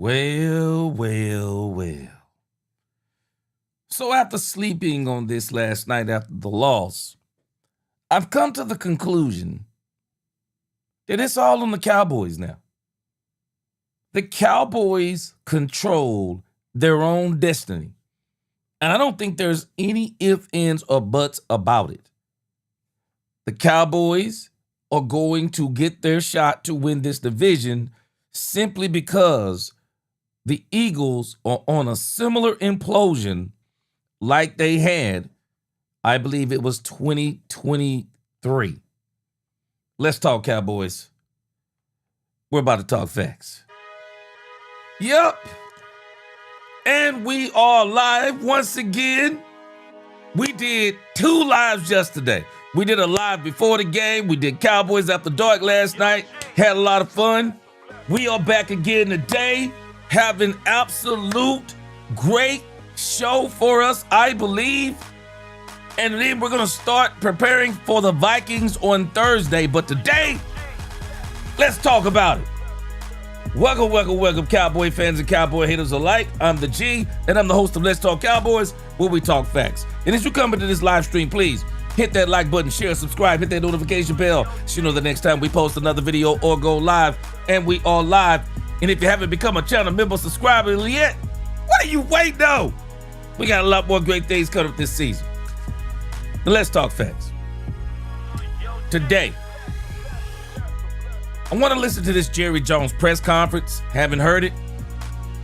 Well, well, well. So after sleeping on this last night after the loss, I've come to the conclusion that it's all on the Cowboys now. The Cowboys control their own destiny. And I don't think there's any ifs, ands, or buts about it. The Cowboys are going to get their shot to win this division simply because the Eagles are on a similar implosion like they had, I believe it was 2023. Let's talk Cowboys. We're about to talk facts. Yep. And we are live once again. We did 2 lives yesterday. We did a live before the game. We did Cowboys After Dark last night. Had a lot of fun. We are back again today. Have an absolute great show for us, I believe. And then we're going to start preparing for the Vikings on Thursday. But today, let's talk about it. Welcome, welcome, welcome, Cowboy fans and Cowboy haters alike. I'm the G, and I'm the host of Let's Talk Cowboys, where we talk facts. And as you come into this live stream, please hit that like button, share, subscribe, hit that notification bell so you know the next time we post another video or go live. And we are live. And if you haven't become a channel member subscriber yet, what are you waiting on? We got a lot more great things coming up this season. Now let's talk facts. Today, I want to listen to this Jerry Jones press conference. Haven't heard it.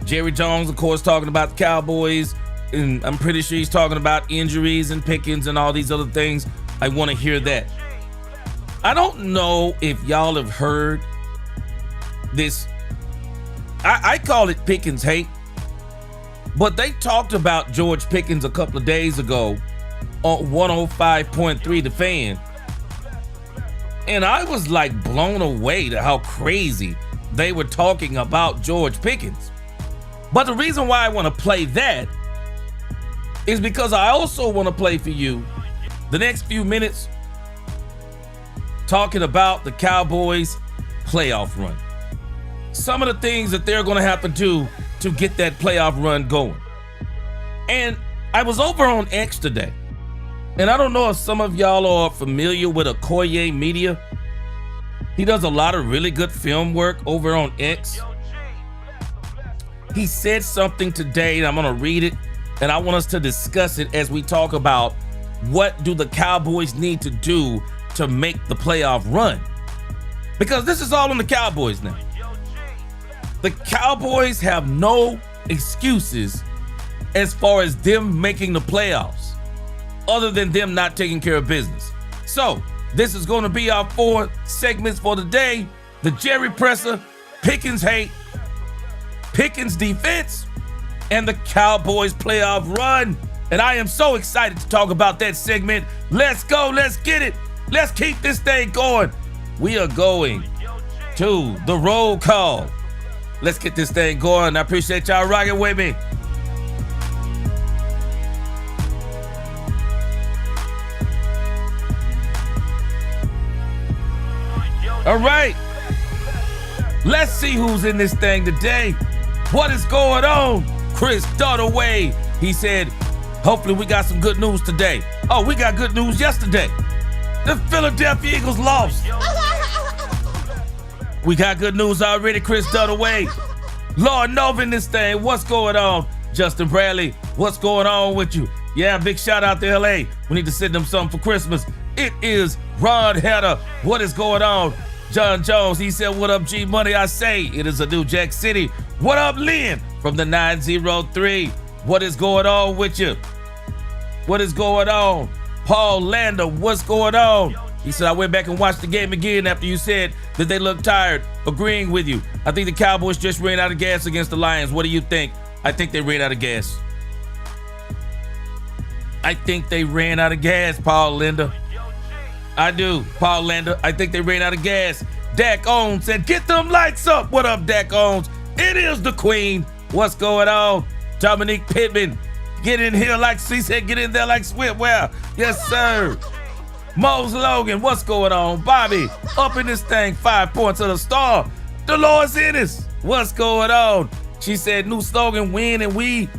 Jerry Jones, of course, talking about the Cowboys, and I'm pretty sure he's talking about injuries and Pickens and all these other things. I want to hear that. I don't know if y'all have heard this. I call it Pickens hate, but they talked about George Pickens a couple of days ago on 105.3 The Fan. And I was like blown away to how crazy they were talking about George Pickens. But the reason why I want to play that is because I also want to play for you the next few minutes talking about the Cowboys playoff run. Some of the things that they're going to have to do to get that playoff run going. And I was over on X today. And I don't know if some of y'all are familiar with Okoye Media. He does a lot of really good film work over on X. He said something today, and I'm going to read it, and I want us to discuss it as we talk about what do the Cowboys need to do to make the playoff run. Because this is all on the Cowboys now. The Cowboys have no excuses as far as them making the playoffs, other than them not taking care of business. So, this is going to be our 4 segments for the day. The Jerry Presser, Pickens hate, Pickens defense, and the Cowboys playoff run. And I am so excited to talk about that segment. Let's go, let's get it. Let's keep this thing going. We are going to the roll call. Let's get this thing going. I appreciate y'all rocking with me. All right, let's see who's in this thing today. What is going on? Chris Dunaway. He said, hopefully we got some good news today. Oh, we got good news yesterday. The Philadelphia Eagles lost. We got good news already, Chris Dunaway. Lord Nova in this thing. What's going on? Justin Bradley, what's going on with you? Yeah, big shout out to LA. We need to send them something for Christmas. It is Ron Hedder. What is going on? John Jones, he said, what up, G Money? I say, it is a New Jack City. What up, Lynn from the 903? What is going on with you? What is going on? Paul Lander, what's going on? He said, I went back and watched the game again after you said that they looked tired. Agreeing with you. I think the Cowboys just ran out of gas against the Lions. What do you think? I think they ran out of gas. I think they ran out of gas, Paul Lander. I do, Paul Lander. I think they ran out of gas. Dak Owens said, get them lights up. What up, Dak Owens? It is the Queen. What's going on? Dominique Pittman, get in here like she said, get in there like Swiftwell. Yes, sir. Mose Logan, what's going on? Bobby, up in this thing, 5 points of the star. Dolores Ennis, what's going on? She said, new slogan, win and we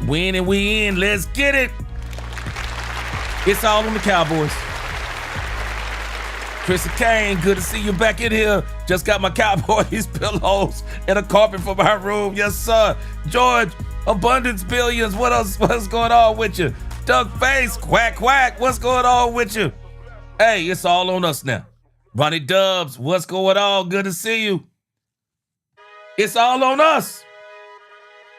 in. Let's get it. It's all on the Cowboys. Chrissy Kane, good to see you back in here. Just got my Cowboys pillows and a carpet for my room. Yes, sir. George, Abundance Billions, what else? What's going on with you? Doug Face, quack, quack, what's going on with you? Hey, it's all on us now. Ronnie Dubs, what's going on? Good to see you. It's all on us.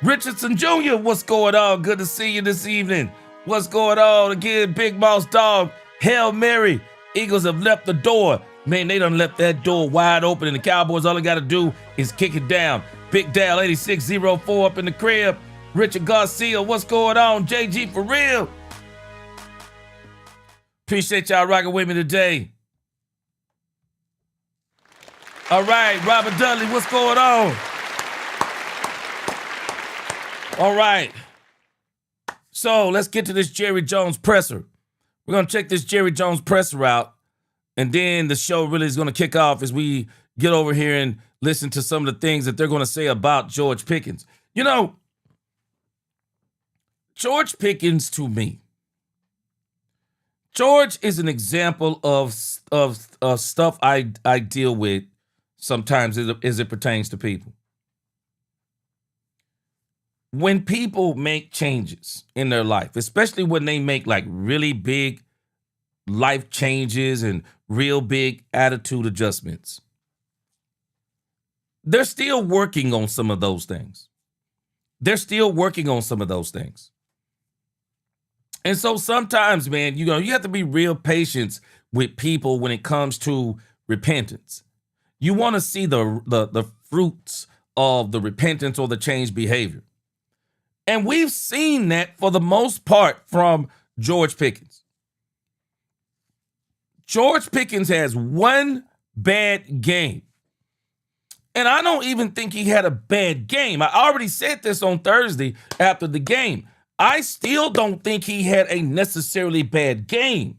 Richardson Jr., what's going on? Good to see you this evening. What's going on? Again, Big Mouse Dog, Hail Mary. Eagles have left the door. Man, they done left that door wide open, and the Cowboys, all they got to do is kick it down. Big Dale 8604 up in the crib. Richard Garcia, what's going on? JG for real. Appreciate y'all rocking with me today. All right, Robert Dudley, what's going on? All right. So let's get to this Jerry Jones presser. We're going to check this Jerry Jones presser out, and then the show really is going to kick off as we get over here and listen to some of the things that they're going to say about George Pickens. You know, George Pickens, to me, George is an example of stuff I deal with sometimes as it pertains to people. When people make changes in their life, especially when they make like really big life changes and real big attitude adjustments, they're still working on some of those things. And so sometimes, man, you have to be real patient with people when it comes to repentance. You want to see the fruits of the repentance or the changed behavior. And we've seen that for the most part from George Pickens. George Pickens has one bad game. And I don't even think he had a bad game. I already said this on Thursday after the game. I still don't think he had a necessarily bad game.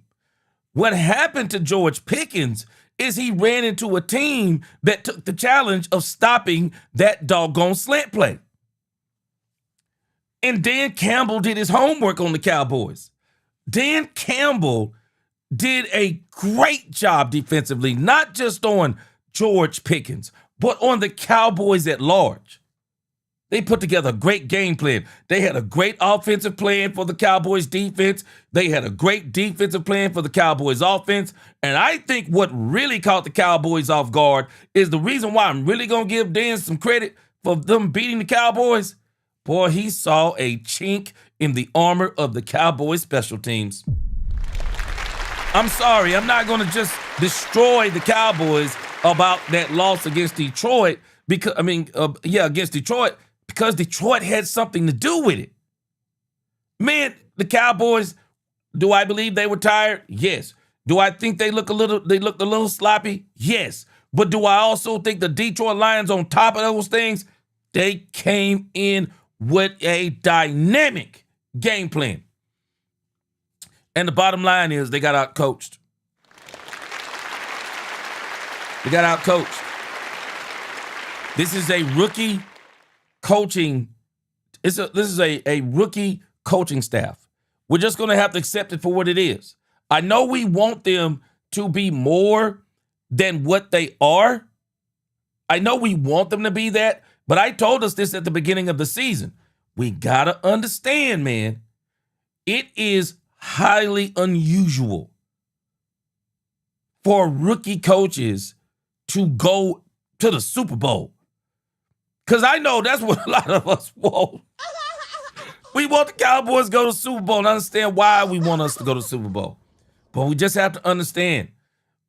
What happened to George Pickens is he ran into a team that took the challenge of stopping that doggone slant play. And Dan Campbell did his homework on the Cowboys. Dan Campbell did a great job defensively, not just on George Pickens, but on the Cowboys at large. They put together a great game plan. They had a great offensive plan for the Cowboys defense. They had a great defensive plan for the Cowboys offense. And I think what really caught the Cowboys off guard is the reason why I'm really going to give Dan some credit for them beating the Cowboys. Boy, he saw a chink in the armor of the Cowboys special teams. I'm sorry, I'm not going to just destroy the Cowboys about that loss against Detroit against Detroit, because Detroit had something to do with it. Man, the Cowboys, do I believe they were tired? Yes. Do I think they looked a little sloppy? Yes. But do I also think the Detroit Lions, on top of those things, they came in with a dynamic game plan. And the bottom line is they got out-coached. This is a rookie coaching. This is a rookie coaching staff. We're just going to have to accept it for what it is. I know we want them to be more than what they are. I know we want them to be that. But I told us this at the beginning of the season. We got to understand, man, it is highly unusual for rookie coaches to go to the Super Bowl. Because I know that's what a lot of us want. We want the Cowboys to go to the Super Bowl, and I understand why we want us to go to the Super Bowl. But we just have to understand,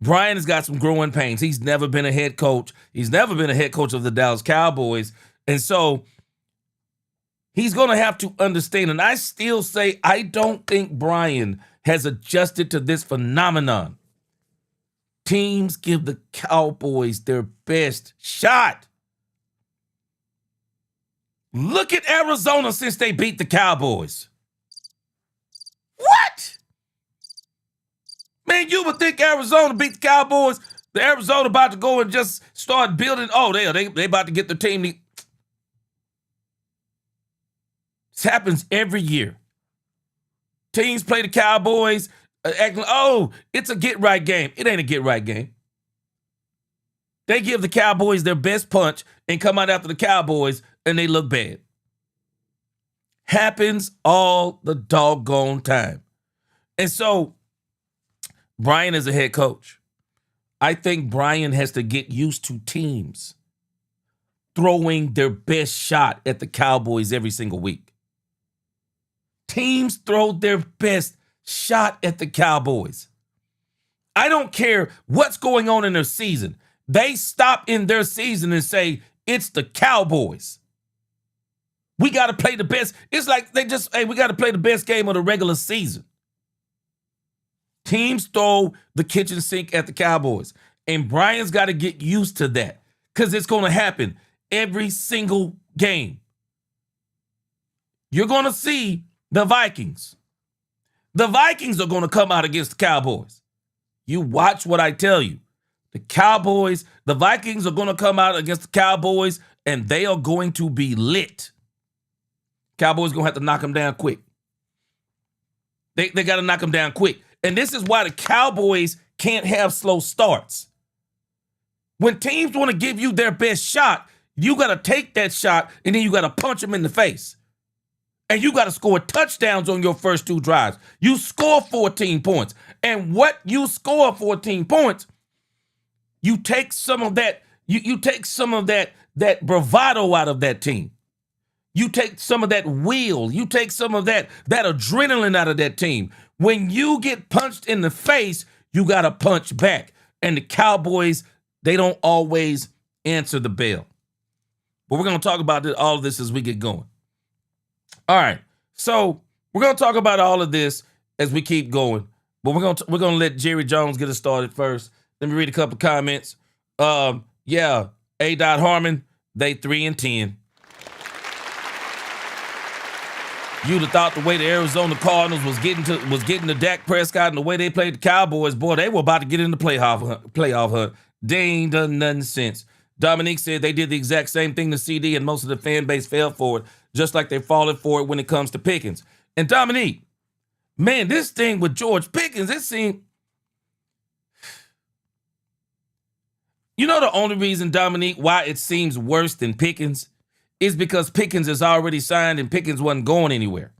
Brian has got some growing pains. He's never been a head coach. He's never been a head coach of the Dallas Cowboys. And so he's going to have to understand. And I still say I don't think Brian has adjusted to this phenomenon. Teams give the Cowboys their best shot. Look at Arizona since they beat the Cowboys. What? Man, you would think Arizona beat the Cowboys. The Arizona about to go and just start building. Oh, they about to get the team. This happens every year. Teams play the Cowboys, acting, oh, it's a get-right game. It ain't a get-right game. They give the Cowboys their best punch and come out after the Cowboys, and they look bad. Happens all the doggone time. And so, Brian is a head coach. I think Brian has to get used to teams throwing their best shot at the Cowboys every single week. Teams throw their best shot at the Cowboys. I don't care what's going on in their season. They stop in their season and say, it's the Cowboys. We got to play the best. It's like they just, hey, we got to play the best game of the regular season. Teams throw the kitchen sink at the Cowboys. And Brian's got to get used to that because it's going to happen every single game. You're going to see the Vikings. The Vikings are going to come out against the Cowboys. You watch what I tell you. The Cowboys, the Vikings are going to come out against the Cowboys, and they are going to be lit. Cowboys going to have to knock them down quick. They got to knock them down quick. And this is why the Cowboys can't have slow starts. When teams want to give you their best shot, you got to take that shot, and then you got to punch them in the face. And you got to score touchdowns on your first 2 drives. You score 14 points. And what you score 14 points, you take some of that, you take some of that bravado out of that team. You take some of that will. You take some of that adrenaline out of that team. When you get punched in the face, you got to punch back. And the Cowboys, they don't always answer the bell. But we're going to talk about all of this as we get going. All right, so we're going to talk about all of this as we keep going. But we're going to let Jerry Jones get us started first. Let me read a couple of comments. Yeah, A. Harmon, they 3-10. You'd have thought the way the Arizona Cardinals was getting to Dak Prescott and the way they played the Cowboys, boy, they were about to get in the playoff hunt. They ain't done nothing since. Dominique said they did the exact same thing to CD, and most of the fan base fell for it, just like they're falling for it when it comes to Pickens. And Dominique, man, this thing with George Pickens, it seemed... You know the only reason, Dominique, why it seems worse than Pickens is because Pickens is already signed and Pickens wasn't going anywhere.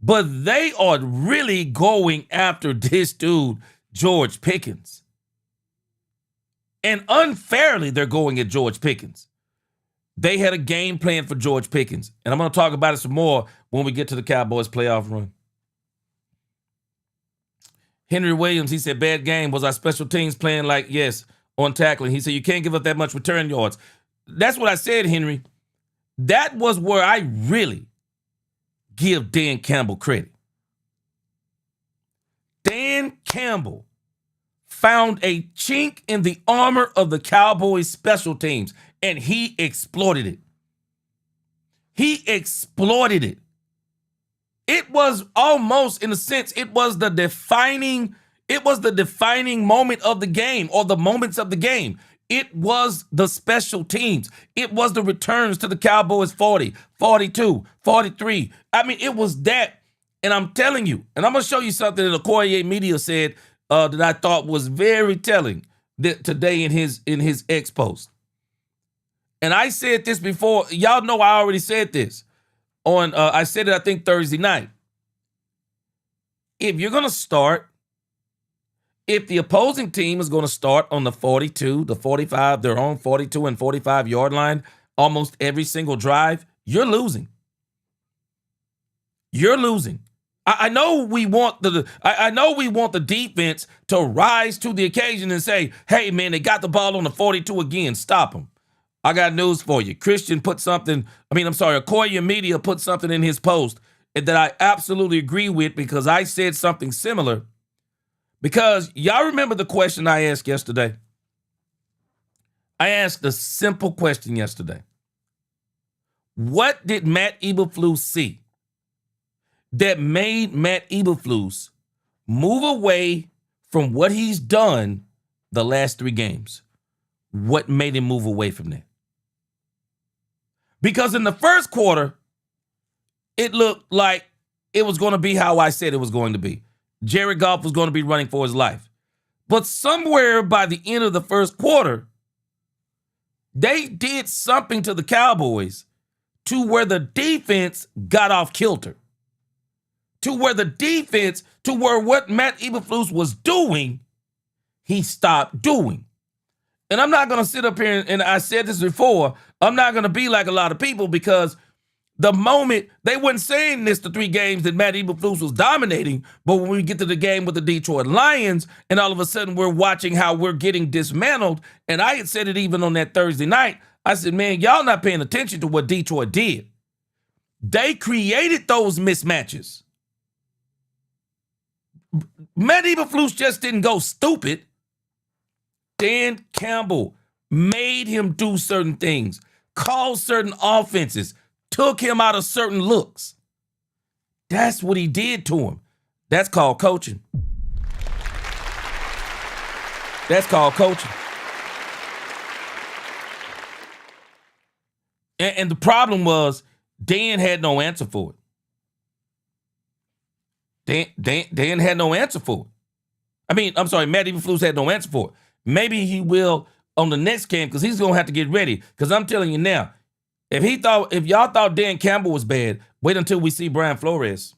But they are really going after this dude, George Pickens. And unfairly, they're going at George Pickens. They had a game plan for George Pickens. And I'm going to talk about it some more when we get to the Cowboys playoff run. Henry Williams, he said, bad game. Was our special teams playing like, yes, on tackling? He said, you can't give up that much return yards. That's what I said, Henry. That was where I really give Dan Campbell credit. Dan Campbell found a chink in the armor of the Cowboys special teams, and he exploited it. He exploited it. It was almost, in a sense, it was the defining moment of the game, or the moments of the game. It was the special teams. It was the returns to the Cowboys 40, 42, 43. I mean, it was that. And I'm telling you, and I'm going to show you something that Okoye Media said that I thought was very telling today in his X post. And I said this before. Y'all know I already said this. I said it, I think, Thursday night. If you're going to start, if the opposing team is going to start on the 42, the 45, their own 42 and 45 yard line, almost every single drive, you're losing. You're losing. I know we want the defense to rise to the occasion and say, hey, man, they got the ball on the 42 again. Stop them. I got news for you. Okoye Media put something in his post that I absolutely agree with, because I said something similar. Because y'all remember the question I asked yesterday? I asked a simple question yesterday. What did Matt Eberflus see that made Matt Eberflus move away from what he's done the last 3 games? What made him move away from that? Because in the first quarter, it looked like it was going to be how I said it was going to be. Jared Goff was going to be running for his life. But somewhere by the end of the first quarter, they did something to the Cowboys to where the defense got off kilter. To where what Matt Eberflus was doing, he stopped doing. And I'm not going to sit up here, and I said this before, I'm not going to be like a lot of people, because the moment, they weren't saying this the 3 games that Matt Eberflus was dominating, but when we get to the game with the Detroit Lions, and all of a sudden we're watching how we're getting dismantled, and I had said it even on that Thursday night, I said, man, y'all not paying attention to what Detroit did. They created those mismatches. Matt Eberflus just didn't go stupid. Dan Campbell made him do certain things, called certain offenses, took him out of certain looks. That's what he did to him. That's called coaching. That's called coaching. And the problem was Dan had no answer for it. Dan had no answer for it. Matt Eberflus had no answer for it. Maybe he will on the next game, because he's going to have to get ready. Because I'm telling you now, if y'all thought Dan Campbell was bad, wait until we see Brian Flores.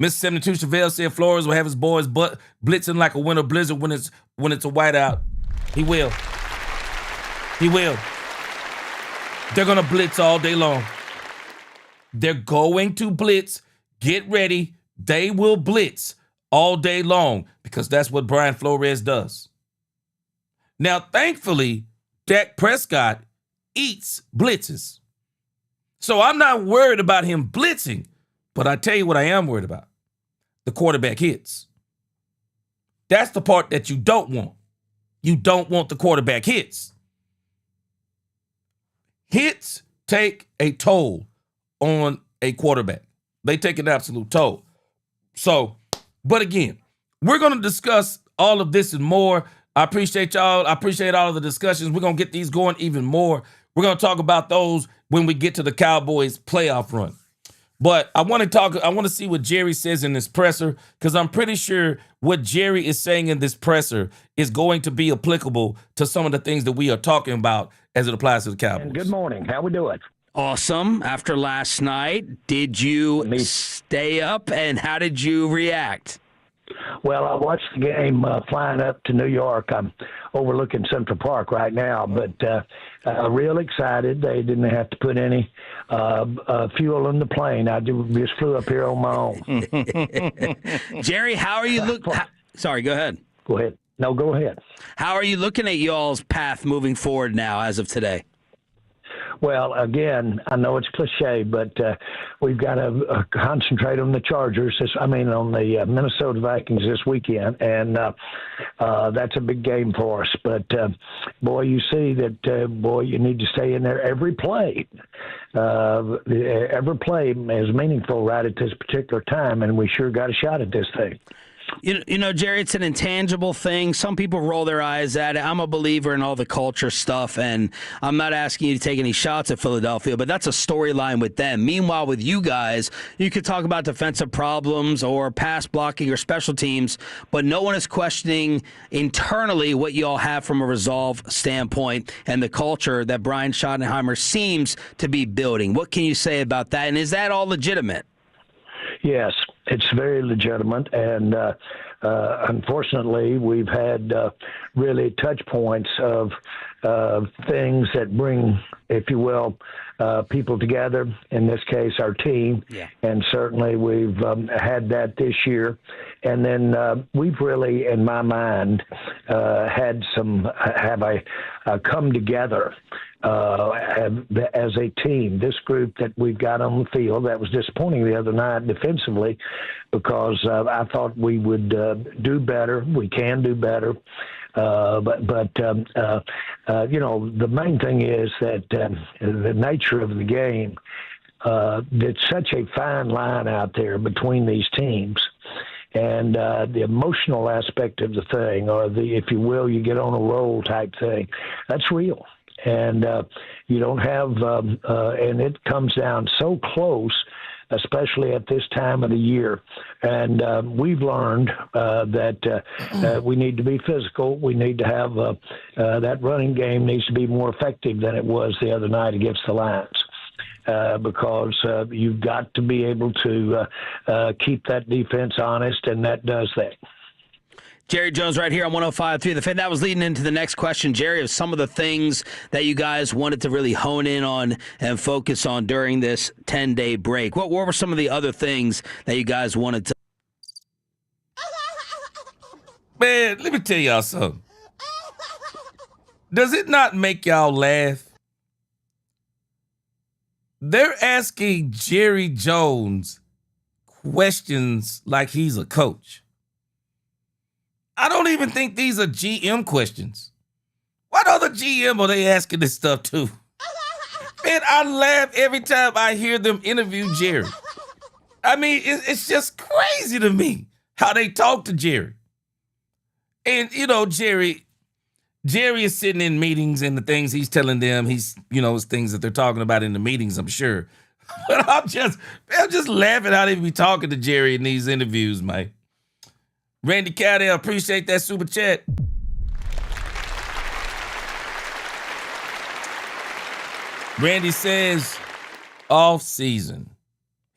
Mr. 72 Chevelle said Flores will have his boys blitzing like a winter blizzard when it's a whiteout. He will. He will. They're going to blitz all day long. They're going to blitz. Get ready. They will blitz all day long, because that's what Brian Flores does. Now, thankfully, Dak Prescott eats blitzes. So I'm not worried about him blitzing, but I tell you what I am worried about. The quarterback hits. That's the part that you don't want. You don't want the quarterback hits. Hits take a toll on a quarterback. They take an absolute toll. So, but again, we're going to discuss all of this and more. I appreciate y'all. I appreciate all of the discussions. We're going to get these going even more. We're going to talk about those when we get to the Cowboys playoff run. But I want to see what Jerry says in this presser, because I'm pretty sure what Jerry is saying in this presser is going to be applicable to some of the things that we are talking about as it applies to the Cowboys. And good morning. How we doing? Awesome. After last night, did you stay up, and how did you react? Well, I watched the game flying up to New York. I'm overlooking Central Park right now, but real excited. They didn't have to put any fuel in the plane. I just flew up here on my own. Jerry, how are you looking? Sorry, go ahead. Go ahead. No, go ahead. How are you looking at y'all's path moving forward now as of today? Well, again, I know it's cliche, but we've got to concentrate on the Chargers. On the Minnesota Vikings this weekend, and that's a big game for us. But, boy, you see that, you need to stay in there every play. Every play is meaningful right at this particular time, and we sure got a shot at this thing. You know, Jerry, it's an intangible thing. Some people roll their eyes at it. I'm a believer in all the culture stuff, and I'm not asking you to take any shots at Philadelphia, but that's a storyline with them. Meanwhile, with you guys, you could talk about defensive problems or pass blocking or special teams, but no one is questioning internally what you all have from a resolve standpoint and the culture that Brian Schottenheimer seems to be building. What can you say about that, and is that all legitimate? Yes, it's very legitimate, and unfortunately, we've had really touch points of things that bring, if you will, people together, in this case, our team, and certainly we've had that this year. And then we've really, in my mind, have a come together as a team. This group that we've got on the field, that was disappointing the other night defensively, because I thought we would do better. We can do better. But the main thing is that the nature of the game, it's such a fine line out there between these teams. And the emotional aspect of the thing, or if you will, you get on a roll type thing, that's real. And you don't have, and it comes down so close especially at this time of the year. And we've learned that we need to be physical. We need to have that running game needs to be more effective than it was the other night against the Lions. Because you've got to be able to keep that defense honest, and that does that. Jerry Jones right here on 105.3 The Fan. That was leading into the next question, Jerry, of some of the things that you guys wanted to really hone in on and focus on during this 10-day break. What were some of the other things that you guys wanted to? Man, let me tell y'all something. Does it not make y'all laugh? They're asking Jerry Jones questions like he's a coach. I don't even think these are GM questions. What other GM are they asking this stuff to? Man, I laugh every time I hear them interview Jerry. I mean, it's just crazy to me how they talk to Jerry. And, Jerry is sitting in meetings, and the things he's telling them, it's things that they're talking about in the meetings, I'm sure. But I'm just laughing how they be talking to Jerry in these interviews, man. Randy Cowdell, appreciate that super chat. Randy says, off season.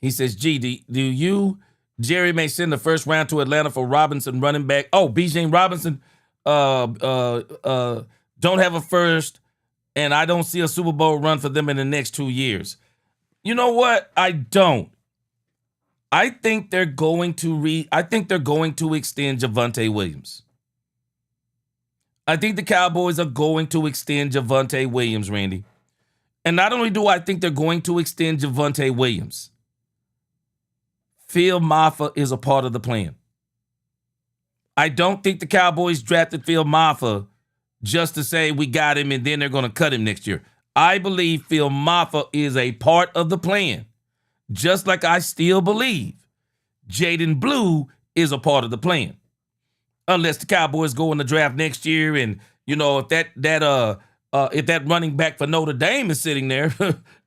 He says, do you, Jerry, may send the first round to Atlanta for Robinson running back. Oh, Bijan Robinson don't have a first, and I don't see a Super Bowl run for them in the next 2 years. You know what? I don't. I think they're going to extend Javonte Williams. I think the Cowboys are going to extend Javonte Williams, Randy. And not only do I think they're going to extend Javonte Williams, Phil Maffa is a part of the plan. I don't think the Cowboys drafted Phil Maffa just to say we got him and then they're going to cut him next year. I believe Phil Maffa is a part of the plan. Just like I still believe Jaden Blue is a part of the plan. Unless the Cowboys go in the draft next year and, if that running back for Notre Dame is sitting there,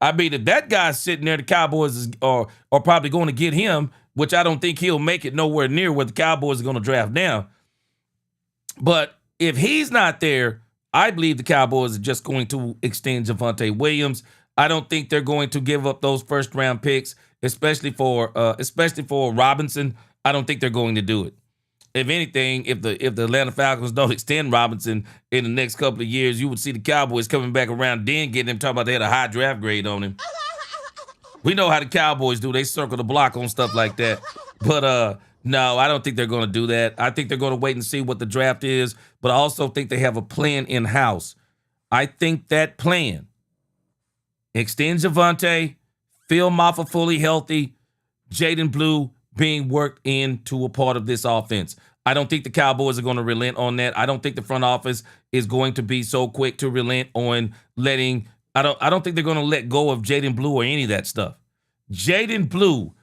I mean, if that guy's sitting there, the Cowboys are probably going to get him, which I don't think he'll make it nowhere near where the Cowboys are going to draft now. But if he's not there, I believe the Cowboys are just going to extend Javonte Williams. I don't think they're going to give up those first round picks, especially for Robinson. I don't think they're going to do it. If anything, if the Atlanta Falcons don't extend Robinson in the next couple of years, you would see the Cowboys coming back around then getting him, talking about they had a high draft grade on him. We know how the Cowboys do. They circle the block on stuff like that. But no, I don't think they're going to do that. I think they're going to wait and see what the draft is, but I also think they have a plan in-house. I think that plan extend Javonte, Phil Maffa fully healthy, Jaden Blue being worked into a part of this offense. I don't think the Cowboys are going to relent on that. I don't think the front office is going to be so quick to relent on letting. I don't think they're going to let go of Jaden Blue or any of that stuff. Jaden Blue,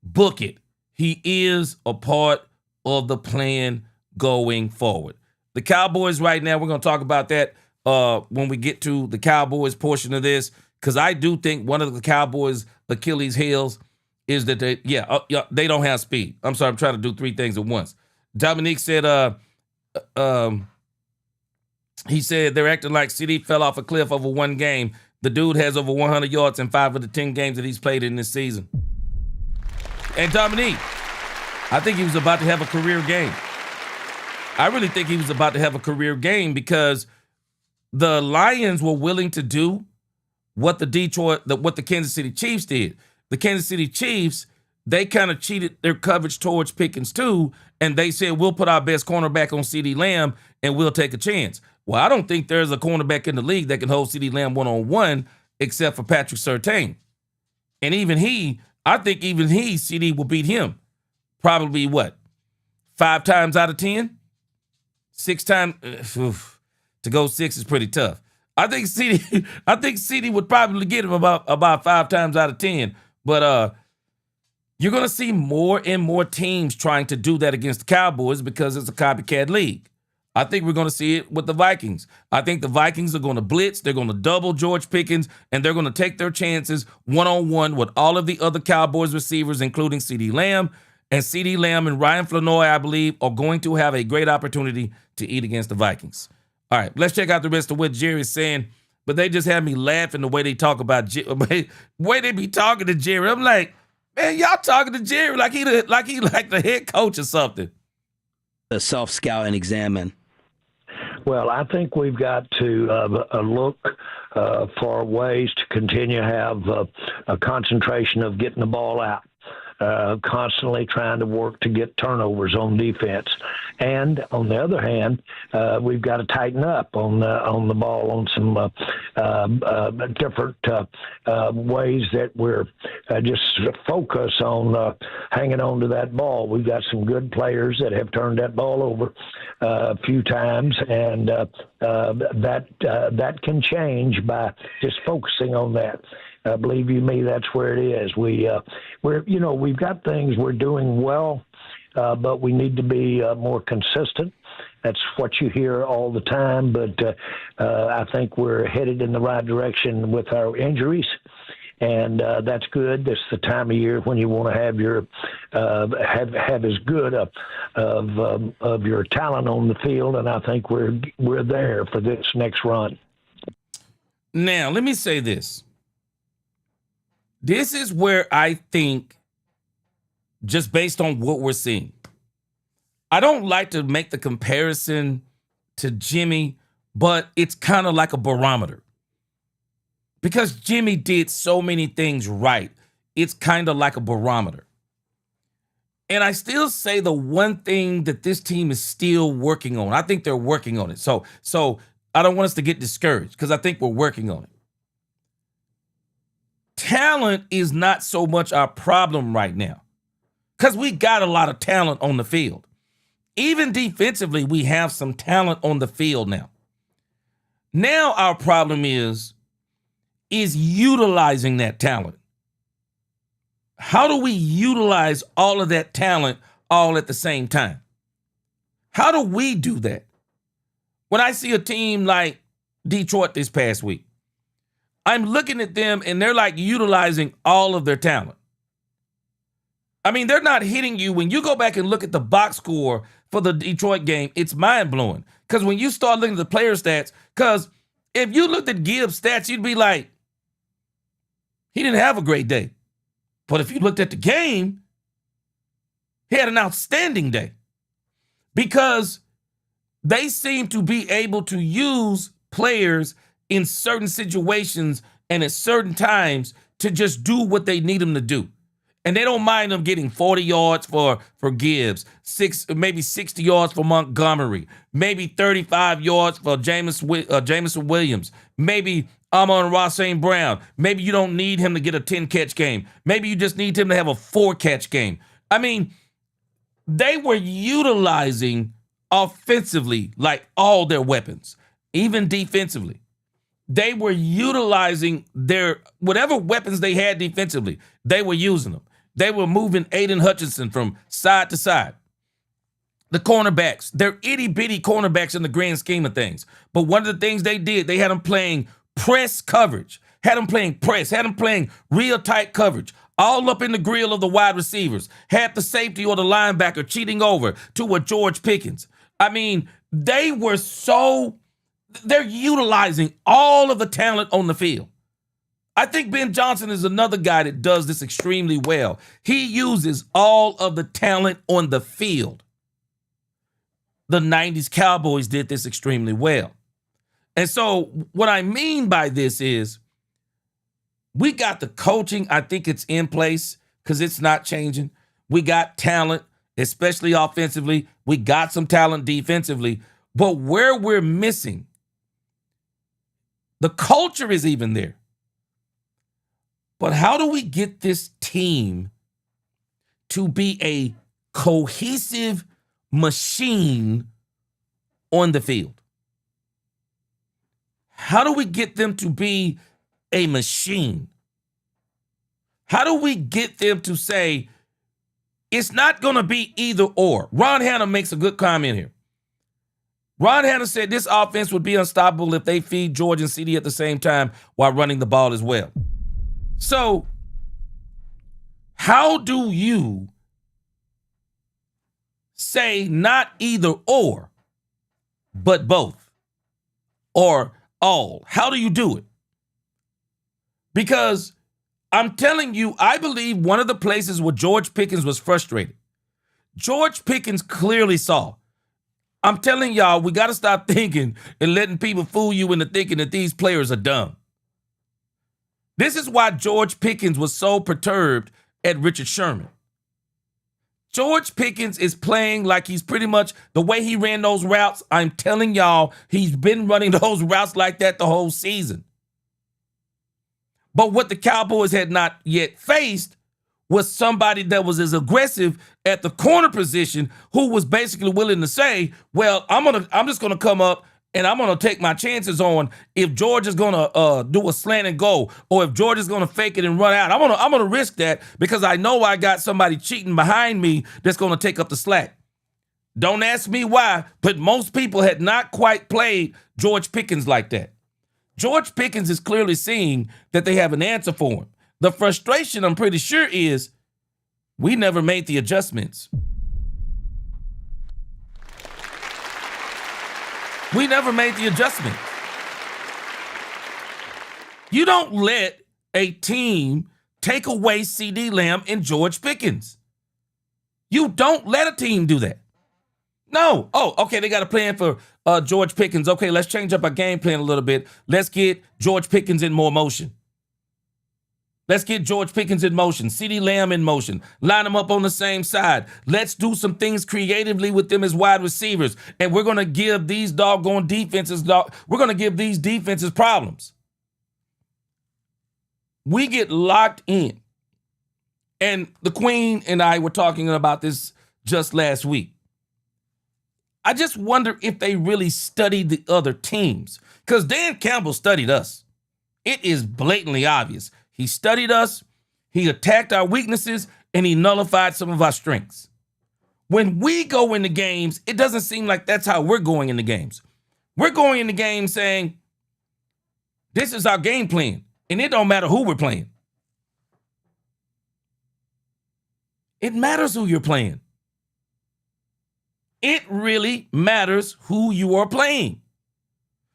book it. He is a part of the plan going forward. The Cowboys right now, we're going to talk about that when we get to the Cowboys portion of this. Because I do think one of the Cowboys' Achilles' heels is that they don't have speed. I'm sorry, I'm trying to do three things at once. Dominique said, he said they're acting like CD fell off a cliff over one game. The dude has over 100 yards in 5 of the 10 games that he's played in this season. And Dominique, I think he was about to have a career game. I really think he was about to have a career game because the Lions were willing to do what the Kansas City Chiefs did. The Kansas City Chiefs, they kind of cheated their coverage towards Pickens too, and they said, we'll put our best cornerback on CeeDee Lamb and we'll take a chance. Well, I don't think there's a cornerback in the league that can hold CeeDee Lamb one-on-one except for Patrick Surtain. And I think CeeDee will beat him. Probably what? 5 times out of 10? 6 times? To go 6 is pretty tough. I think CeeDee would probably get him about 5 times out of 10. But you're going to see more and more teams trying to do that against the Cowboys because it's a copycat league. I think we're going to see it with the Vikings. I think the Vikings are going to blitz. They're going to double George Pickens, and they're going to take their chances one-on-one with all of the other Cowboys receivers, including CeeDee Lamb. And CeeDee Lamb and Ryan Flanoy, I believe, are going to have a great opportunity to eat against the Vikings. All right, let's check out the rest of what Jerry's saying. But they just had me laughing the way they talk about the way they be talking to Jerry. I'm like, man, y'all talking to Jerry like he like the head coach or something. The self-scout and examine. Well, I think we've got to look for ways to continue to have a concentration of getting the ball out, constantly trying to work to get turnovers on defense. And on the other hand, we've got to tighten up on the ball on some different ways that we're just focus on hanging on to that ball. We've got some good players that have turned that ball over a few times, and that can change by just focusing on that. Believe you me, that's where it is. We've got things we're doing well, but we need to be more consistent. That's what you hear all the time, but I think we're headed in the right direction with our injuries, and that's good. This is the time of year when you want to have your have as good of your talent on the field, and I think we're there for this next run. Now, let me say this. This is where I think, just based on what we're seeing, I don't like to make the comparison to Jimmy, but it's kind of like a barometer. Because Jimmy did so many things right, it's kind of like a barometer. And I still say the one thing that this team is still working on, I think they're working on it. So I don't want us to get discouraged because I think we're working on it. Talent is not so much our problem right now because we got a lot of talent on the field. Even defensively, we have some talent on the field now. Now our problem is utilizing that talent. How do we utilize all of that talent all at the same time? How do we do that? When I see a team like Detroit this past week, I'm looking at them and they're like utilizing all of their talent. I mean, they're not hitting you. When you go back and look at the box score for the Detroit game, it's mind-blowing. Because when you start looking at the player stats, because if you looked at Gibbs' stats, you'd be like, he didn't have a great day. But if you looked at the game, he had an outstanding day. Because they seem to be able to use players in certain situations and at certain times to just do what they need them to do. And they don't mind them getting 40 yards for Gibbs, maybe 60 yards for Montgomery, maybe 35 yards for Jameson Williams, maybe Amon-Ra St. Brown. Maybe you don't need him to get a 10-catch game. Maybe you just need him to have a 4-catch game. I mean, they were utilizing offensively like all their weapons, even defensively. They were utilizing their whatever weapons they had defensively. They were using them. They were moving Aiden Hutchinson from side to side. The cornerbacks, they're itty-bitty cornerbacks in the grand scheme of things. But one of the things they did, they had them playing press coverage, had them playing press, had them playing real tight coverage, all up in the grill of the wide receivers, had the safety or the linebacker cheating over to a George Pickens. I mean, they're utilizing all of the talent on the field. I think Ben Johnson is another guy that does this extremely well. He uses all of the talent on the field. The 90s Cowboys did this extremely well. And so what I mean by this is we got the coaching. I think it's in place because it's not changing. We got talent, especially offensively. We got some talent defensively. But where we're missing, the culture is even there. But how do we get this team to be a cohesive machine on the field? How do we get them to be a machine? How do we get them to say, it's not going to be either or? Ron Hanna makes a good comment here. Ron Hanna said this offense would be unstoppable if they feed George and CD at the same time while running the ball as well. So, how do you say not either or, but both or all? How do you do it? Because I'm telling you, I believe one of the places where George Pickens was frustrated, George Pickens clearly saw. I'm telling y'all, we got to stop thinking and letting people fool you into thinking that these players are dumb. This is why George Pickens was so perturbed at Richard Sherman. George Pickens is playing like he's pretty much the way he ran those routes. I'm telling y'all, he's been running those routes like that the whole season. But what the Cowboys had not yet faced was somebody that was as aggressive at the corner position who was basically willing to say, well, I'm just gonna come up and I'm gonna take my chances on if George is gonna do a slant and go, or if George is gonna fake it and run out. I'm gonna risk that because I know I got somebody cheating behind me that's gonna take up the slack. Don't ask me why, but most people had not quite played George Pickens like that. George Pickens is clearly seeing that they have an answer for him. The frustration, I'm pretty sure, is we never made the adjustments. We never made the adjustment. You don't let a team take away CD Lamb and George Pickens. You don't let a team do that. No. Oh, okay, they got a plan for George Pickens. Okay, let's change up our game plan a little bit. Let's get George Pickens in more motion. Let's get George Pickens in motion, CD Lamb in motion, line them up on the same side. Let's do some things creatively with them as wide receivers. And we're going to give these doggone defenses, we're going to give these defenses problems. We get locked in. And the Queen and I were talking about this just last week. I just wonder if they really studied the other teams. Because Dan Campbell studied us. It is blatantly obvious. He studied us, he attacked our weaknesses, and he nullified some of our strengths. When we go into games, it doesn't seem like that's how we're going into games. We're going into games saying, this is our game plan, and it don't matter who we're playing. It matters who you're playing. It really matters who you are playing.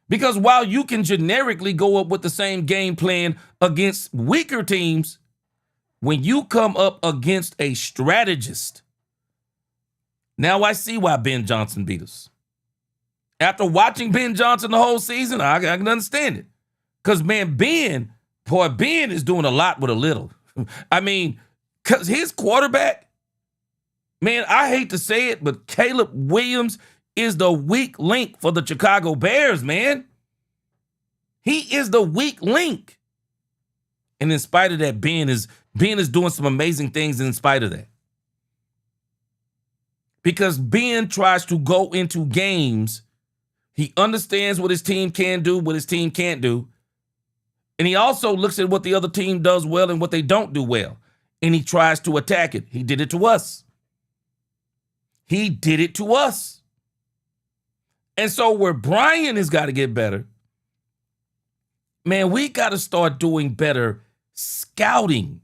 Because while you can generically go up with the same game plan against weaker teams, when you come up against a strategist, now I see why Ben Johnson beat us. After watching Ben Johnson the whole season, I can understand it. Because, man, Ben is doing a lot with a little. I mean, because his quarterback, man, I hate to say it, but Caleb Williams is the weak link for the Chicago Bears, man. He is the weak link. And in spite of that, Ben is doing some amazing things in spite of that. Because Ben tries to go into games. He understands what his team can do, what his team can't do. And he also looks at what the other team does well and what they don't do well. And he tries to attack it. He did it to us. He did it to us. And so where Brian has got to get better, man, we got to start doing better scouting.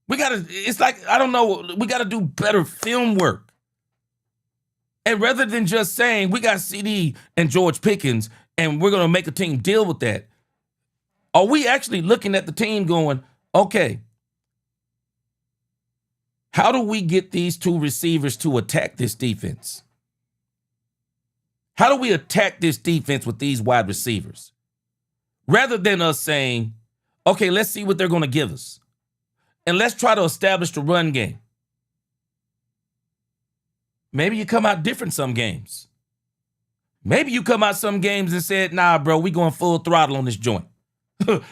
It's like, I don't know, we got to do better film work. And rather than just saying, we got CD and George Pickens, and we're going to make a team deal with that, are we actually looking at the team going, okay, how do we get these two receivers to attack this defense? How do we attack this defense with these wide receivers? Rather than us saying, okay, let's see what they're going to give us. And let's try to establish the run game. Maybe you come out different some games. Maybe you come out some games and said, nah, bro, we going full throttle on this joint.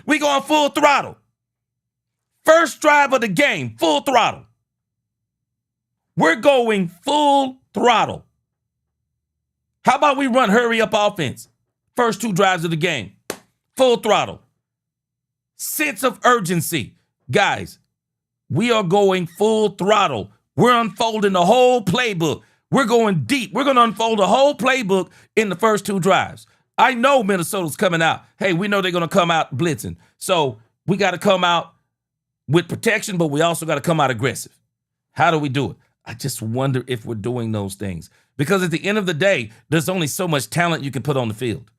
We going full throttle. First drive of the game, full throttle. We're going full throttle. How about we run hurry up offense? First two drives of the game. Full throttle. Sense of urgency. Guys, we are going full throttle. We're unfolding the whole playbook. We're going deep. We're going to unfold a whole playbook in the first 2 drives. I know Minnesota's coming out. Hey, we know they're going to come out blitzing. So we got to come out with protection, but we also got to come out aggressive. How do we do it? I just wonder if we're doing those things. Because at the end of the day, there's only so much talent you can put on the field.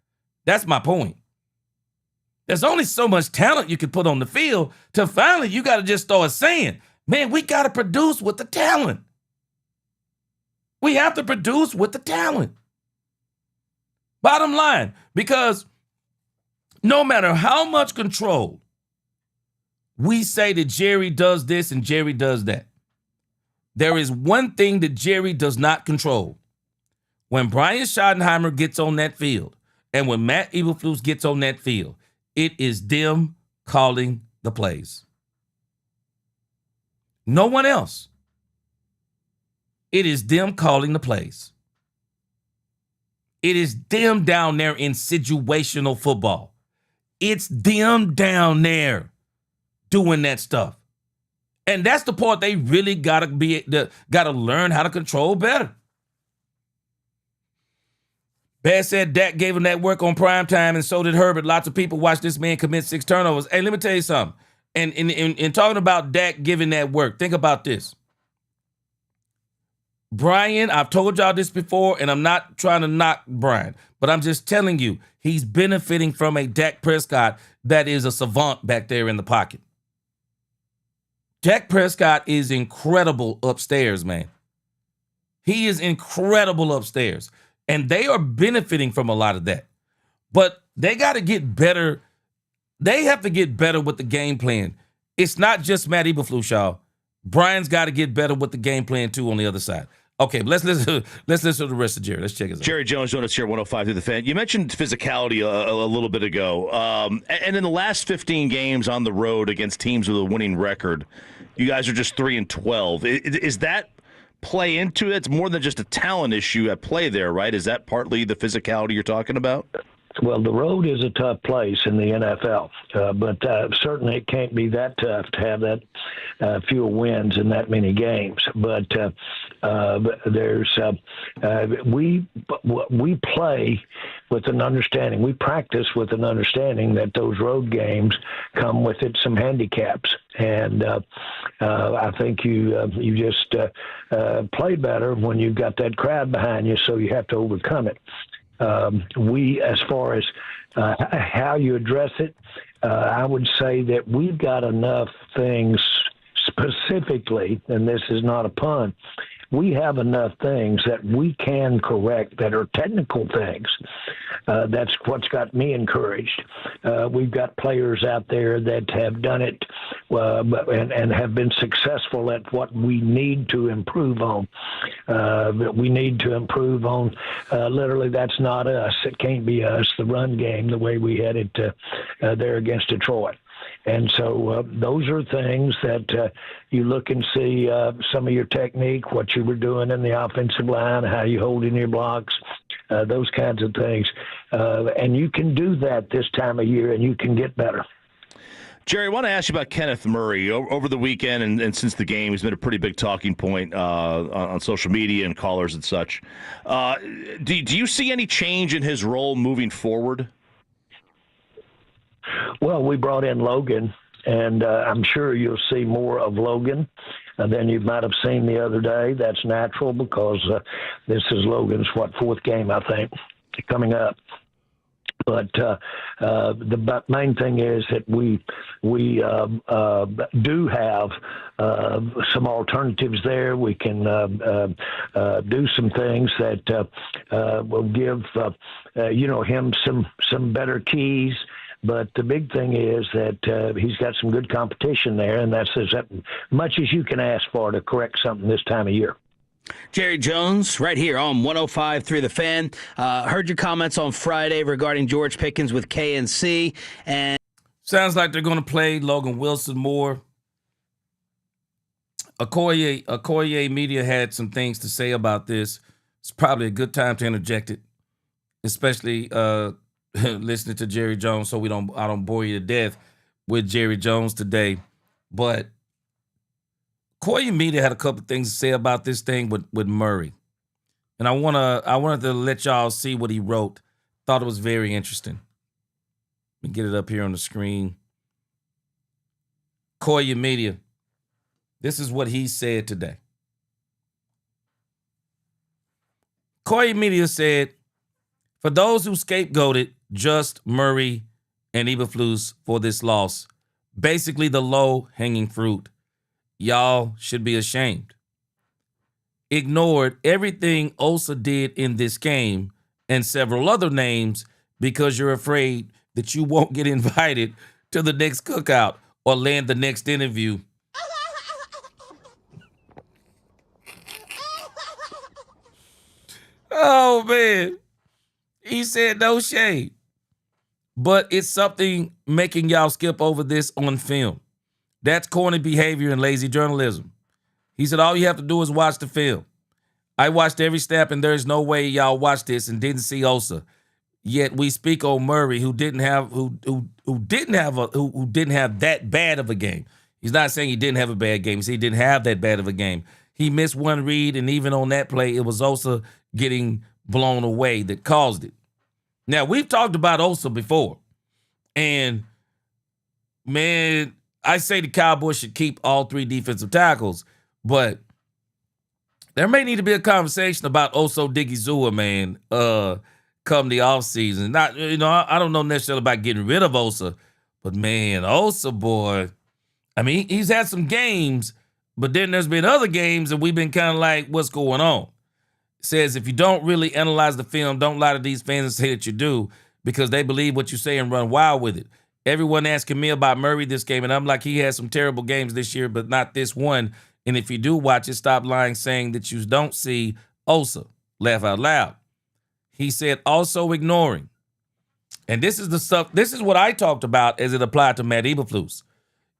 That's my point. There's only so much talent you can put on the field till finally you got to just start saying, man, we got to produce with the talent. We have to produce with the talent. Bottom line, because no matter how much control we say that Jerry does this and Jerry does that, there is one thing that Jerry does not control. When Brian Schottenheimer gets on that field and when Matt Eberflus gets on that field, it is them calling the plays. No one else. It is them calling the plays. It is them down there in situational football. It's them down there doing that stuff. And that's the part they really gotta learn how to control better. Bear said Dak gave him that work on primetime, and so did Herbert. Lots of people watch this man commit 6 turnovers. Hey, let me tell you something. And in talking about Dak giving that work, think about this. Brian, I've told y'all this before, and I'm not trying to knock Brian, but I'm just telling you, he's benefiting from a Dak Prescott that is a savant back there in the pocket. Dak Prescott is incredible upstairs, man. He is incredible upstairs. And they are benefiting from a lot of that. But they got to get better. They have to get better with the game plan. It's not just Matt Eberflus, y'all. Brian's got to get better with the game plan, too, on the other side. Okay, but let's listen to the rest of Jerry. Let's check it out. Jerry Jones joined us here, 105 through the Fan. You mentioned physicality a little bit ago. And in the last 15 games on the road against teams with a winning record, you guys are just 3-12. Is that play into it? It's more than just a talent issue at play there, right? Is that partly the physicality you're talking about? Well, the road is a tough place in the NFL, but certainly it can't be that tough to have that few wins in that many games. But we play with an understanding. We practice with an understanding that those road games come with it some handicaps, and I think you just play better when you've got that crowd behind you. So you have to overcome it. As far as how you address it, I would say that we've got enough things specifically, and this is not a pun, we have enough things that we can correct that are technical things. That's what's got me encouraged. We've got players out there that have done it and have been successful at what we need to improve on. We need to improve on, literally, that's not us. It can't be us, the run game, the way we had it there against Detroit. And so those are things that you look and see some of your technique, what you were doing in the offensive line, how you hold in your blocks, those kinds of things. And you can do that this time of year, and you can get better. Jerry, I want to ask you about Kenneth Murray. Over the weekend and since the game, he's been a pretty big talking point on social media and callers and such. Do you see any change in his role moving forward? Well, we brought in Logan, and I'm sure you'll see more of Logan than you might have seen the other day. That's natural because this is Logan's, fourth game, I think, coming up. But the main thing is that we do have some alternatives there. We can do some things that will give him some better keys. But the big thing is that he's got some good competition there, and that's as much as you can ask for to correct something this time of year. Jerry Jones, right here on 105.3 The Fan. Heard your comments on Friday regarding George Pickens with KNC. And sounds like they're going to play Logan Wilson more. Okoye Media had some things to say about this. It's probably a good time to interject it, especially listening to Jerry Jones, so I don't bore you to death with Jerry Jones today. But Koya Media had a couple things to say about this thing with Murray. And I wanted to let y'all see what he wrote. Thought it was very interesting. Let me get it up here on the screen. Koya Media. This is what he said today. Koya Media said, for those who scapegoated Just, Murray, and Eberflus for this loss, basically the low-hanging fruit, y'all should be ashamed. Ignored everything Osa did in this game and several other names because you're afraid that you won't get invited to the next cookout or land the next interview. Oh, man. He said no shade. But it's something making y'all skip over this on film. That's corny behavior and lazy journalism. He said all you have to do is watch the film. I watched every snap, and there's no way y'all watched this and didn't see Osa. Yet we speak on Murray, who didn't have that bad of a game. He's not saying he didn't have a bad game. He said he didn't have that bad of a game. He missed one read, and even on that play, it was Osa getting blown away that caused it. Now, we've talked about Osa before, and, man, I say the Cowboys should keep all three defensive tackles, but there may need to be a conversation about Osa Odigizua, man, come the offseason. Not, I don't know necessarily about getting rid of Osa, but, man, Osa, boy, I mean, he's had some games, but then there's been other games that we've been kind of like, what's going on? Says if you don't really analyze the film, don't lie to these fans and say that you do, because they believe what you say and run wild with it. Everyone asking me about Murray this game, and I'm like, he had some terrible games this year, but not this one. And if you do watch it, stop lying saying that you don't see Osa. Laugh out loud. He said also ignoring. And this is the stuff, this is what I talked about as it applied to Matt Eberflus.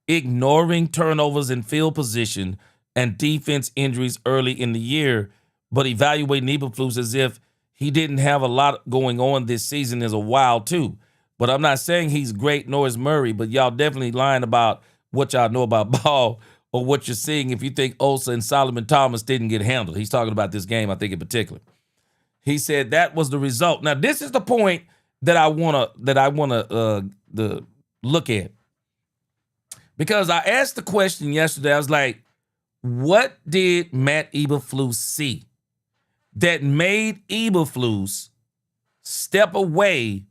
Ignoring turnovers in field position and defense injuries early in the year, but evaluating Eberflus as if he didn't have a lot going on this season is a wild too. But I'm not saying he's great, nor is Murray, but y'all definitely lying about what y'all know about ball or what you're seeing if you think Osa and Solomon Thomas didn't get handled. He's talking about this game, I think, in particular. He said that was the result. Now, this is the point that I wanna look at. Because I asked the question yesterday, I was like, what did Matt Eberflus see that made Eberflus step away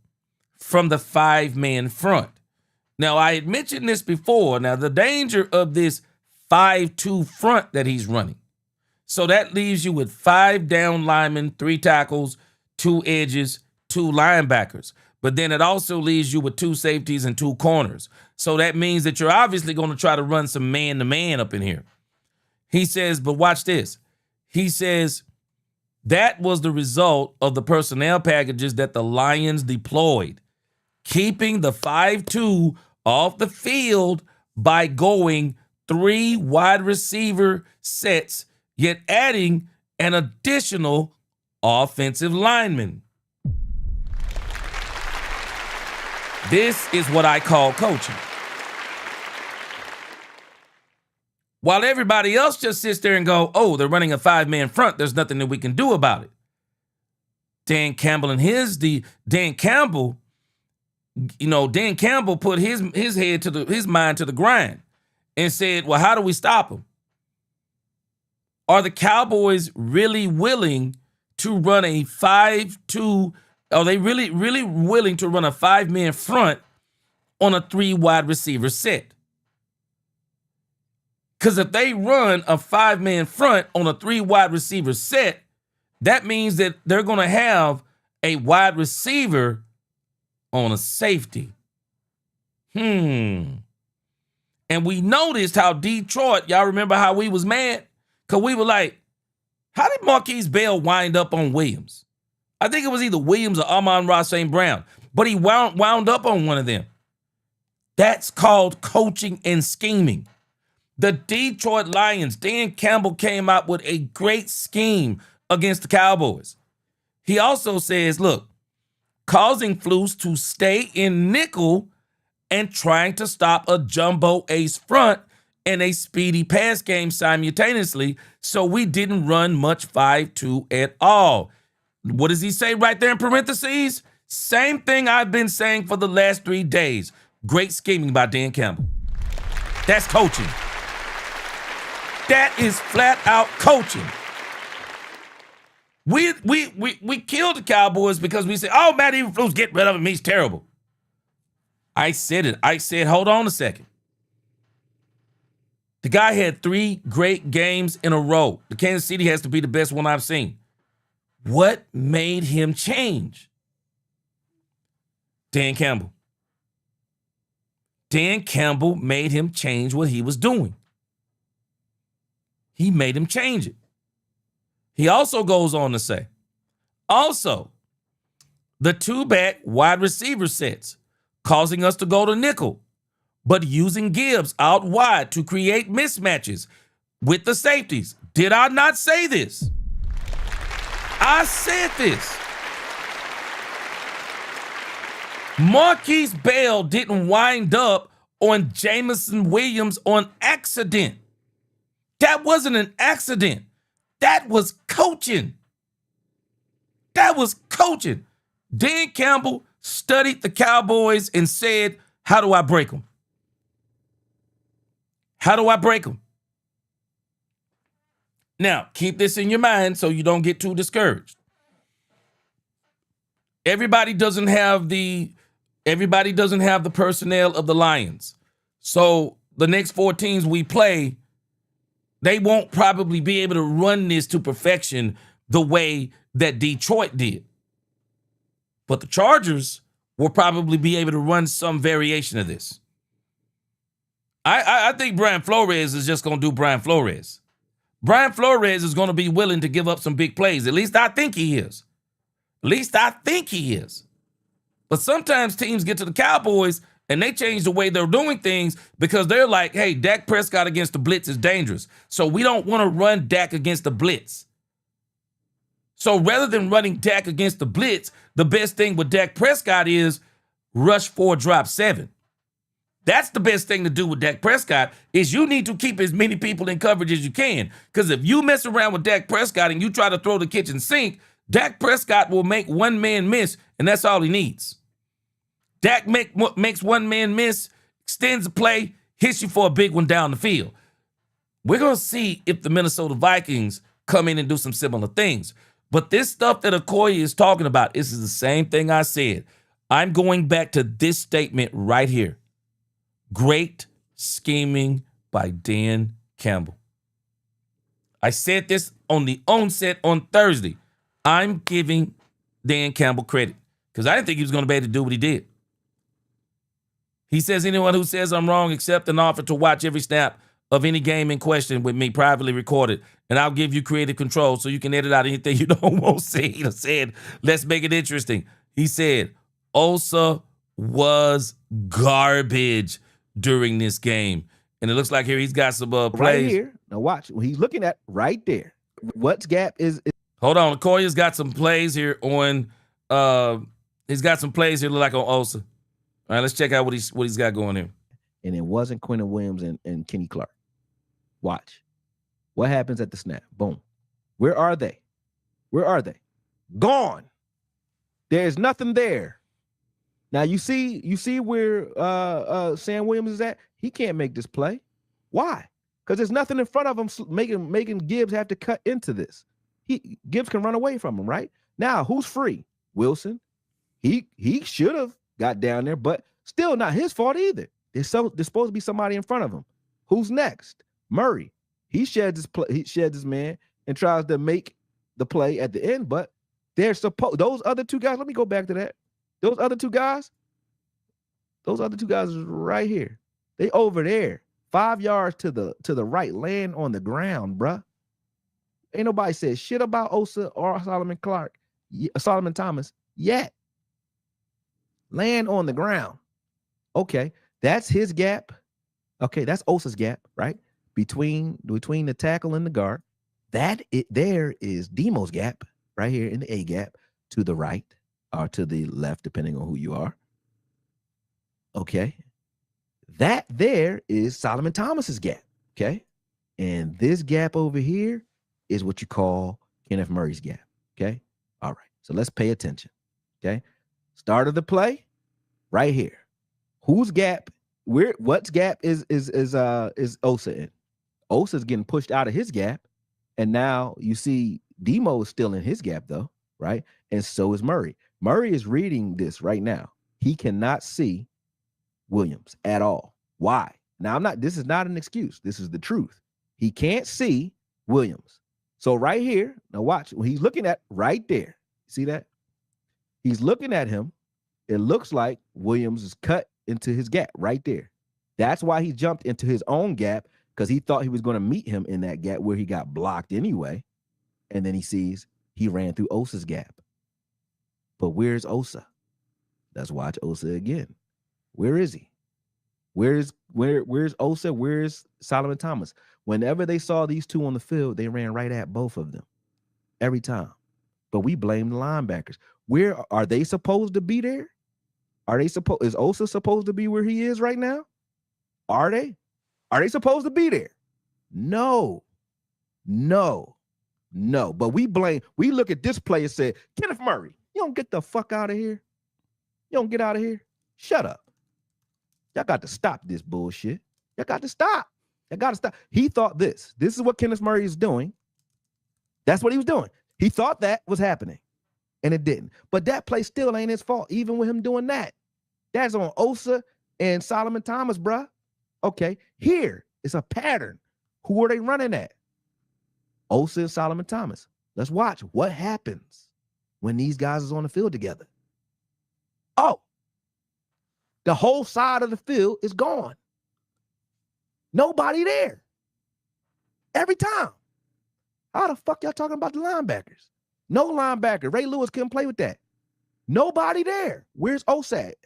from the five-man front? Now, I had mentioned this before. Now, the danger of this 5-2 front that he's running. So that leaves you with 5 down linemen, 3 tackles, 2 edges, 2 linebackers. But then it also leaves you with 2 safeties and 2 corners. So that means that you're obviously going to try to run some man-to-man up in here. He says, but watch this. He says, that was the result of the personnel packages that the Lions deployed, keeping the 5-2 off the field by going 3 wide receiver sets, yet adding an additional offensive lineman. This is what I call coaching. While everybody else just sits there and go, oh, they're running a 5-man front, there's nothing that we can do about it. Dan Campbell and Dan Campbell put his mind to the grind and said, well, how do we stop them? Are the Cowboys really willing to run a 5-2? Are they really willing to run a 5-man front on a 3 wide receiver set? Because if they run a 5-man front on a 3 wide receiver set, that means that they're going to have a wide receiver on a safety. And we noticed how Detroit, y'all remember how we was mad? Because we were like, how did Marquise Bell wind up on Williams? I think it was either Williams or Amon-Ra St. Brown, but he wound up on one of them. That's called coaching and scheming. The Detroit Lions, Dan Campbell came out with a great scheme against the Cowboys. He also says, look, causing Flus to stay in nickel and trying to stop a jumbo ace front and a speedy pass game simultaneously, so we didn't run much 5-2 at all. What does he say right there in parentheses? Same thing I've been saying for the last 3 days. Great scheming by Dan Campbell. That's coaching. That is flat out coaching. We killed the Cowboys because we said, oh, Matt Eberflus, get rid of him. He's terrible. I said it. I said, hold on a second. The guy had 3 great games in a row. The Kansas City has to be the best one I've seen. What made him change? Dan Campbell. Dan Campbell made him change what he was doing. He made him change it. He also goes on to say, also, the 2-back wide receiver sets, causing us to go to nickel, but using Gibbs out wide to create mismatches with the safeties. Did I not say this? I said this. Marquise Bell didn't wind up on Jameson Williams on accident. That wasn't an accident. That was coaching. That was coaching. Dan Campbell studied the Cowboys and said, how do I break them? How do I break them? Now, keep this in your mind so you don't get too discouraged. Everybody doesn't have the personnel of the Lions. So the next 4 teams we play, they won't probably be able to run this to perfection the way that Detroit did. But the Chargers will probably be able to run some variation of this. I think Brian Flores is just going to do Brian Flores. Brian Flores is going to be willing to give up some big plays. At least I think he is. At least I think he is. But sometimes teams get to the Cowboys and they change the way they're doing things because they're like, hey, Dak Prescott against the blitz is dangerous. So we don't want to run Dak against the blitz. So rather than running Dak against the blitz, the best thing with Dak Prescott is rush 4, drop 7. That's the best thing to do with Dak Prescott is you need to keep as many people in coverage as you can. Because if you mess around with Dak Prescott and you try to throw the kitchen sink, Dak Prescott will make one man miss, and that's all he needs. Dak makes one man miss, extends the play, hits you for a big one down the field. We're going to see if the Minnesota Vikings come in and do some similar things. But this stuff that Okoye is talking about, this is the same thing I said. I'm going back to this statement right here. Great scheming by Dan Campbell. I said this on the onset on Thursday. I'm giving Dan Campbell credit because I didn't think he was going to be able to do what he did. He says anyone who says I'm wrong accept an offer to watch every snap of any game in question with me privately recorded, and I'll give you creative control so you can edit out anything you don't want to see. He said, let's make it interesting. He said, Osa was garbage during this game. And it looks like here he's got some plays. Right here. Now watch. What he's looking at right there. What's gap is Hold on. Okoye's got some plays here on he's got some plays here look like on Osa. All right, let's check out what he's got going here. And it wasn't Quentin Williams and Kenny Clark. Watch. What happens at the snap? Boom. Where are they? Where are they? Gone. There's nothing there. Now you see where Sam Williams is at? He can't make this play. Why? Because there's nothing in front of him making Gibbs have to cut into this. Gibbs can run away from him, right? Now, who's free? Wilson. He should have got down there, but still not his fault either. There's supposed to be somebody in front of him. Who's next? Murray. He sheds his man and tries to make the play at the end, but those other 2 guys, let me go back to that. Those other two guys is right here. They over there, 5 yards to the right, laying on the ground, bruh. Ain't nobody said shit about Osa or Solomon Thomas yet. Laying on the ground. Okay, that's his gap. Okay, that's Osa's gap, right? Between the tackle and the guard. There is Demo's gap right here in the A gap to the right or to the left, depending on who you are. Okay. That there is Solomon Thomas's gap. Okay. And this gap over here is what you call Kenneth Murray's gap. Okay. All right. So let's pay attention. Okay. Start of the play right here. Whose gap? What's gap is Osa in? Osa's getting pushed out of his gap. And now you see Demo is still in his gap, though, right? And so is Murray. Murray is reading this right now. He cannot see Williams at all. Why? Now, this is not an excuse. This is the truth. He can't see Williams. So right here, now watch, when he's looking at right there, see that? He's looking at him. It looks like Williams is cut into his gap right there. That's why he jumped into his own gap, because he thought he was going to meet him in that gap where he got blocked anyway. And then he sees he ran through Osa's gap. But where's Osa? Let's watch Osa again. Where is he? Where's Osa? Where's Solomon Thomas? Whenever they saw these two on the field, they ran right at both of them every time. But we blame the linebackers. Where are they supposed to be there? Is Osa supposed to be where he is right now? Are they? Are they supposed to be there? No. But we look at this play and say, Kenneth Murray, you don't get the fuck out of here. You don't get out of here. Shut up. Y'all got to stop this bullshit. Y'all got to stop. He thought this. This is what Kenneth Murray is doing. That's what he was doing. He thought that was happening, and it didn't. But that play still ain't his fault, even with him doing that. That's on Osa and Solomon Thomas, bruh. Okay, here is a pattern. Who are they running at? Osa and Solomon Thomas. Let's watch what happens when these guys is on the field together. Oh, the whole side of the field is gone. Nobody there. Every time. How the fuck y'all talking about the linebackers? No linebacker. Ray Lewis couldn't play with that. Nobody there. Where's Osa at?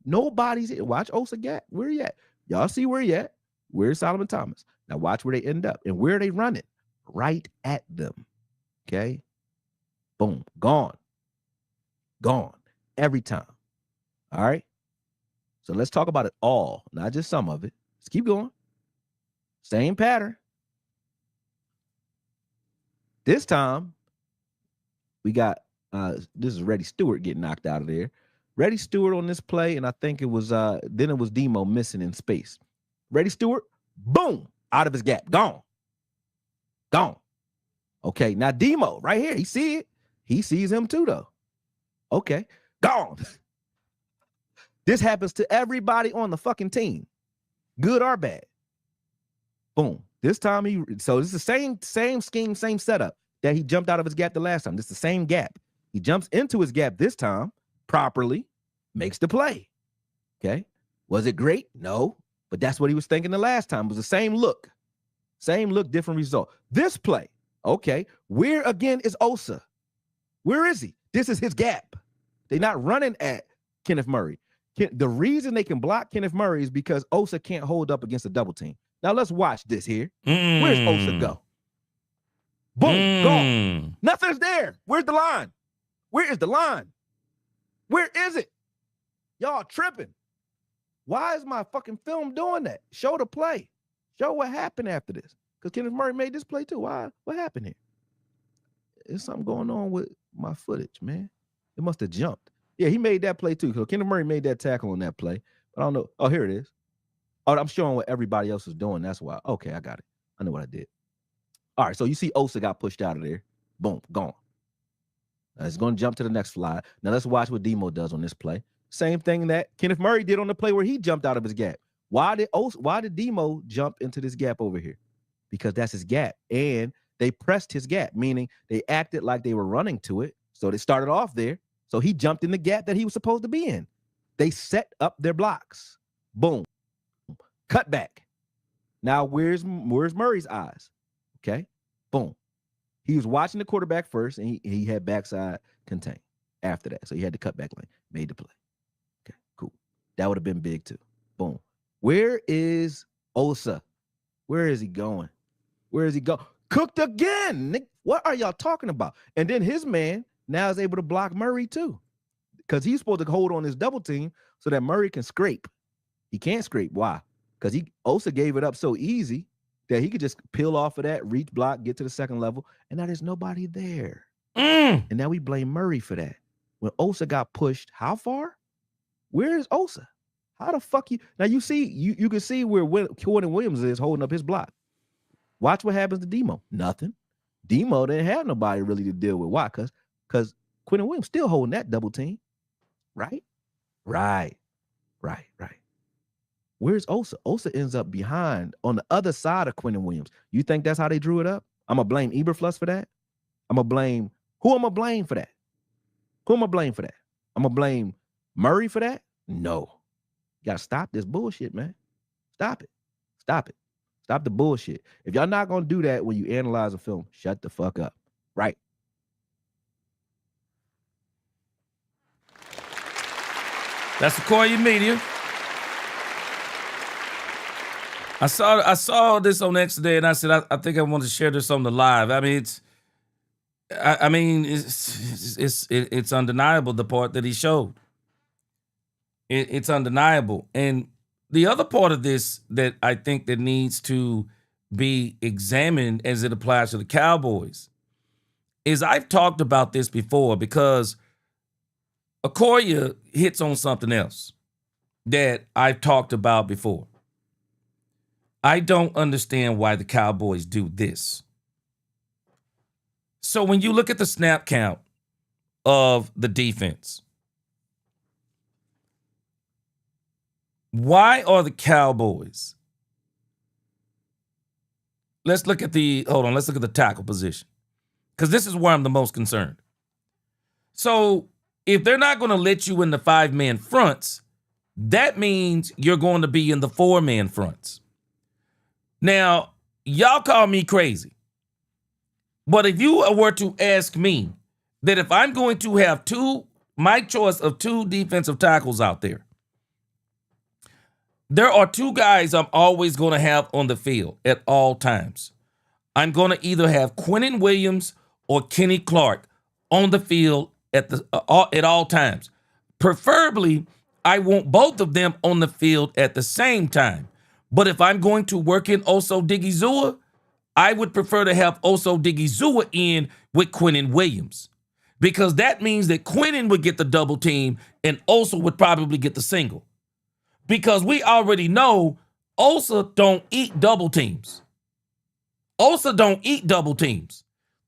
Nobody's here. Watch Osa gap. Where he at? Y'all see where he at? Where's Solomon Thomas? Now watch where they end up. And where are they running? Right at them. Okay? Boom. Gone. Every time. All right? So let's talk about it all, not just some of it. Let's keep going. Same pattern. This time, we got, this is Reddy Stewart getting knocked out of there. Reddy Stewart on this play, and I think it was, then it was Demo missing in space. Reddy Stewart, boom, out of his gap, gone. Okay, now Demo, right here, he see it. He sees him too, though. Okay, gone. This happens to everybody on the fucking team, good or bad. Boom. This time so this is the same scheme, same setup that he jumped out of his gap the last time. This is the same gap. He jumps into his gap this time properly, makes the play. Okay. Was it great? No, but that's what he was thinking the last time. It was the same look, different result. This play, okay, where again is Osa? Where is he? This is his gap. They're not running at Kenneth Murray. The reason they can block Kenneth Murray is because Osa can't hold up against a double team. Now let's watch this here. Where's Osa go? Boom, gone. Nothing's there. Where's the line? Where is the line? Where is it? Y'all tripping. Why is my fucking film doing that? Show the play. Show what happened after this. Because Kenneth Murray made this play too. Why? What happened here? There's something going on with my footage, man. It must have jumped. Yeah, he made that play too. So Kenneth Murray made that tackle on that play. But I don't know. Oh, here it is. Oh, I'm showing what everybody else is doing. That's why. Okay, I got it. I know what I did. All right, so you see Osa got pushed out of there. Boom, gone. Now it's going to jump to the next slide. Now let's watch what Demo does on this play. Same thing that Kenneth Murray did on the play where he jumped out of his gap. Why did Demo jump into this gap over here? Because that's his gap. And they pressed his gap, meaning they acted like they were running to it. So they started off there. So he jumped in the gap that he was supposed to be in. They set up their blocks. Boom. Cut back. Now, where's Murray's eyes? Okay. Boom. He was watching the quarterback first, and he had backside contain after that. So he had the cutback lane, made the play. Okay, cool. That would have been big too. Boom. Where is Osa? Where is he going? Where is he going? Cooked again. Nick. What are y'all talking about? And then his man now is able to block Murray too, because he's supposed to hold on his double team so that Murray can scrape. He can't scrape. Why? Because Osa gave it up so easy that he could just peel off of that, reach block, get to the second level, and now there's nobody there. Mm. And now we blame Murray for that. When Osa got pushed, how far? Where is Osa? How the fuck you? Now you see, you can see where Quentin Williams is holding up his block. Watch what happens to Demo. Nothing. Demo didn't have nobody really to deal with. Why? Because Quentin Williams still holding that double team. Right. Where's Osa? Osa ends up behind on the other side of Quentin Williams. You think that's how they drew it up? I'm going to blame Eberflus for that. Who am I blame for that? I'm going to blame Murray for that? No. You got to stop this bullshit, man. Stop it. Stop the bullshit. If y'all not going to do that when you analyze a film, shut the fuck up. Right? That's Sequoia Media. I saw this on X today, and I said I think I want to share this on the live. I mean, it's undeniable the part that he showed. It's undeniable, and the other part of this that I think that needs to be examined as it applies to the Cowboys is I've talked about this before because Okoye hits on something else that I've talked about before. I don't understand why the Cowboys do this. So when you look at the snap count of the defense, why are the Cowboys? Let's look at the tackle position. Because this is where I'm the most concerned. So if they're not going to let you in the 5-man fronts, that means you're going to be in the 4-man fronts. Now, y'all call me crazy. But if you were to ask me that if I'm going to have my choice of 2 defensive tackles out there are 2 guys I'm always going to have on the field at all times. I'm going to either have Quentin Williams or Kenny Clark on the field at all times. Preferably, I want both of them on the field at the same time. But if I'm going to work in Osa Odighizuwa, I would prefer to have Osa Odighizuwa in with Quentin Williams, because that means that Quentin would get the double team and Osa would probably get the single. Because we already know Osa don't eat double teams.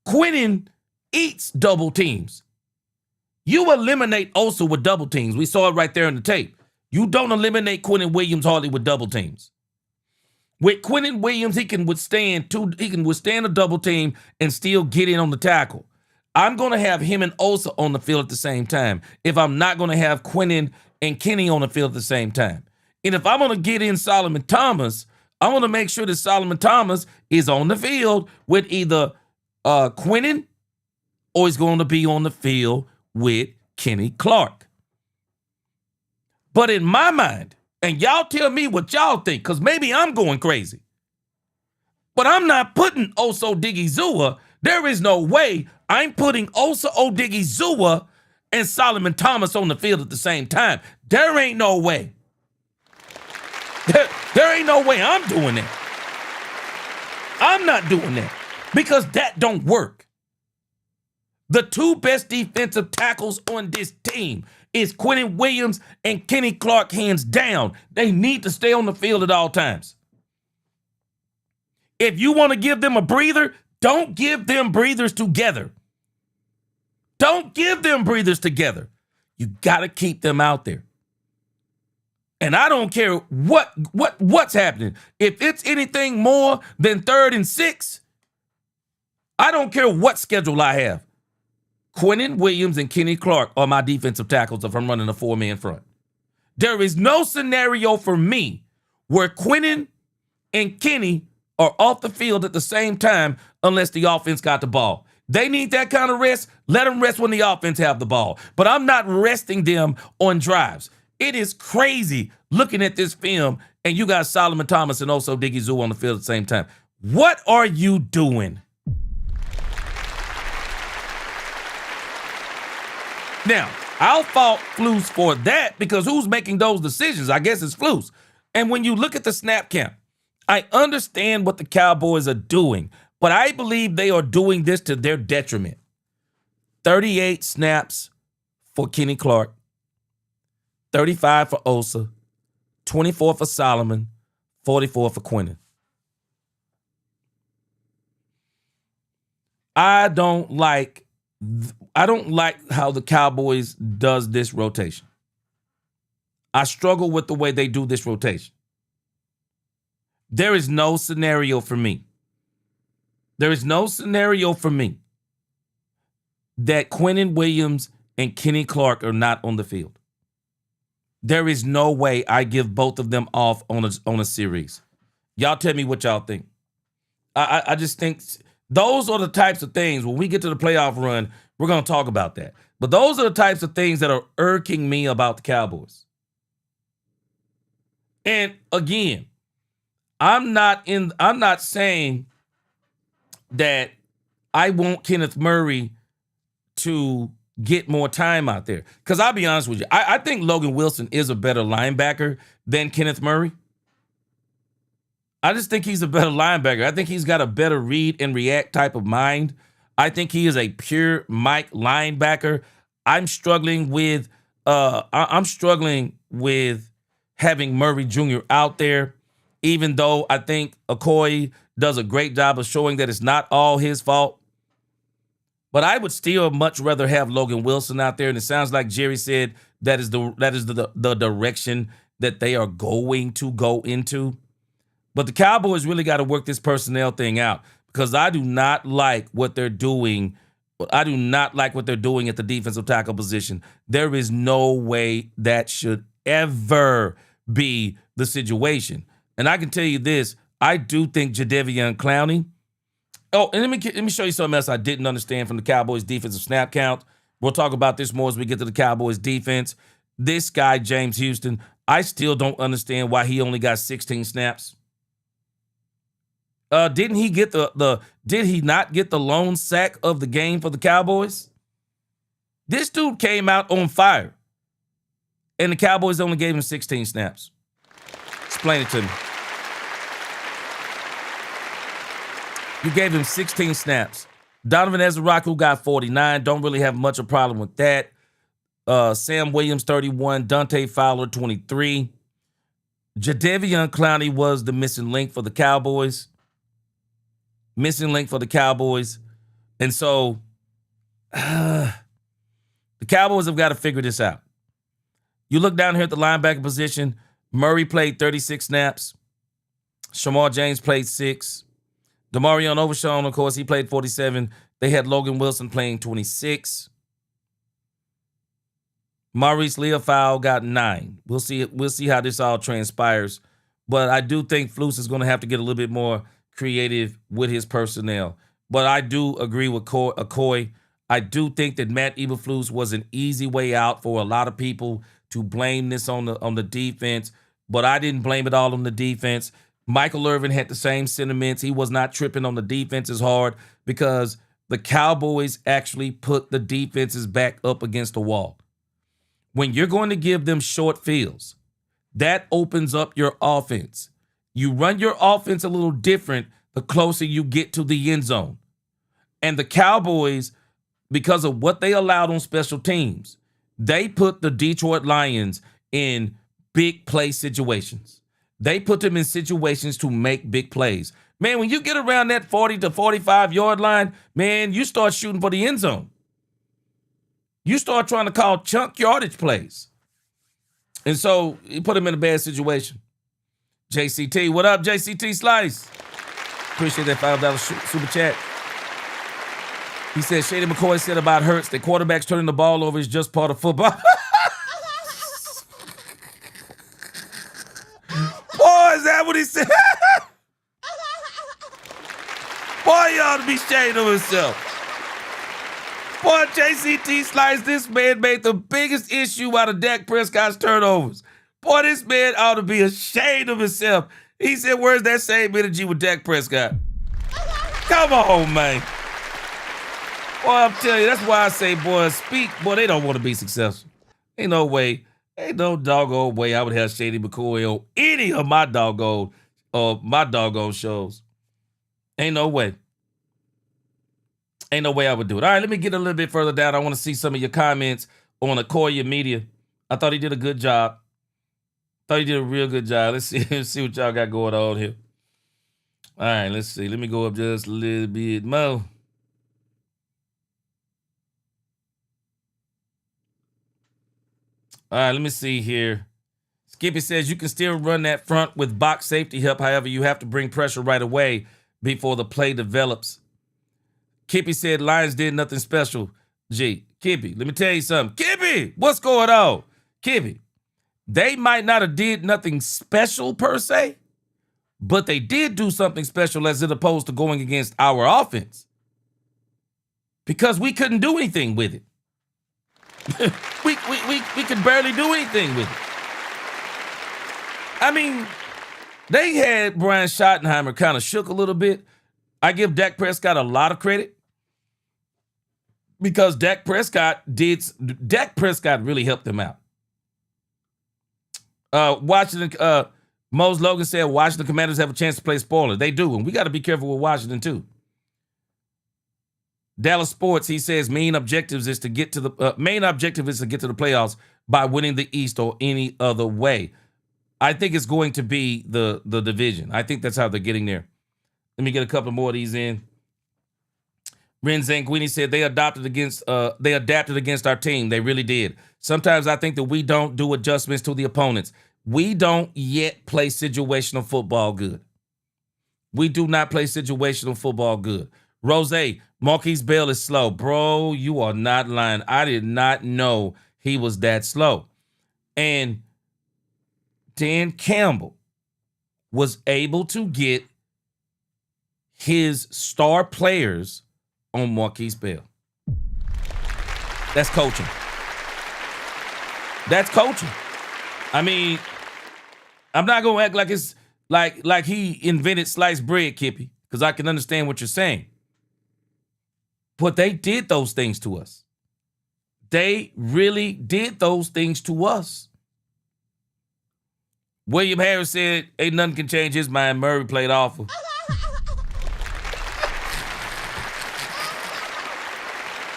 Quentin eats double teams. You eliminate Osa with double teams. We saw it right there in the tape. You don't eliminate Quentin Williams hardly with double teams. With Quentin Williams, he can withstand a double team and still get in on the tackle. I'm going to have him and Osa on the field at the same time if I'm not going to have Quentin and Kenny on the field at the same time. And if I'm going to get in Solomon Thomas, I'm going to make sure that Solomon Thomas is on the field with either Quentin or he's going to be on the field with Kenny Clark. But in my mind, and y'all tell me what y'all think, because maybe I'm going crazy, but I'm not putting Osa Odighizuwa. There is no way I'm putting Osa Odighizuwa and Solomon Thomas on the field at the same time. There ain't no way. There ain't no way I'm doing that. I'm not doing that because that don't work. The 2 best defensive tackles on this team is Quentin Williams and Kenny Clark, hands down. They need to stay on the field at all times. If you want to give them a breather, don't give them breathers together. You got to keep them out there. And I don't care what's happening. If it's anything more than 3rd and 6, I don't care what schedule I have. Quentin Williams and Kenny Clark are my defensive tackles if I'm running a 4-man front. There is no scenario for me where Quentin and Kenny are off the field at the same time unless the offense got the ball. They need that kind of rest. Let them rest when the offense have the ball. But I'm not resting them on drives. It is crazy looking at this film and you got Solomon Thomas and Osa Odighizuwa on the field at the same time. What are you doing? Now, I'll fault Flus for that because who's making those decisions? I guess it's Flus. And when you look at the snap count, I understand what the Cowboys are doing, but I believe they are doing this to their detriment. 38 snaps for Kenny Clark, 35 for Osa, 24 for Solomon, 44 for Quinnen. I don't like how the Cowboys does this rotation. I struggle with the way they do this rotation. There is no scenario for me. There is no scenario for me that Quinnen Williams and Kenny Clark are not on the field. There is no way I give both of them off on a series. Y'all tell me what y'all think. I just think those are the types of things, when we get to the playoff run, we're going to talk about that. But those are the types of things that are irking me about the Cowboys. And again, I'm not saying that I want Kenneth Murray to get more time out there. Because I'll be honest with you, I think Logan Wilson is a better linebacker than Kenneth Murray. I just think he's a better linebacker. I think he's got a better read and react type of mind. I think he is a pure Mike linebacker. I'm struggling with having Murray Jr. out there, even though I think Okoye does a great job of showing that it's not all his fault. But I would still much rather have Logan Wilson out there, and it sounds like Jerry said that is the direction that they are going to go into. But the Cowboys really got to work this personnel thing out, because I do not like what they're doing. I do not like what they're doing at the defensive tackle position. There is no way that should ever be the situation. And I can tell you this, I do think Jadeveon Clowney. Oh, and let me show you something else I didn't understand from the Cowboys defensive snap count. We'll talk about this more as we get to the Cowboys defense. This guy, James Houston, I still don't understand why he only got 16 snaps. Did he not get the lone sack of the game for the Cowboys? This dude came out on fire, and the Cowboys only gave him 16 snaps. Explain it to me. You gave him 16 snaps. Donovan Ezraku got 49. Don't really have much of a problem with that. Sam Williams, 31. Dante Fowler, 23. Jadeveon Clowney was the missing link for the Cowboys. And so the Cowboys have got to figure this out. You look down here at the linebacker position. Murray played 36 snaps. Shamar James played 6. Demarion Overshawn, of course, he played 47. They had Logan Wilson playing 26. Maurice Leofau got 9. We'll see how this all transpires. But I do think Flus is going to have to get a little bit more creative with his personnel. But I do agree with Okoye. I do think that Matt Eberflus was an easy way out for a lot of people to blame this on the defense. But I didn't blame it all on the defense. Michael Irvin had the same sentiments. He was not tripping on the defense as hard because the Cowboys actually put the defenses back up against the wall. When you're going to give them short fields, that opens up your offense. You run your offense a little different the closer you get to the end zone. And the Cowboys, because of what they allowed on special teams, they put the Detroit Lions in big play situations. They put them in situations to make big plays. Man, when you get around that 40 to 45-yard line, man, you start shooting for the end zone. You start trying to call chunk yardage plays. And so he put him in a bad situation. JCT, what up, JCT Slice? Appreciate that $5 super chat. He said, Shady McCoy said about Hurts that quarterbacks turning the ball over is just part of football. Boy, is that what he said? Boy, you ought to be ashamed of himself. Boy, JCT Slice, this man made the biggest issue out of Dak Prescott's turnovers. Boy, this man ought to be ashamed of himself. He said, where's that same energy with Dak Prescott? Come on, man. Boy, I'm telling you, that's why I say, boy, they don't want to be successful. Ain't no way. Ain't no doggone way I would have Shady McCoy on any of my doggone or my doggone shows. Ain't no way. Ain't no way I would do it. All right, let me get a little bit further down. I want to see some of your comments on Okoye Media. I thought he did a good job. Thought he did a real good job. Let's see what y'all got going on here. All right, let's see. Let me go up just a little bit more. All right, let me see here. Skippy says you can still run that front with box safety help. However, you have to bring pressure right away before the play develops. Kippy said Lions did nothing special. Gee, Kippy, let me tell you something. Kippy, what's going on? Kippy, they might not have did nothing special per se, but they did do something special as opposed to going against our offense. Because we couldn't do anything with it. we could barely do anything with it. I mean, they had Brian Schottenheimer kind of shook a little bit. I give Dak Prescott a lot of credit because Dak Prescott really helped them out. Mose Logan said Washington Commanders have a chance to play spoiler. They do, and we got to be careful with Washington too. Dallas Sports, he says main objective is to get to the playoffs by winning the East or any other way. I think it's going to be the division. I think that's how they're getting there. Let me get a couple more of these in. Ren Zanguini said they adapted against our team. They really did. Sometimes I think that we don't do adjustments to the opponents. We don't yet play situational football good. We do not play situational football good. Rose, Marquise Bell is slow. Bro, you are not lying. I did not know he was that slow. And Dan Campbell was able to get his star players on Marquise Bell. That's coaching. That's coaching. I mean, I'm not gonna act like it's like he invented sliced bread, Kippy, because I can understand what you're saying. But they did those things to us. They really did those things to us. William Harris said, ain't nothing can change his mind. Murray played awful.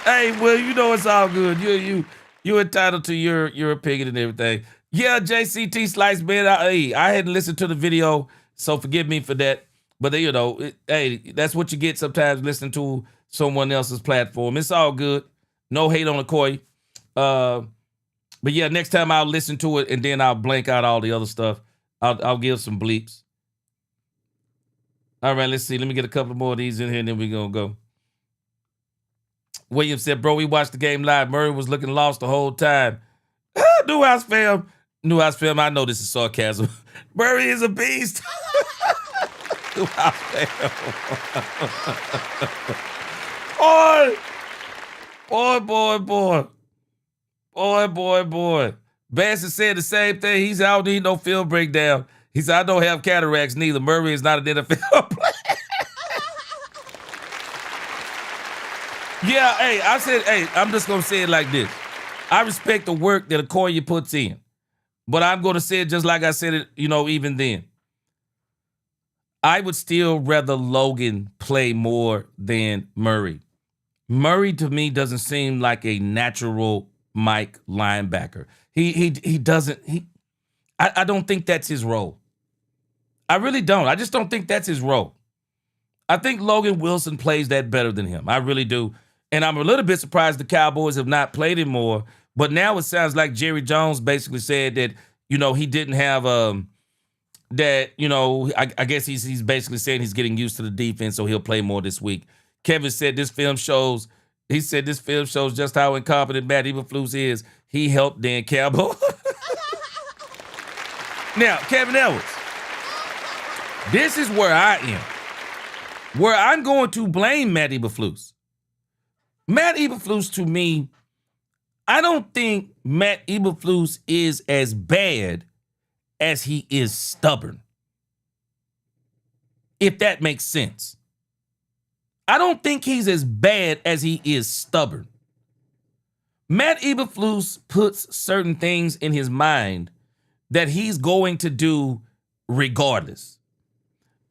Hey, well, you know it's all good. You're entitled to your opinion and everything. Yeah, JCT Slice Man. I hadn't listened to the video, so forgive me for that. But hey, that's what you get sometimes listening to someone else's platform. It's all good. No hate on Okoye. But yeah, next time I'll listen to it and then I'll blank out all the other stuff. I'll give some bleeps. All right, let's see. Let me get a couple more of these in here and then we're going to go. William said, bro, we watched the game live. Murray was looking lost the whole time. Newhouse fam, I know this is sarcasm. Murray is a beast. Newhouse fam. Boy. Bassett said the same thing. He said, I don't need no film breakdown. He said, I don't have cataracts neither. Murray is not an NFL player. Yeah, I'm just going to say it like this. I respect the work that Okoye puts in. But I'm going to say it just like I said it, even then. I would still rather Logan play more than Murray. Murray, to me, doesn't seem like a natural Mike linebacker. He doesn't. I don't think that's his role. I really don't. I just don't think that's his role. I think Logan Wilson plays that better than him. I really do. And I'm a little bit surprised the Cowboys have not played him more. But now it sounds like Jerry Jones basically said that, he didn't have I guess he's basically saying he's getting used to the defense, so he'll play more this week. Kevin said this film shows just how incompetent Matt Eberflus is. He helped Dan Campbell. Now, Kevin Edwards, this is where I am. Where I'm going to blame Matt Eberflus. Matt Eberflus, to me, I don't think Matt Eberflus is as bad as he is stubborn. If that makes sense. I don't think he's as bad as he is stubborn. Matt Eberflus puts certain things in his mind that he's going to do regardless.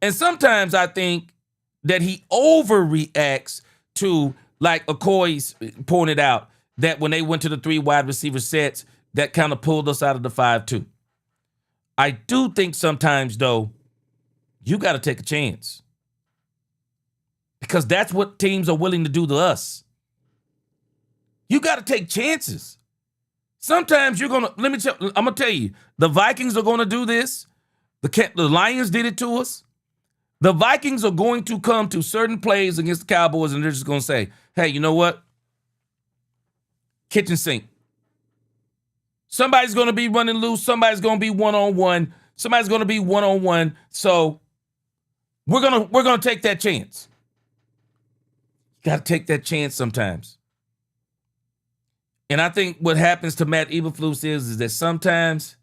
And sometimes I think that he overreacts to, like Okoye's pointed out, that when they went to the 3 wide receiver sets, that kind of pulled us out of the 5-2. I do think sometimes, though, you got to take a chance. Because that's what teams are willing to do to us. You got to take chances. Sometimes you're going to, I'm going to tell you, the Vikings are going to do this. The Lions did it to us. The Vikings are going to come to certain plays against the Cowboys and they're just going to say, hey, you know what? Kitchen sink. Somebody's going to be running loose. Somebody's going to be one-on-one. Somebody's going to be one-on-one. So we're going to take that chance. You got to take that chance sometimes. And I think what happens to Matt Eberflus is that sometimes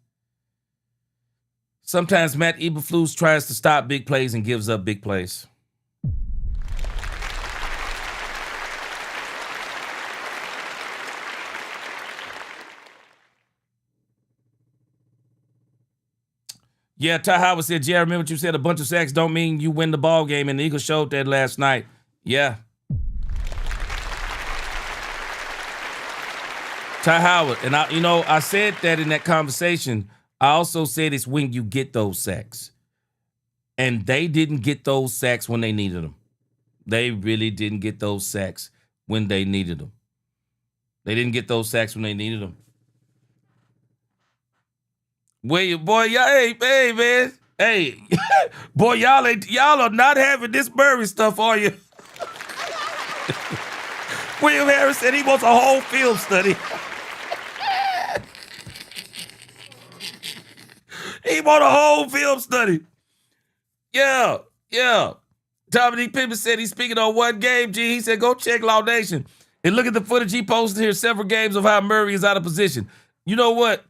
Matt Eberflus tries to stop big plays and gives up big plays. Yeah, Ty Howard said, yeah, I remember what you said. A bunch of sacks don't mean you win the ball game, and the Eagles showed that last night. Yeah. Ty Howard, and I said that in that conversation. I also said it's when you get those sacks. And they didn't get those sacks when they needed them. They really didn't get those sacks when they needed them. They didn't get those sacks when they needed them. Well, boy, y'all, hey, man. Hey, boy, y'all are not having this Murray stuff, are you? William Harris said he wants a whole film study. He want a whole film study. Yeah. Dominique Pippen said he's speaking on one game, G. He said, go check Law Nation and look at the footage he posted here, several games of how Murray is out of position. You know what?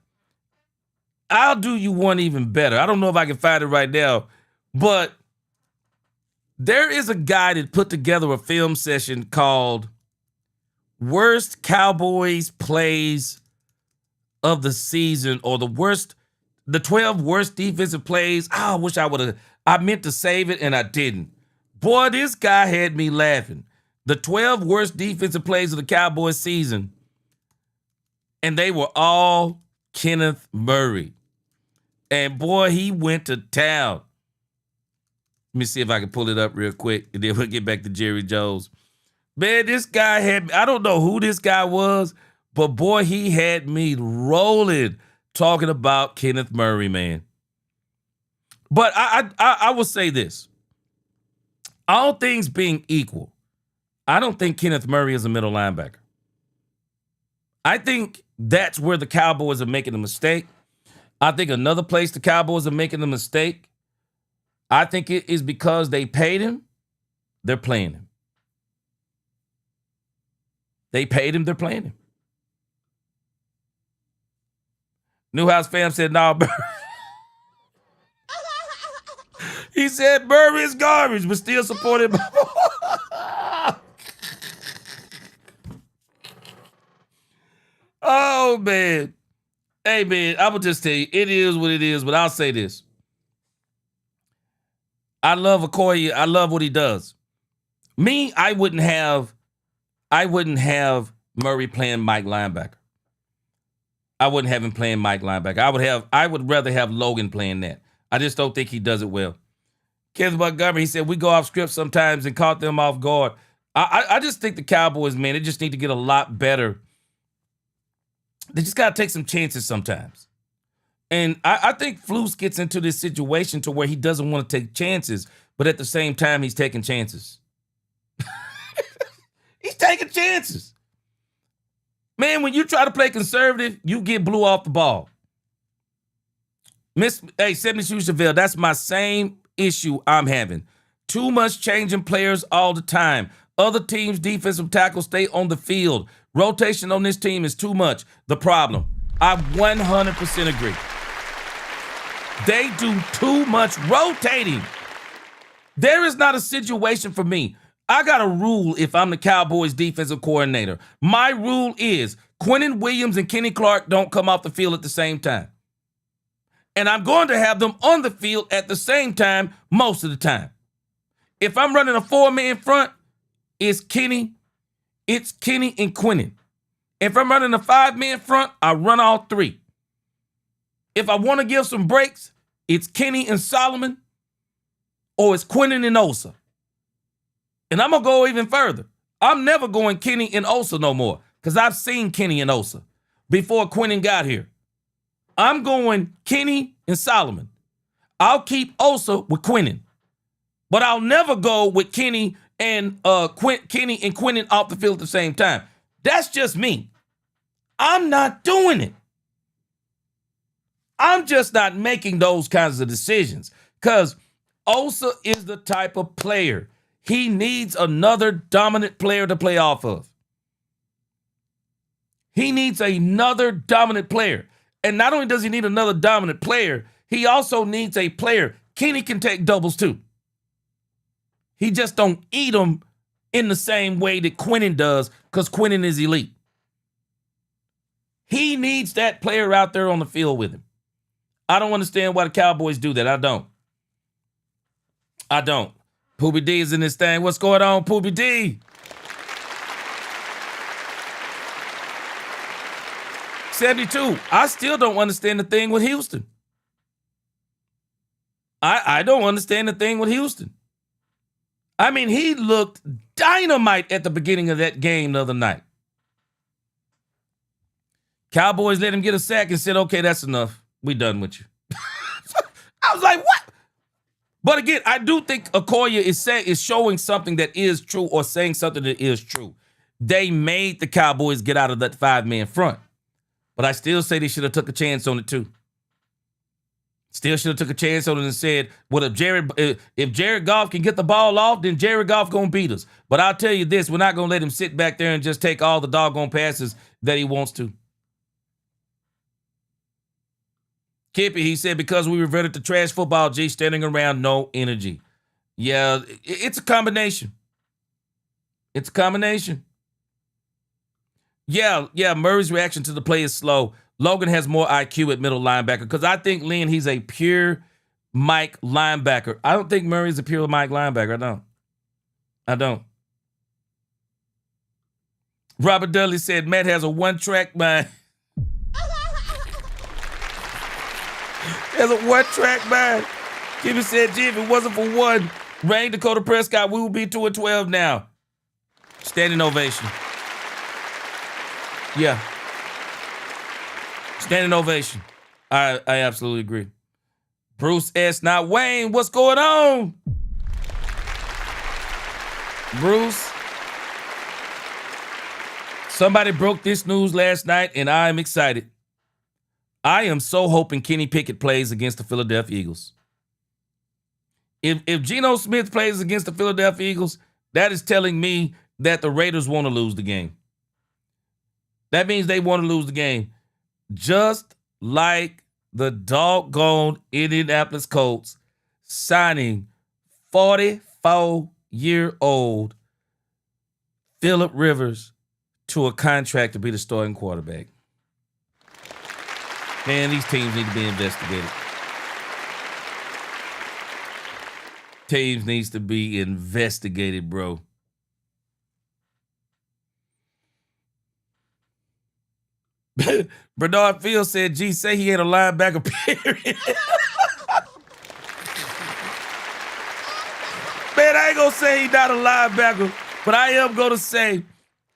I'll do you one even better. I don't know if I can find it right now, but there is a guy that put together a film session called Worst Cowboys Plays of the Season, or the 12 worst defensive plays. I wish I meant to save it and I didn't. Boy, this guy had me laughing. The 12 worst defensive plays of the Cowboys season. And they were all Kenneth Murray. And boy, he went to town. Let me see if I can pull it up real quick, and then we'll get back to Jerry Jones. Man, this guy I don't know who this guy was, but boy, he had me rolling talking about Kenneth Murray, man. But I will say this. All things being equal, I don't think Kenneth Murray is a middle linebacker. I think that's where the Cowboys are making a mistake. I think another place the Cowboys are making a mistake, I think it is because they paid him, they're playing him. They paid him, they're playing him. Newhouse fam said, no, Murray. He said Murray is garbage, but still supported by Oh, man. Hey, man, I will just tell you, it is what it is, but I'll say this. I love Okoye. I love what he does. Me, I wouldn't have Murray playing Mike linebacker. I wouldn't have him playing Mike linebacker. I would rather have Logan playing that. I just don't think he does it well. Kevin Montgomery, he said, we go off script sometimes and caught them off guard. I just think the Cowboys, man, they just need to get a lot better. They just got to take some chances sometimes. And I think Flus gets into this situation to where he doesn't want to take chances, but at the same time, he's taking chances. He's taking chances. Man, when you try to play conservative, you get blew off the ball. 72 Chevelle, that's my same issue I'm having. Too much changing players all the time. Other teams' defensive tackles stay on the field. Rotation on this team is too much. The problem. I 100% agree. They do too much rotating. There is not a situation for me. I got a rule if I'm the Cowboys defensive coordinator. My rule is Quentin Williams and Kenny Clark don't come off the field at the same time. And I'm going to have them on the field at the same time most of the time. If I'm running a 4-man front, it's Kenny and Quinnen. If I'm running a 5-man front, I run all 3. If I want to give some breaks, it's Kenny and Solomon, or it's Quinnen and Osa. And I'm going to go even further. I'm never going Kenny and Osa no more, because I've seen Kenny and Osa before Quinnen got here. I'm going Kenny and Solomon. I'll keep Osa with Quinnen, but I'll never go with Kenny and Quinnen off the field at the same time. That's just me. I'm not doing it. I'm just not making those kinds of decisions because Osa is the type of player. He needs another dominant player to play off of. He needs another dominant player. And not only does he need another dominant player, he also needs a player. Kenny can take doubles too. He just don't eat them in the same way that Quinnen does because Quinnen is elite. He needs that player out there on the field with him. I don't understand why the Cowboys do that. I don't. Poobie D is in this thing. What's going on, Poobie D? 72. I still don't understand the thing with Houston. I don't understand the thing with Houston. I mean, he looked dynamite at the beginning of that game the other night. Cowboys let him get a sack and said, okay, that's enough. We done with you. I was like, what? But again, I do think Okoye is showing something that is true or saying something that is true. They made the Cowboys get out of that 5-man front. But I still say they should have took a chance on it too. Still should have took a chance on it and said, well, if Jared Goff can get the ball off, then Jared Goff going to beat us. But I'll tell you this, we're not going to let him sit back there and just take all the doggone passes that he wants to. Kippy, he said, because we reverted to trash football, G, standing around, no energy. Yeah, it's a combination. It's a combination. Yeah, Murray's reaction to the play is slow. Logan has more IQ at middle linebacker because I think, Lynn, he's a pure Mike linebacker. I don't think Murray's a pure Mike linebacker. I don't. Robert Dudley said Matt has a one-track mind. Has a one-track mind. Kimmy said, gee, if it wasn't for one, Rain Dakota Prescott, we would be 2-12 now. Standing ovation. Yeah. Standing ovation. I absolutely agree. Bruce S. Not Wayne, what's going on? Bruce. Somebody broke this news last night, and I'm excited. I am so hoping Kenny Pickett plays against the Philadelphia Eagles. If Geno Smith plays against the Philadelphia Eagles, that is telling me that the Raiders want to lose the game. That means they want to lose the game. Just like the doggone Indianapolis Colts signing 44-year-old Phillip Rivers to a contract to be the starting quarterback. Man, these teams need to be investigated. Teams needs to be investigated, bro. Bernard Fields said, G, say he ain't a linebacker, period. Man, I ain't gonna say he's not a linebacker, but I am gonna say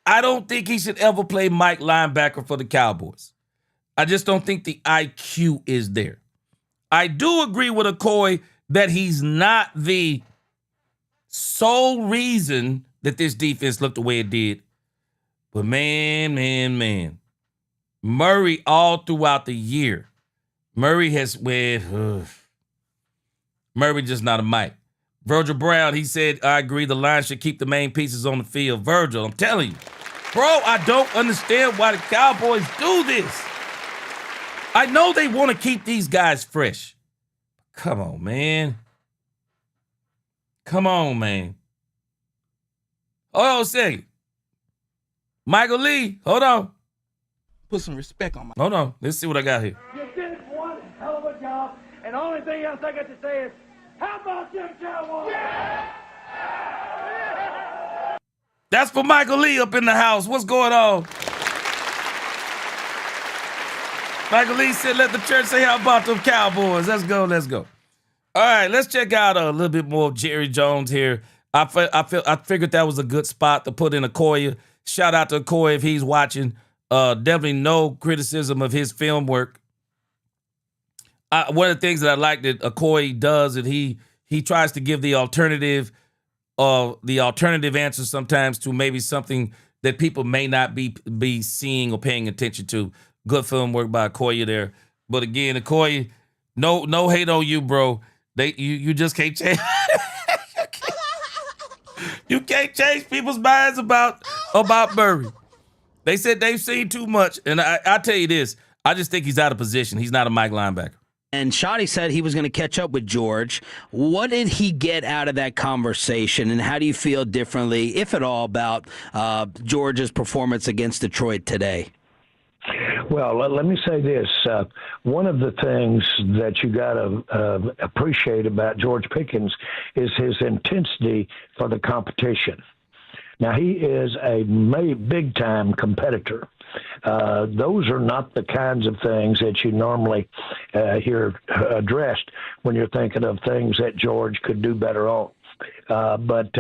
I don't think he should ever play Mike linebacker for the Cowboys. I just don't think the IQ is there. I do agree with Okoye that he's not the sole reason that this defense looked the way it did. But man. Murray all throughout the year. Murray just not a Mike. Virgil Brown, he said, I agree the line should keep the main pieces on the field. Virgil, I'm telling you. Bro, I don't understand why the Cowboys do this. I know they want to keep these guys fresh. Come on, man. Hold on a second. Michael Lee, hold on. Put some respect on my. Hold on. Let's see what I got here. You did one hell of a job And the only thing else I got to say is, how about them Cowboys? That's for Michael Lee up in the house. What's going on? Michael Lee said, let the church say, how about them Cowboys? Let's go, let's go. All right, let's check out a little bit more of Jerry Jones here. I figured that was a good spot to put in Okoye. Shout out to Okoye if he's watching. Definitely no criticism of his film work. One of the things that I like that Okoye does is he tries to give the alternative answer sometimes to maybe something that people may not be seeing or paying attention to. Good film work by Okoye there. But again, Okoye, no hate on you, bro. You just can't change. You can't change people's minds about Murray. They said they've seen too much. And I tell you this, I just think he's out of position. He's not a Mike linebacker. And Shoddy said he was going to catch up with George. What did he get out of that conversation, and how do you feel differently, if at all, about George's performance against Detroit today? Well, let me say this. One of the things that you got to appreciate about George Pickens is his intensity for the competition. Now, he is a big-time competitor. Those are not the kinds of things that you normally hear addressed when you're thinking of things that George could do better on. But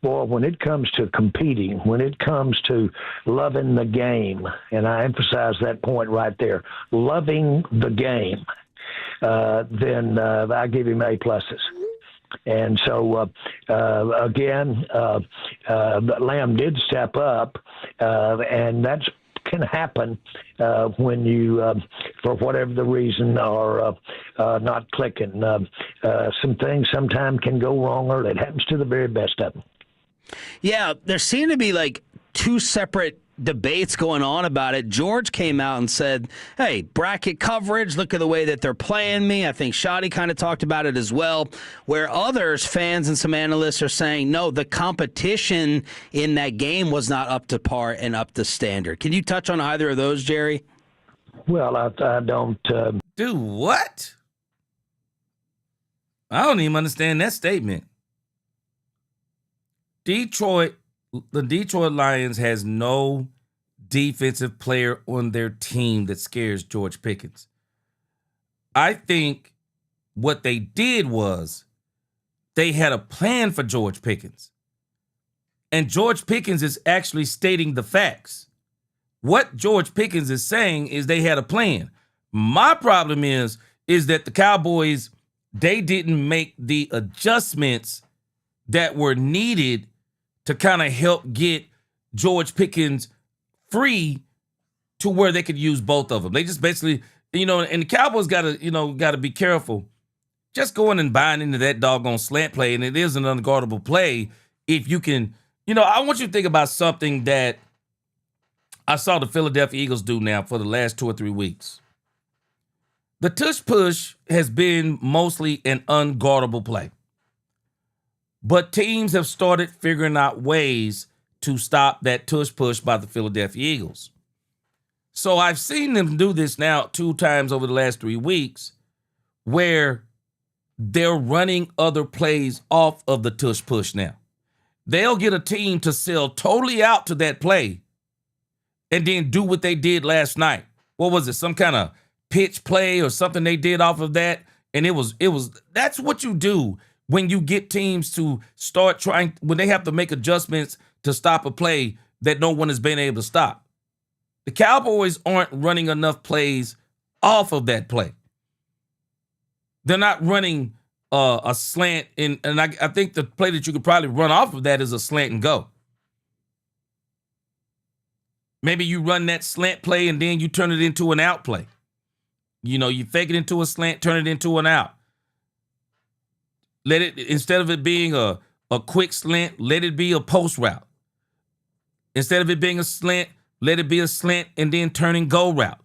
boy, when it comes to competing, when it comes to loving the game, and I emphasize that point right there, loving the game, then I give him A pluses. And so, again, Lamb did step up, and that's can happen when you, for whatever the reason, are not clicking. Some things sometimes can go wrong, or it happens to the very best of them. Yeah, there seem to be like two separate debates going on about it. George came out and said, hey, bracket coverage, look at the way that they're playing me. I think Shoddy kind of talked about it as well, where others, fans and some analysts, are saying, no, the competition in that game was not up to par and up to standard. Can you touch on either of those, Jerry? Well, I don't... Do what? I don't even understand that statement. The Detroit Lions has no defensive player on their team that scares George Pickens. I think what they did was they had a plan for George Pickens. And George Pickens is actually stating the facts. What George Pickens is saying is they had a plan. My problem is that the Cowboys, they didn't make the adjustments that were needed to kind of help get George Pickens free to where they could use both of them. They just basically, and the Cowboys got to be careful. Just going and buying into that doggone slant play, and it is an unguardable play. If you can, I want you to think about something that I saw the Philadelphia Eagles do now for the last 2 or 3 weeks. The tush push has been mostly an unguardable play. But teams have started figuring out ways to stop that tush push by the Philadelphia Eagles. So I've seen them do this now 2 times over the last 3 weeks where they're running other plays off of the tush push now. They'll get a team to sell totally out to that play and then do what they did last night. What was it? Some kind of pitch play or something they did off of that. And that's what you do when you get teams to start when they have to make adjustments to stop a play that no one has been able to stop. The Cowboys aren't running enough plays off of that play. They're not running a slant, and I think the play that you could probably run off of that is a slant and go. Maybe you run that slant play and then you turn it into an out play. You fake it into a slant, turn it into an out. Let it, instead of it being a quick slant, let it be a post route. Instead of it being a slant, let it be a slant and then turn and go route.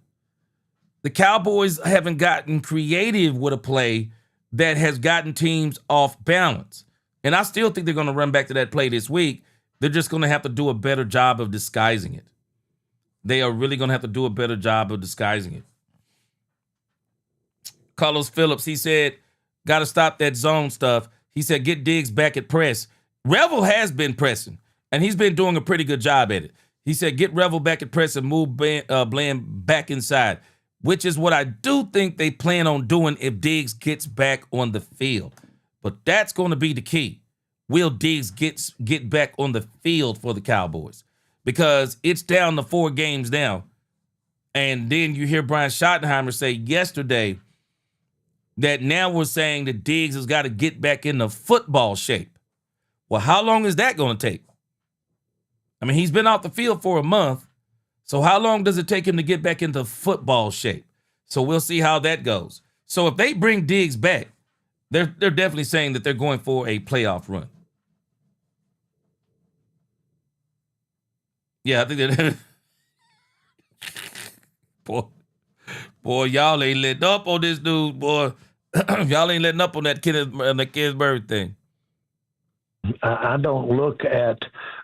The Cowboys haven't gotten creative with a play that has gotten teams off balance. And I still think they're going to run back to that play this week. They're just going to have to do a better job of disguising it. They are really going to have to do a better job of disguising it. Carlos Phillips, he said, got to stop that zone stuff. He said, get Diggs back at press. Revel has been pressing, and he's been doing a pretty good job at it. He said, get Revel back at press and move Bland back inside, which is what I do think they plan on doing if Diggs gets back on the field. But that's going to be the key. Will Diggs get back on the field for the Cowboys? Because it's down to 4 games now. And then you hear Brian Schottenheimer say yesterday that now we're saying that Diggs has got to get back into football shape. Well, how long is that going to take? I mean, he's been off the field for a month. So how long does it take him to get back into football shape? So we'll see how that goes. So if they bring Diggs back, they're definitely saying that they're going for a playoff run. Yeah, I think that. Boy, y'all ain't letting up on this dude, boy. Y'all ain't letting up on that Kenneth Bird thing. I don't look at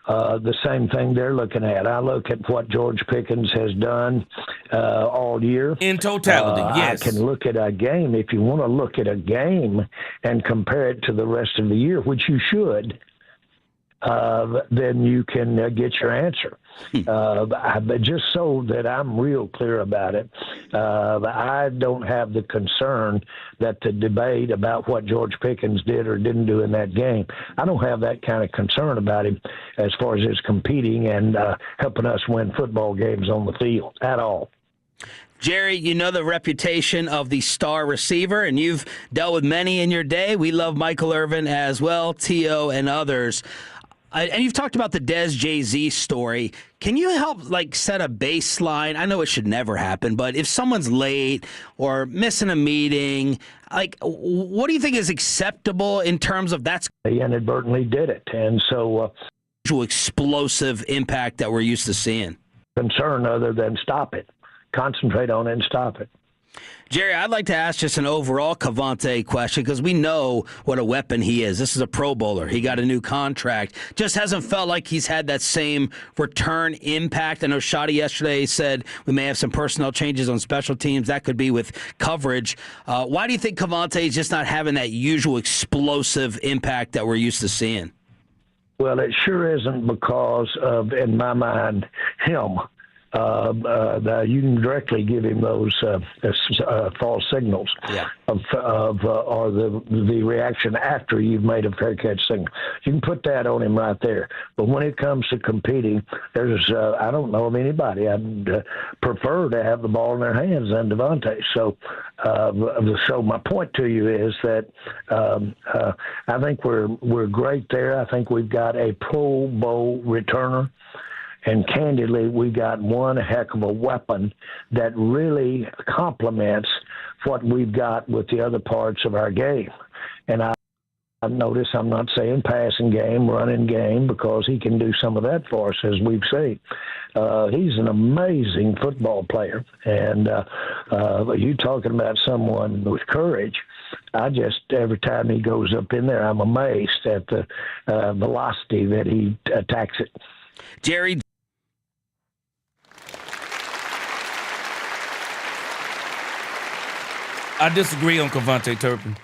the same thing they're looking at. I look at what George Pickens has done all year. In totality, yes. I can look at a game. If you want to look at a game and compare it to the rest of the year, which you should, then you can get your answer. But just so that I'm real clear about it, I don't have the concern that the debate about what George Pickens did or didn't do in that game, I don't have that kind of concern about him as far as his competing and helping us win football games on the field at all. Jerry, you know the reputation of the star receiver, and you've dealt with many in your day. We love Michael Irvin as well, T.O. and others. And you've talked about the Dez Jay-Z story. Can you help set a baseline? I know it should never happen, but if someone's late or missing a meeting, what do you think is acceptable in terms of that's He inadvertently did it, and so explosive impact that we're used to seeing? Concern other than stop it, concentrate on it and stop it. Jerry, I'd like to ask just an overall Cavante question because we know what a weapon he is. This is a Pro Bowler. He got a new contract. Just hasn't felt like he's had that same return impact. I know Shotty yesterday said we may have some personnel changes on special teams. That could be with coverage. Why do you think Cavante is just not having that usual explosive impact that we're used to seeing? Well, it sure isn't because of, in my mind, him. You can directly give him those false signals or the reaction after you've made a fair catch signal. You can put that on him right there. But when it comes to competing, there's I don't know of anybody I'd prefer to have the ball in their hands than Devontae. So my point to you is that I think we're great there. I think we've got a Pro Bowl returner. And candidly, we got one heck of a weapon that really complements what we've got with the other parts of our game. And I've noticed, I'm not saying passing game, running game, because he can do some of that for us, as we've seen. He's an amazing football player. And you talking about someone with courage, every time he goes up in there, I'm amazed at the velocity that he attacks it. Jerry, I disagree on Cavante Turpin.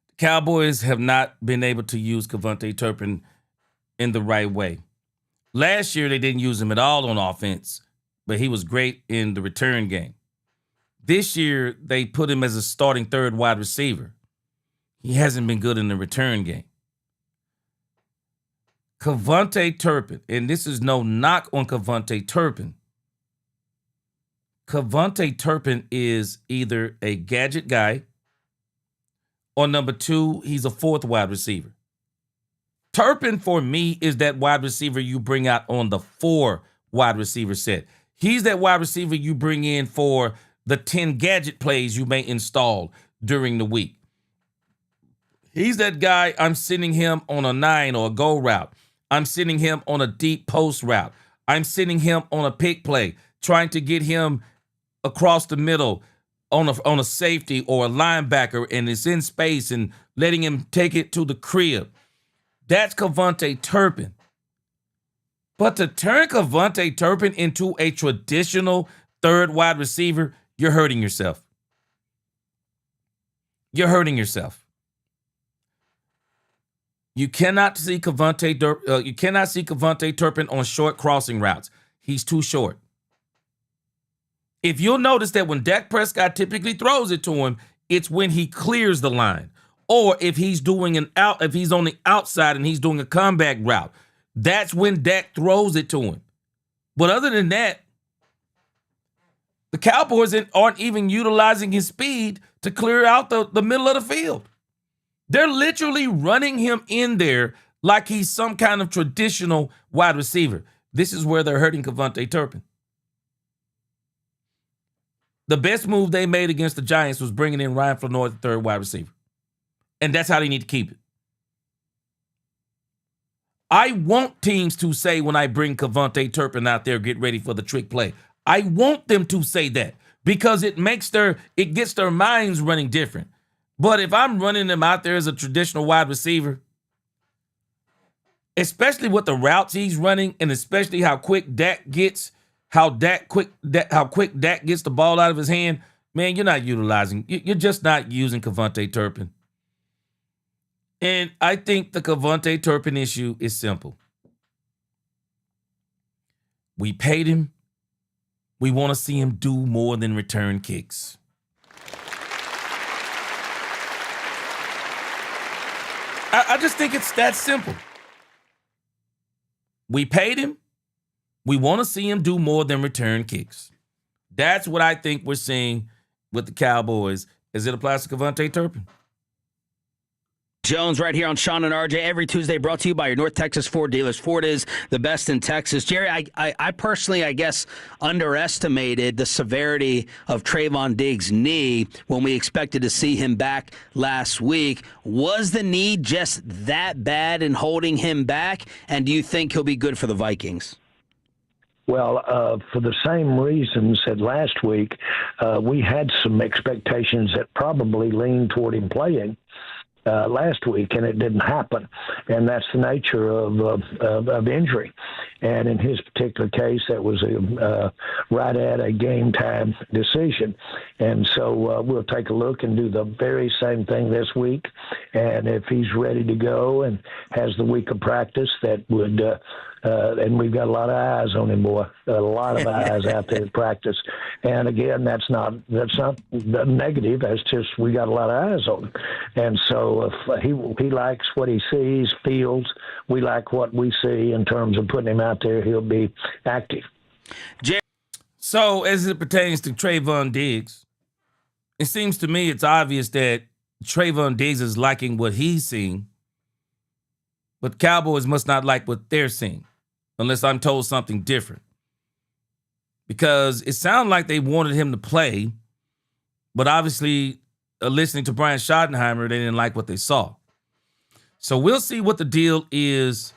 The Cowboys have not been able to use Cavante Turpin in the right way. Last year, they didn't use him at all on offense, but he was great in the return game. This year, they put him as a starting third wide receiver. He hasn't been good in the return game. Cavante Turpin, and this is no knock on Cavante Turpin. Cavante Turpin is either a gadget guy or number 2, he's a fourth wide receiver. Turpin, for me, is that wide receiver you bring out on the 4 wide receiver set. He's that wide receiver you bring in for the 10 gadget plays you may install during the week. He's that guy, I'm sending him on a 9 or a go route. I'm sending him on a deep post route. I'm sending him on a pick play, trying to get him across the middle on a safety or a linebacker, and it's in space and letting him take it to the crib. That's Cavante Turpin. But to turn Cavante Turpin into a traditional third wide receiver, you're hurting yourself. you're hurting yourself. You cannot see Cavante Turpin on short crossing routes. He's too short. If you'll notice that when Dak Prescott typically throws it to him, it's when he clears the line. Or if he's if he's on the outside and he's doing a comeback route, that's when Dak throws it to him. But other than that, the Cowboys aren't even utilizing his speed to clear out the middle of the field. They're literally running him in there like he's some kind of traditional wide receiver. This is where they're hurting Cavante Turpin. The best move they made against the Giants was bringing in Ryan Flournoy, the third wide receiver. And that's how they need to keep it. I want teams to say when I bring Cavante Turpin out there, get ready for the trick play. I want them to say that because it gets their minds running different. But if I'm running them out there as a traditional wide receiver, especially with the routes he's running and especially how quick Dak gets, how quick Dak gets the ball out of his hand, man, you're just not using Cavante Turpin. And I think the Cavante Turpin issue is simple. We paid him. We want to see him do more than return kicks. I just think it's that simple. We paid him. We want to see him do more than return kicks. That's what I think we're seeing with the Cowboys as it applies to Cavante Turpin. Jones right here on Sean and RJ every Tuesday, brought to you by your North Texas Ford dealers. Ford is the best in Texas. Jerry, I personally, I guess, underestimated the severity of Trayvon Diggs' knee when we expected to see him back last week. Was the knee just that bad in holding him back? And do you think he'll be good for the Vikings? Well, for the same reasons that last week, we had some expectations that probably leaned toward him playing last week, and it didn't happen. And that's the nature of injury. And in his particular case, that was right at a game time decision. And so we'll take a look and do the very same thing this week. And if he's ready to go and has the week of practice, that would and we've got a lot of eyes on him, boy. A lot of eyes out there at practice. And again, that's not negative. That's just we got a lot of eyes on him. And so if he likes what he sees, feels, we like what we see in terms of putting him out there, he'll be active. So as it pertains to Trayvon Diggs, it seems to me it's obvious that Trayvon Diggs is liking what he's seeing, but Cowboys must not like what they're seeing, unless I'm told something different. Because it sounded like they wanted him to play, but obviously, listening to Brian Schottenheimer, they didn't like what they saw. So we'll see what the deal is.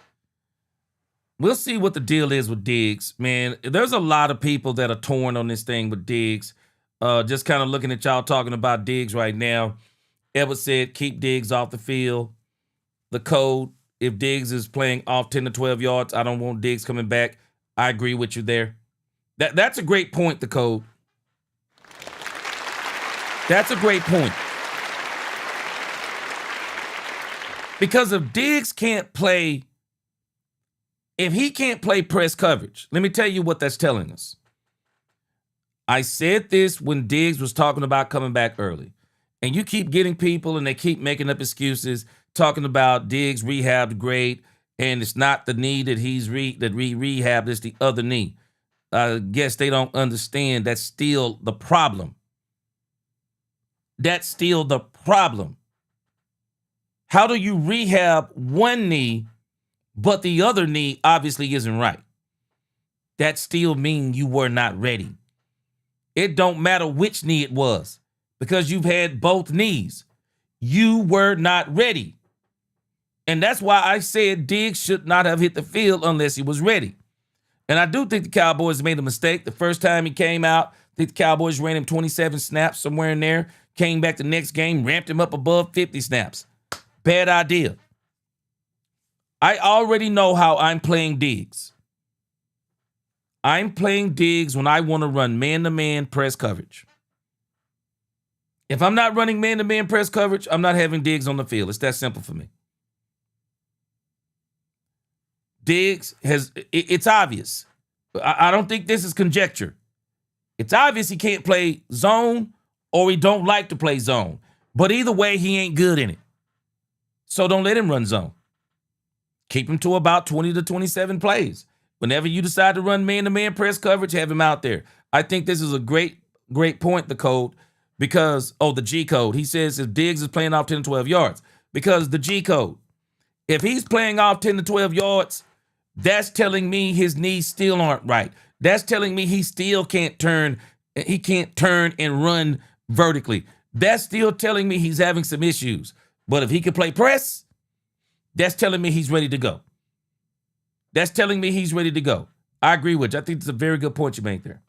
We'll see what the deal is with Diggs. Man, there's a lot of people that are torn on this thing with Diggs. Just kind of looking at y'all talking about Diggs right now. Edward said, keep Diggs off the field. The code, if Diggs is playing off 10 to 12 yards, I don't want Diggs coming back. I agree with you there. That's a great point, the code. That's a great point. Because if Diggs can't play, if he can't play press coverage, let me tell you what that's telling us. I said this when Diggs was talking about coming back early. And you keep getting people and they keep making up excuses, talking about Diggs rehabbed great, and it's not the knee that he's rehabbed, it's the other knee. I guess they don't understand that's still the problem. That's still the problem. How do you rehab one knee, but the other knee obviously isn't right? That still means you were not ready. It don't matter which knee it was, because you've had both knees. You were not ready. And that's why I said Diggs should not have hit the field unless he was ready. And I do think the Cowboys made a mistake. The first time he came out, I think the Cowboys ran him 27 snaps, somewhere in there. Came back the next game, ramped him up above 50 snaps. Bad idea. I already know how I'm playing Diggs. I'm playing Diggs when I want to run man-to-man press coverage. If I'm not running man-to-man press coverage, I'm not having Diggs on the field. It's that simple for me. Diggs it's obvious. I don't think this is conjecture. It's obvious he can't play zone or he don't like to play zone. But either way, he ain't good in it. So don't let him run zone. Keep him to about 20 to 27 plays. Whenever you decide to run man-to-man press coverage, have him out there. I think this is a great point, the code, because, the G code. He says if Diggs is playing off 10 to 12 yards. Because the G code, if he's playing off 10 to 12 yards, that's telling me his knees still aren't right. That's telling me he still can't turn. He can't turn and run vertically. That's still telling me he's having some issues. But if he can play press, that's telling me he's ready to go. That's telling me he's ready to go. I agree with you. I think it's a very good point you made there.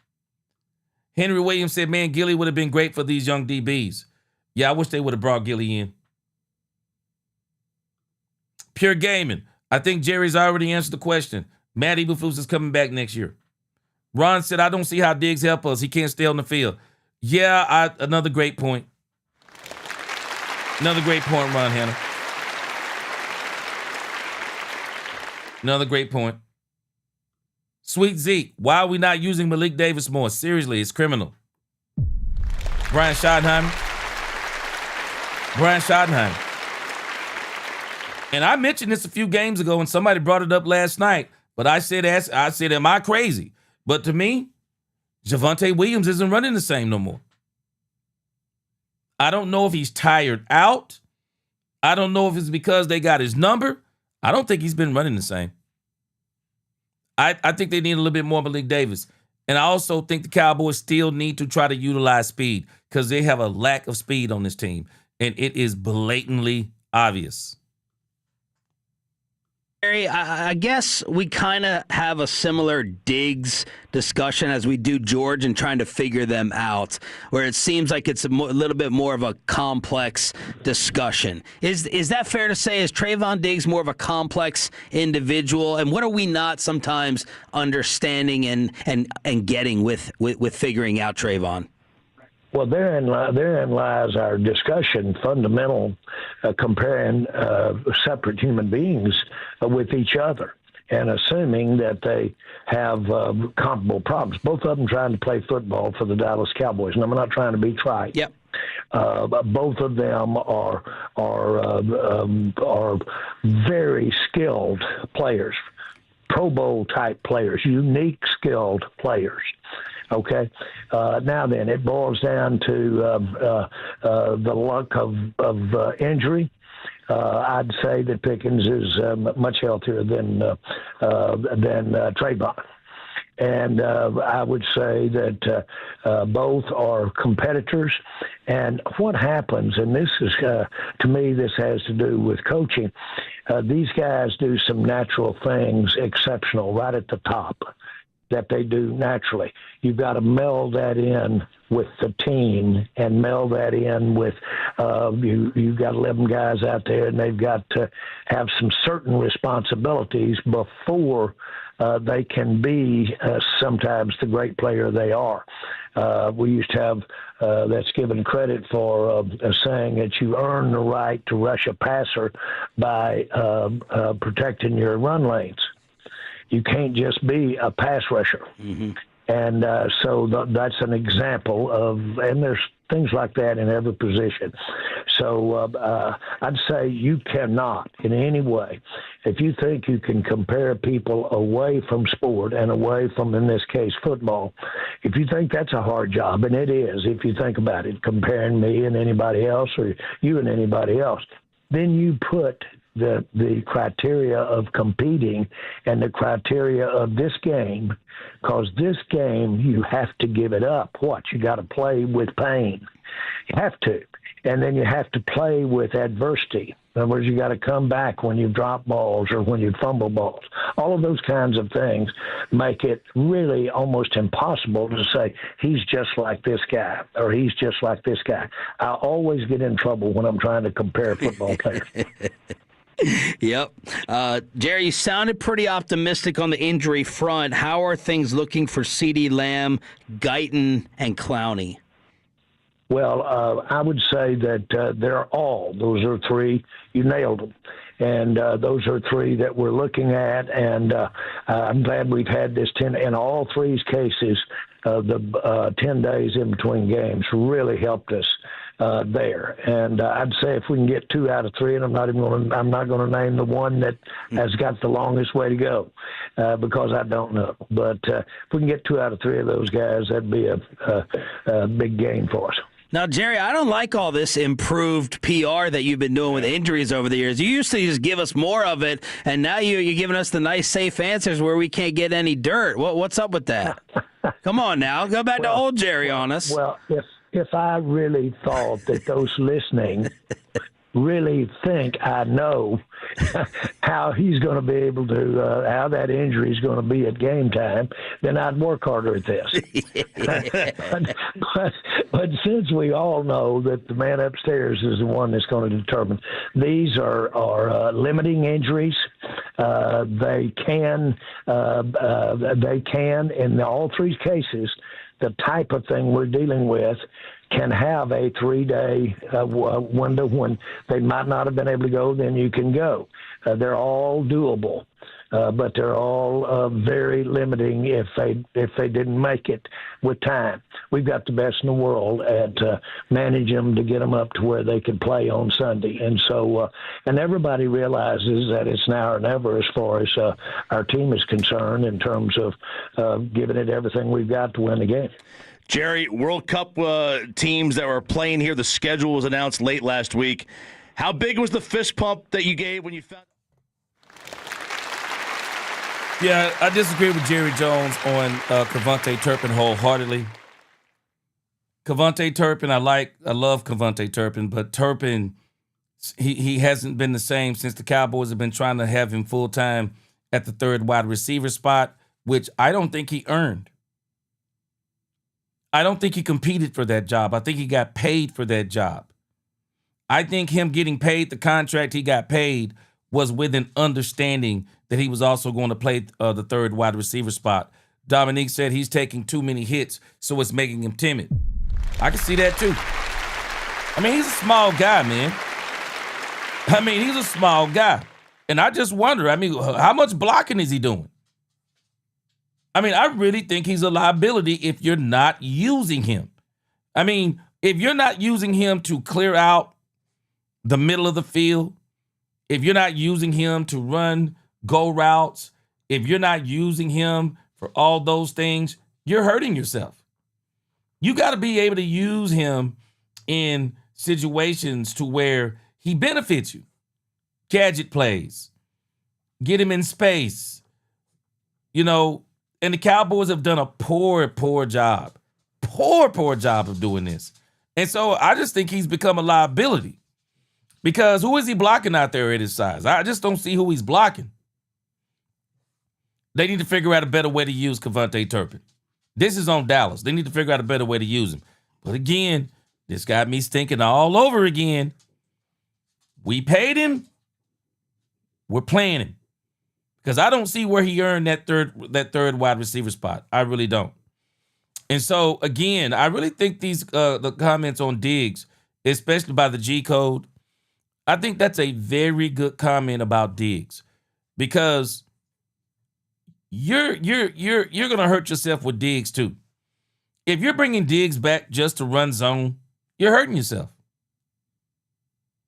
Henry Williams said, man, Gilly would have been great for these young DBs. Yeah, I wish they would have brought Gilly in. Pure Gaming. I think Jerry's already answered the question. Matt Eberflus is coming back next year. Ron said, I don't see how Diggs help us. He can't stay on the field. Yeah, another great point. Another great point, Ron Hanna. Another great point. Sweet Zeke, why are we not using Malik Davis more? Seriously, it's criminal. Brian Schottenheimer. And I mentioned this a few games ago, and somebody brought it up last night. But I said, am I crazy? But to me, Javonte Williams isn't running the same no more. I don't know if he's tired out. I don't know if it's because they got his number. I don't think he's been running the same. I think they need a little bit more Malik Davis. And I also think the Cowboys still need to try to utilize speed because they have a lack of speed on this team. And it is blatantly obvious. Jerry, I guess we kind of have a similar Diggs discussion as we do George and trying to figure them out, where it seems like it's a little bit more of a complex discussion. Is that fair to say? Is Trayvon Diggs more of a complex individual? And what are we not sometimes understanding and getting with figuring out Trayvon? Well, therein lies our discussion, fundamental, comparing separate human beings with each other and assuming that they have comparable problems. Both of them trying to play football for the Dallas Cowboys. And I'm not trying to be trite. Yep. But both of them are very skilled players, Pro Bowl type players, unique skilled players. Okay. Now then, it boils down to the luck of injury. I'd say that Pickens is much healthier than Trayvon. And I would say that both are competitors. And what happens, and this is, to me, this has to do with coaching. These guys do some natural things exceptional right at the top that they do naturally. You've got to meld that in with the team and meld that in with you've got 11 guys out there, and they've got to have some certain responsibilities before they can be sometimes the great player they are. We used to have that's given credit for saying that you earn the right to rush a passer by protecting your run lanes. You can't just be a pass rusher. Mm-hmm. And so that's an example of, and there's things like that in every position. So I'd say you cannot in any way, if you think you can compare people away from sport and away from, in this case, football, if you think that's a hard job, and it is, if you think about it, comparing me and anybody else or you and anybody else, then you put the criteria of competing and the criteria of this game, because this game you have to give it up. What? You got to play with pain. You have to. And then you have to play with adversity. In other words, you got to come back when you drop balls or when you fumble balls. All of those kinds of things make it really almost impossible to say, he's just like this guy or he's just like this guy. I always get in trouble when I'm trying to compare football players. Yep. Jerry, you sounded pretty optimistic on the injury front. How are things looking for CeeDee Lamb, Guyton, and Clowney? Well, I would say that those are three. You nailed them. And those are three that we're looking at. And I'm glad we've had this 10 in all three cases. The 10 days in between games really helped us there. And I'd say if we can get 2 out of 3, and I'm not going to name the one that has got the longest way to go because I don't know. But if we can get 2 out of 3 of those guys, that'd be a big gain for us. Now, Jerry, I don't like all this improved PR that you've been doing with injuries over the years. You used to just give us more of it, and now you're giving us the nice, safe answers where we can't get any dirt. What's up with that? Come on now. Go back to old Jerry on us. Well, if I really thought that those listening really think I know how he's going to be able to, how that injury is going to be at game time, then I'd work harder at this. but since we all know that the man upstairs is the one that's going to determine, these are limiting injuries. They can, in all three cases, the type of thing we're dealing with can have a 3-day window when they might not have been able to go, then you can go. They're all doable, but they're all very limiting if they didn't make it with time. We've got the best in the world at managing them to get them up to where they can play on Sunday. And so, and everybody realizes that it's now or never as far as our team is concerned in terms of giving it everything we've got to win the game. Jerry, World Cup teams that were playing here, the schedule was announced late last week. How big was the fist pump that you gave when you found? Yeah, I disagree with Jerry Jones on Kevontae Turpin wholeheartedly. Kevontae Turpin, I love Kevontae Turpin, but Turpin, he hasn't been the same since the Cowboys have been trying to have him full-time at the third wide receiver spot, which I don't think he earned. I don't think he competed for that job. I think he got paid for that job. I think him getting paid the contract he got paid was with an understanding that he was also going to play the third wide receiver spot. Dominique said he's taking too many hits, so it's making him timid. I can see that too. I mean, he's a small guy, man. He's a small guy. And I just wonder, how much blocking is he doing? I really think he's a liability if you're not using him. If you're not using him to clear out the middle of the field, if you're not using him to run go routes, if you're not using him for all those things, you're hurting yourself. You got to be able to use him in situations to where he benefits you. Gadget plays, get him in space, and the Cowboys have done a poor job of doing this. And so I just think he's become a liability because who is he blocking out there at his size? I just don't see who he's blocking. They need to figure out a better way to use Kevontae Turpin. This is on Dallas. They need to figure out a better way to use him. But again, this got me thinking all over again. We paid him. We're playing him. Because I don't see where he earned that third wide receiver spot. I really don't. And so, again, I really think the comments on Diggs, especially by the G code, I think that's a very good comment about Diggs. Because you're going to hurt yourself with Diggs too. If you're bringing Diggs back just to run zone, you're hurting yourself.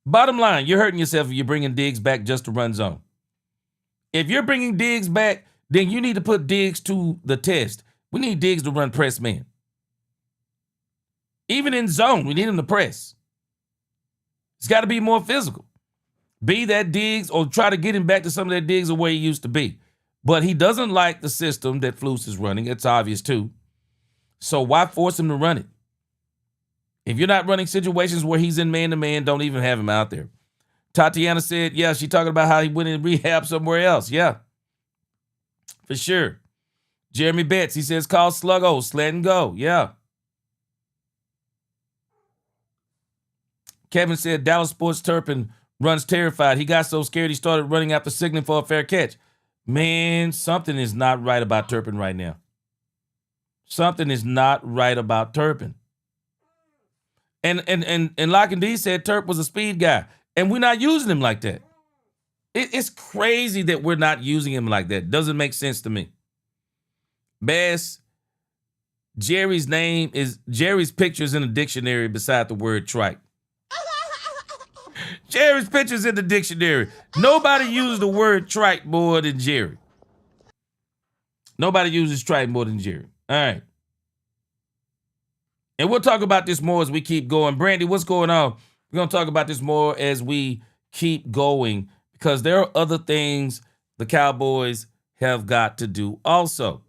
Bottom line, you're hurting yourself if you're bringing Diggs back just to run zone. If you're bringing Diggs back, then you need to put Diggs to the test. We need Diggs to run press man. Even in zone, we need him to press. It's got to be more physical. Be that Diggs or try to get him back to some of that Diggs the way he used to be. But he doesn't like the system that Flus is running. It's obvious too. So why force him to run it? If you're not running situations where he's in man-to-man, don't even have him out there. Tatiana said, yeah, she talking about how he went in rehab somewhere else. Yeah, for sure. Jeremy Betts, he says, call Sluggo, slant and go. Yeah. Kevin said, Dallas Sports Turpin runs terrified. He got so scared he started running after signaling for a fair catch. Man, something is not right about Turpin right now. Something is not right about Turpin. And Lock and D said Turk was a speed guy, and we're not using him like that. It's crazy that we're not using him like that. Doesn't make sense to me. Bass, Jerry's picture's in the dictionary beside the word trike. Jerry's picture's in the dictionary. Nobody uses the word trike more than Jerry. Nobody uses trike more than Jerry. All right. And we'll talk about this more as we keep going. Brandy, what's going on? We're going to talk about this more as we keep going because there are other things the Cowboys have got to do also.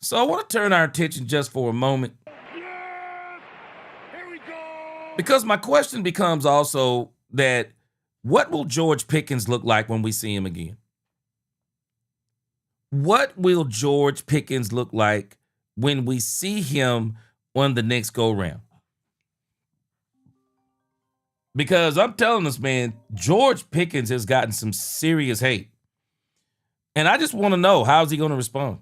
So I want to turn our attention just for a moment. Yes! Here we go! Because my question becomes also that what will George Pickens look like when we see him again? What will George Pickens look like when we see him on the next go-round? Because I'm telling us, man, George Pickens has gotten some serious hate. And I just want to know, how is he going to respond?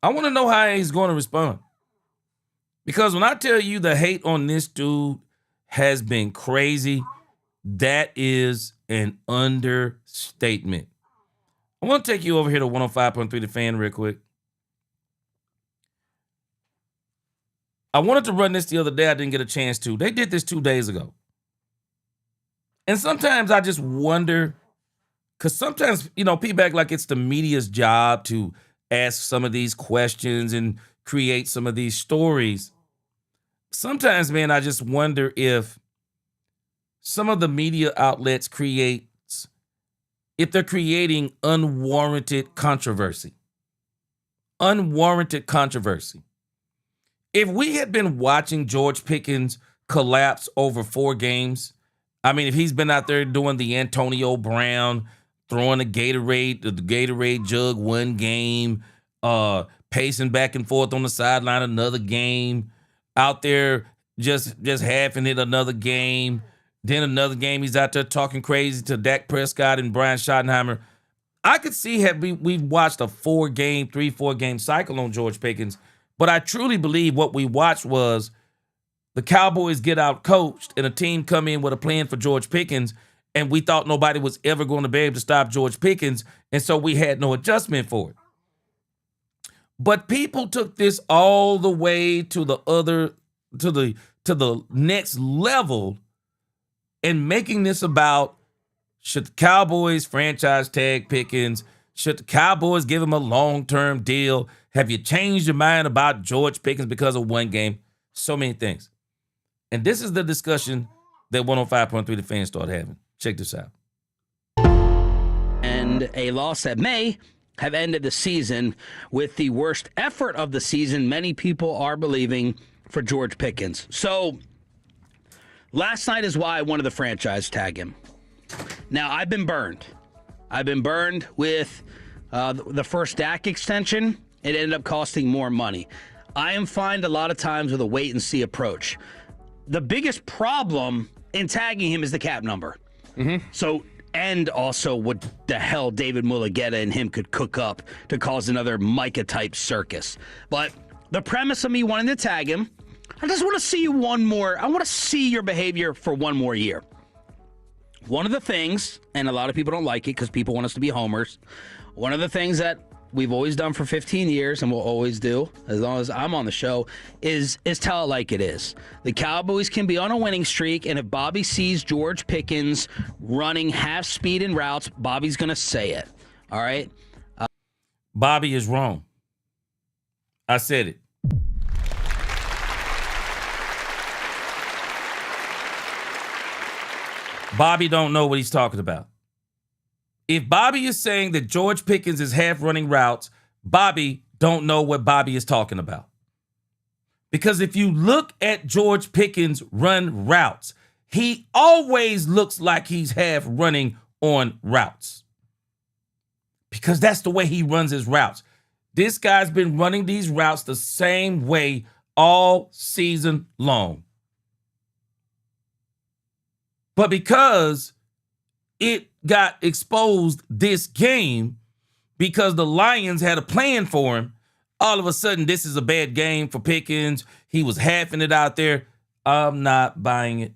I want to know how he's going to respond. Because when I tell you the hate on this dude has been crazy, that is an understatement. I want to take you over here to 105.3 The Fan real quick. I wanted to run this the other day. I didn't get a chance to. They did this 2 days ago. And sometimes I just wonder, because sometimes, people act like it's the media's job to ask some of these questions and create some of these stories. Sometimes, man, I just wonder if some of the media outlets if they're creating unwarranted controversy. Unwarranted controversy. If we had been watching George Pickens collapse over 4 games, I mean, if he's been out there doing the Antonio Brown, throwing the Gatorade jug one game, pacing back and forth on the sideline another game, out there just halving it another game, then another game he's out there talking crazy to Dak Prescott and Brian Schottenheimer. I could see we've watched a 3-4 game cycle on George Pickens, but I truly believe what we watched was the Cowboys get out coached and a team come in with a plan for George Pickens, and we thought nobody was ever going to be able to stop George Pickens, and so we had no adjustment for it. But people took this all the way to the next level and making this about, should the Cowboys franchise tag Pickens? Should the Cowboys give him a long-term deal? Have you changed your mind about George Pickens because of one game? So many things. And this is the discussion that 105.3 The Fan started having. Check this out. And a loss that may have ended the season with the worst effort of the season, many people are believing, for George Pickens. So last night is why I wanted the franchise tag him. Now, I've been burned. I've been burned with the first Dak extension. It ended up costing more money. I am fine a lot of times with a wait-and-see approach. The biggest problem in tagging him is the cap number. Mm-hmm. So, and also what the hell David Mulugeta and him could cook up to cause another Micah-type circus. But the premise of me wanting to tag him, I just want to see you one more. I want to see your behavior for one more year. One of the things, and a lot of people don't like it because people want us to be homers, one of the things that we've always done for 15 years and we'll always do as long as I'm on the show is tell it like it is. The Cowboys can be on a winning streak, and if Bobby sees George Pickens running half speed in routes, Bobby's going to say it. All right? Bobby is wrong. I said it. Bobby don't know what he's talking about. If Bobby is saying that George Pickens is half running routes, Bobby don't know what Bobby is talking about. Because if you look at George Pickens run routes, he always looks like he's half running on routes. Because that's the way he runs his routes. This guy's been running these routes the same way all season long. But because it got exposed this game, because the Lions had a plan for him, all of a sudden this is a bad game for Pickens. He was halving it out there. I'm not buying it.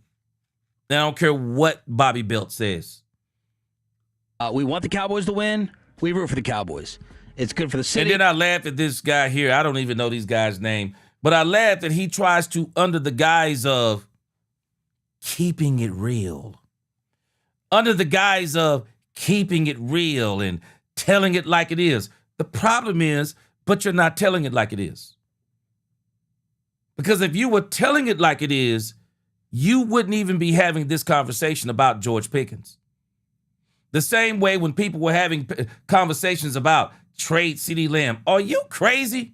I don't care what Bobby Belt says. We want the Cowboys to win. We root for the Cowboys. It's good for the city. And then I laugh at this guy here. I don't even know these guys' name. But I laugh that he tries to, under the guise of keeping it real, under the guise of keeping it real and telling it like it is. The problem is, but you're not telling it like it is. Because if you were telling it like it is, you wouldn't even be having this conversation about George Pickens. The same way when people were having conversations about trade CeeDee Lamb. Are you crazy?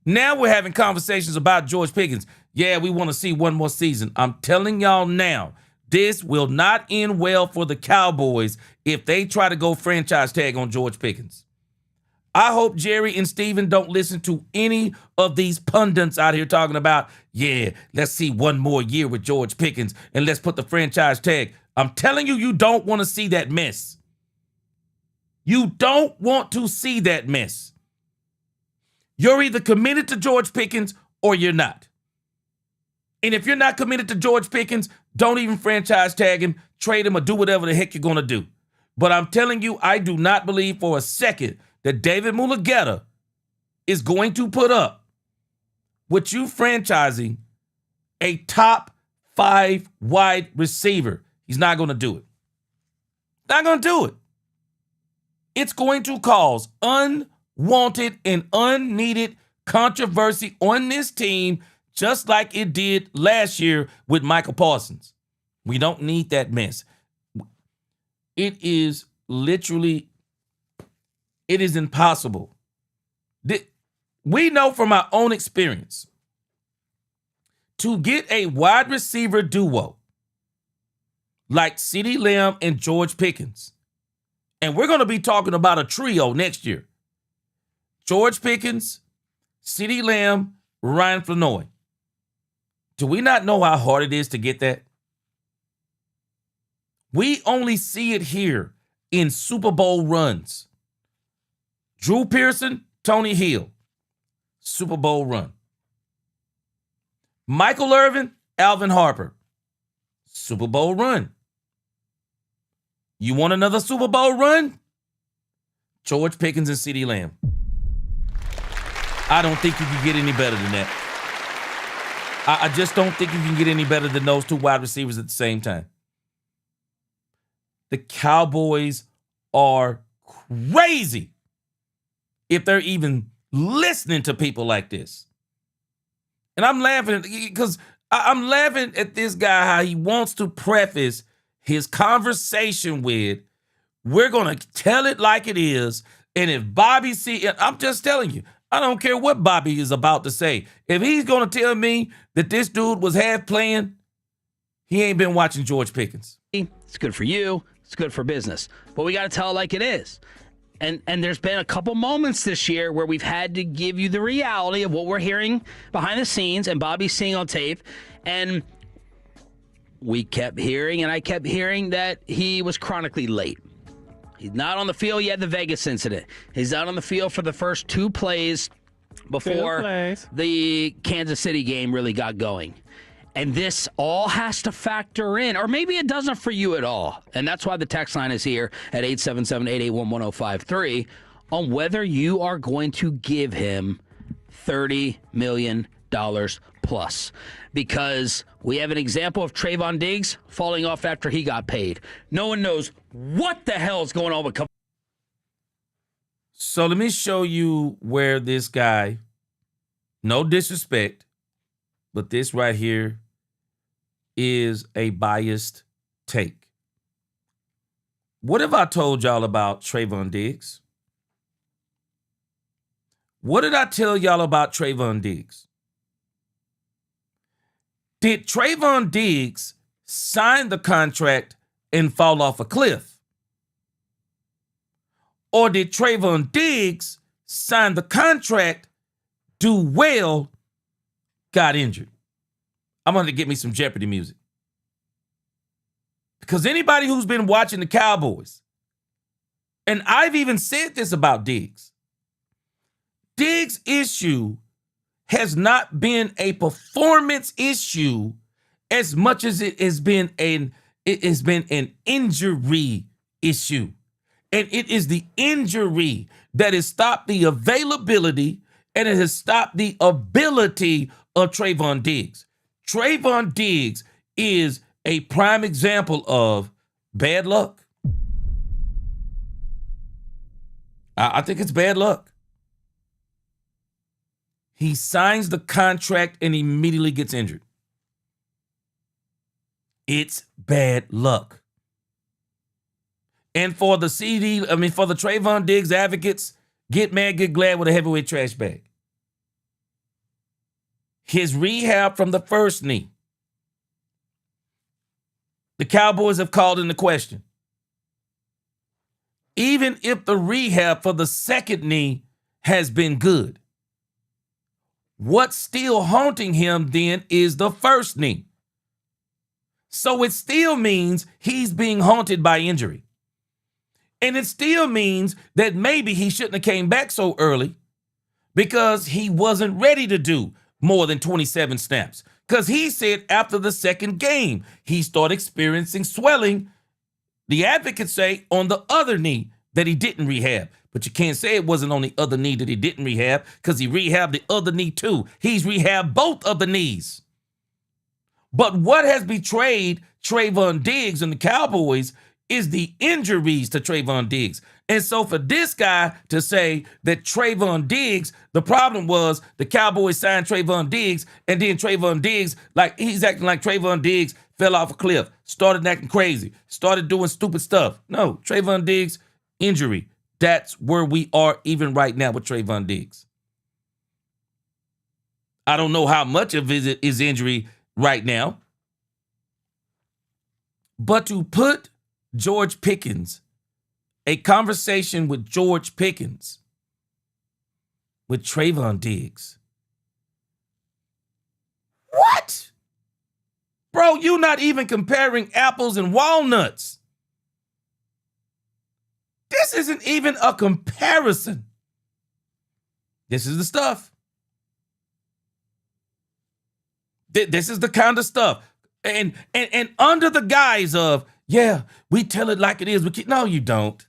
Now we're having conversations about George Pickens. Yeah, we want to see one more season. I'm telling y'all now, this will not end well for the Cowboys if they try to go franchise tag on George Pickens. I hope Jerry and Steven don't listen to any of these pundits out here talking about, yeah, let's see one more year with George Pickens and let's put the franchise tag. I'm telling you, you don't want to see that mess. You don't want to see that mess. You're either committed to George Pickens or you're not. And if you're not committed to George Pickens, don't even franchise tag him, trade him, or do whatever the heck you're going to do. But I'm telling you, I do not believe for a second that David Mulugeta is going to put up with you franchising a top 5 wide receiver. He's not going to do it. Not going to do it. It's going to cause unwanted and unneeded controversy on this team, just like it did last year with Michael Parsons. We don't need that mess. It is literally, it is impossible. We know from our own experience, to get a wide receiver duo like CeeDee Lamb and George Pickens, and we're going to be talking about a trio next year. George Pickens, CeeDee Lamb, Ryan Flanoy. Do we not know how hard it is to get that? We only see it here in Super Bowl runs. Drew Pearson, Tony Hill, Super Bowl run. Michael Irvin, Alvin Harper, Super Bowl run. You want another Super Bowl run? George Pickens and CeeDee Lamb. I don't think you can get any better than that. I just don't think you can get any better than those two wide receivers at the same time. The Cowboys are crazy if they're even listening to people like this. And I'm laughing because I'm laughing at this guy, how he wants to preface his conversation with, we're going to tell it like it is. And if Bobby I'm just telling you, I don't care what Bobby is about to say. If he's going to tell me that this dude was half playing, he ain't been watching George Pickens. It's good for you. It's good for business. But we got to tell it like it is. And there's been a couple moments this year where we've had to give you the reality of what we're hearing behind the scenes and Bobby's seeing on tape. And we kept hearing, and I kept hearing, that he was chronically late. He's not on the field. He had the Vegas incident. He's not on the field for the first 2 plays before the Kansas City game really got going. And this all has to factor in, or maybe it doesn't for you at all. And that's why the text line is here at 877-881-1053 on whether you are going to give him $30 million plus. Because we have an example of Trayvon Diggs falling off after he got paid. No one knows what the hell is going on with. So let me show you where this guy, no disrespect, but this right here is a biased take. What have I told y'all about Trayvon Diggs? What did I tell y'all about Trayvon Diggs? Did Trayvon Diggs sign the contract and fall off a cliff? Or did Trayvon Diggs sign the contract, do well, got injured? I'm going to get me some Jeopardy music. Because anybody who's been watching the Cowboys, and I've even said this about Diggs, Diggs' issue has not been a performance issue as much as it has been an injury issue. And it is the injury that has stopped the availability and it has stopped the ability of Trayvon Diggs. Trayvon Diggs is a prime example of bad luck. I think it's bad luck. He signs the contract and immediately gets injured. It's bad luck. And for the for the Trayvon Diggs advocates, get mad, get glad with a heavyweight trash bag. His rehab from the first knee, the Cowboys have called into question. Even if the rehab for the second knee has been good, what's still haunting him then is the first knee. So it still means he's being haunted by injury. And it still means that maybe he shouldn't have came back so early because he wasn't ready to do more than 27 snaps. Because he said after the second game, he started experiencing swelling, the advocates say, on the other knee that he didn't rehab. But you can't say it wasn't on the other knee that he didn't rehab because he rehabbed the other knee too. He's rehabbed both of the knees. But what has betrayed Trayvon Diggs and the Cowboys is the injuries to Trayvon Diggs. And so for this guy to say that Trayvon Diggs, the problem was the Cowboys signed Trayvon Diggs, and then Trayvon Diggs, like he's acting like Trayvon Diggs fell off a cliff, started acting crazy, started doing stupid stuff. No, Trayvon Diggs, injury. That's where we are even right now with Trayvon Diggs. I don't know how much of it is injury right now, but to put George Pickens, a conversation with George Pickens, with Trayvon Diggs. What? Bro, you're not even comparing apples and walnuts. This isn't even a comparison. This is the stuff. This is the kind of stuff. And under the guise of, yeah, we tell it like it is. No, you don't.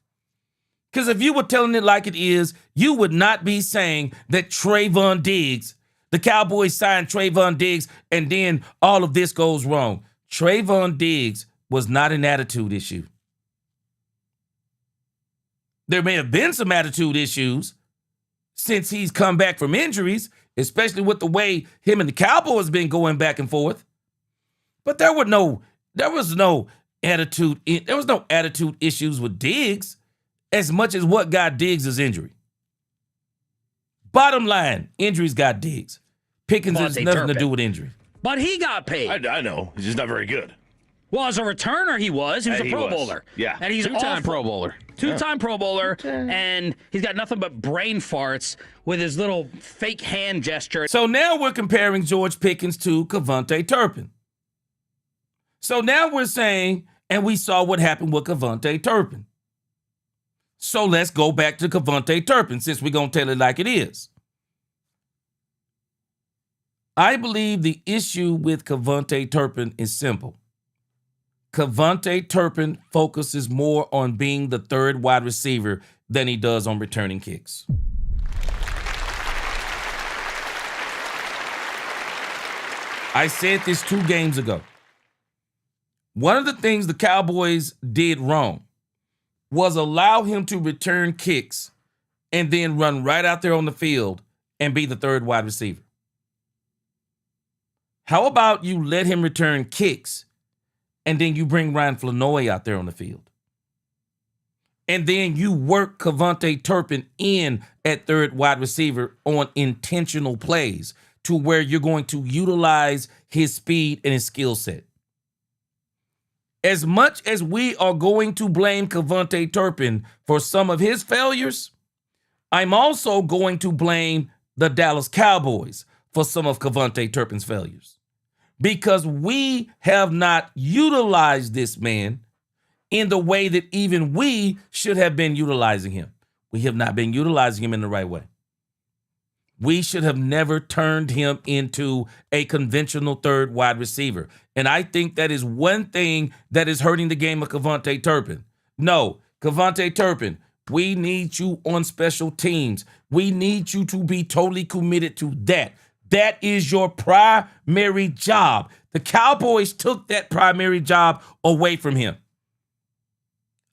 Because if you were telling it like it is, you would not be saying that Trayvon Diggs, the Cowboys signed Trayvon Diggs, and then all of this goes wrong. Trayvon Diggs was not an attitude issue. There may have been some attitude issues since he's come back from injuries, especially with the way him and the Cowboys been going back and forth. But there was no attitude issues with Diggs as much as what got Diggs is injury. Bottom line, injuries got Diggs. Pickens has nothing to do with injury. But he got paid. I know. He's just not very good. Well, as a returner, he was. He was a Pro Bowler. Yeah. And he's Two-time Pro Bowler. Two-time Pro Bowler, and he's got nothing but brain farts with his little fake hand gesture. So now we're comparing George Pickens to Kevontae Turpin. So now we're saying, and we saw what happened with Kevontae Turpin. So let's go back to Kevontae Turpin since we're going to tell it like it is. I believe the issue with Kevontae Turpin is simple. Kevontae Turpin focuses more on being the third wide receiver than he does on returning kicks. I said this 2 games ago. One of the things the Cowboys did wrong was allow him to return kicks and then run right out there on the field and be the third wide receiver. How about you let him return kicks and then you bring Ryan Flanoy out there on the field? And then you work Kevontae Turpin in at third wide receiver on intentional plays to where you're going to utilize his speed and his skill set. As much as we are going to blame Kevontae Turpin for some of his failures, I'm also going to blame the Dallas Cowboys for some of Kevontae Turpin's failures. Because we have not utilized this man in the way that even we should have been utilizing him. We have not been utilizing him in the right way. We should have never turned him into a conventional third wide receiver. And I think that is one thing that is hurting the game of Kevontae Turpin. No, Kevontae Turpin, we need you on special teams. We need you to be totally committed to that. That is your primary job. The Cowboys took that primary job away from him.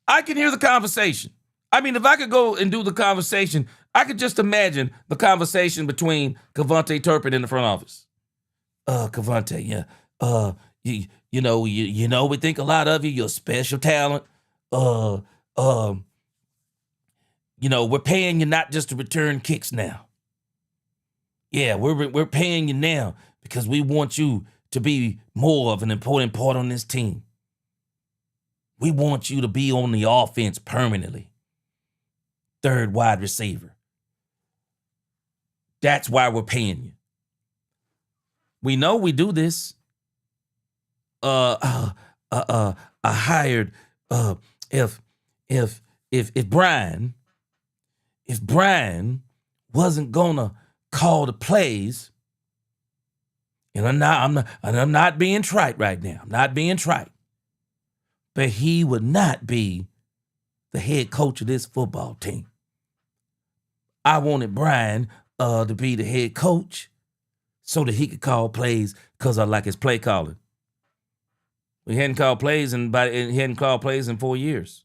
I can hear the conversation. I mean, if I could go and do the conversation, I could just imagine the conversation between Kevontae Turpin in the front office. Kevontae, yeah. You know, we think a lot of you. You're a special talent. You know, we're paying you not just to return kicks now. Yeah, we're paying you now because we want you to be more of an important part on this team. We want you to be on the offense permanently. Third wide receiver. That's why we're paying you. We know we do this. I hired if Brian wasn't gonna call the plays, and I'm not being trite right now. I'm not being trite. But he would not be the head coach of this football team. I wanted Brian to be the head coach so that he could call plays because I like his play calling. He hadn't called plays in 4 years.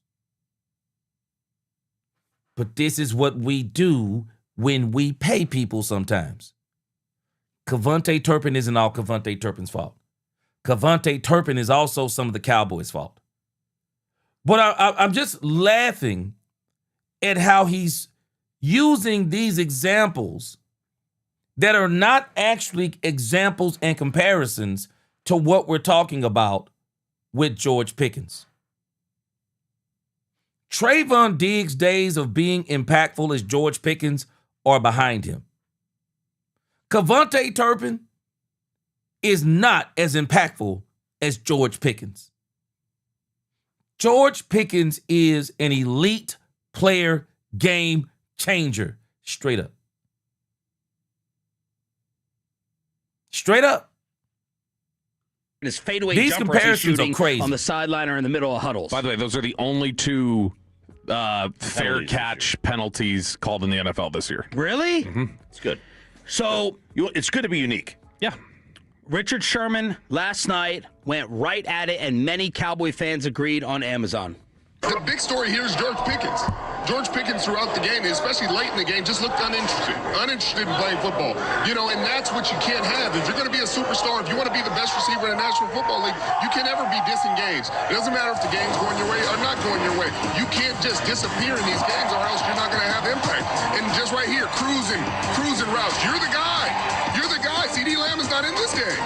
But this is what we do when we pay people sometimes. Kevontae Turpin isn't all Kevontae Turpin's fault. Kevontae Turpin is also some of the Cowboys' fault. But I'm just laughing at how he's using these examples that are not actually examples and comparisons to what we're talking about with George Pickens. Trayvon Diggs' days of being impactful as George Pickens are behind him. Kevontae Turpin is not as impactful as George Pickens. George Pickens is an elite player, game changer, straight up. Straight up. His fadeaway These jumpers comparisons he's shooting are crazy. on the sideline or in the middle of huddles. By the way, those are the only two fair catch penalties called in the NFL this year. Really? Mm-hmm. It's good. So It's good to be unique. Yeah. Richard Sherman last night went right at it, and many Cowboy fans agreed on Amazon. The big story here is George Pickens. George Pickens throughout the game, especially late in the game, just looked uninterested in playing football. You know, and that's what you can't have. If you're going to be a superstar, if you want to be the best receiver in the National Football League, you can never be disengaged. It doesn't matter if the game's going your way or not going your way. You can't just disappear in these games or else you're not going to have impact. And just right here, cruising routes. You're the guy. You're the guy. CeeDee Lamb is not in this game.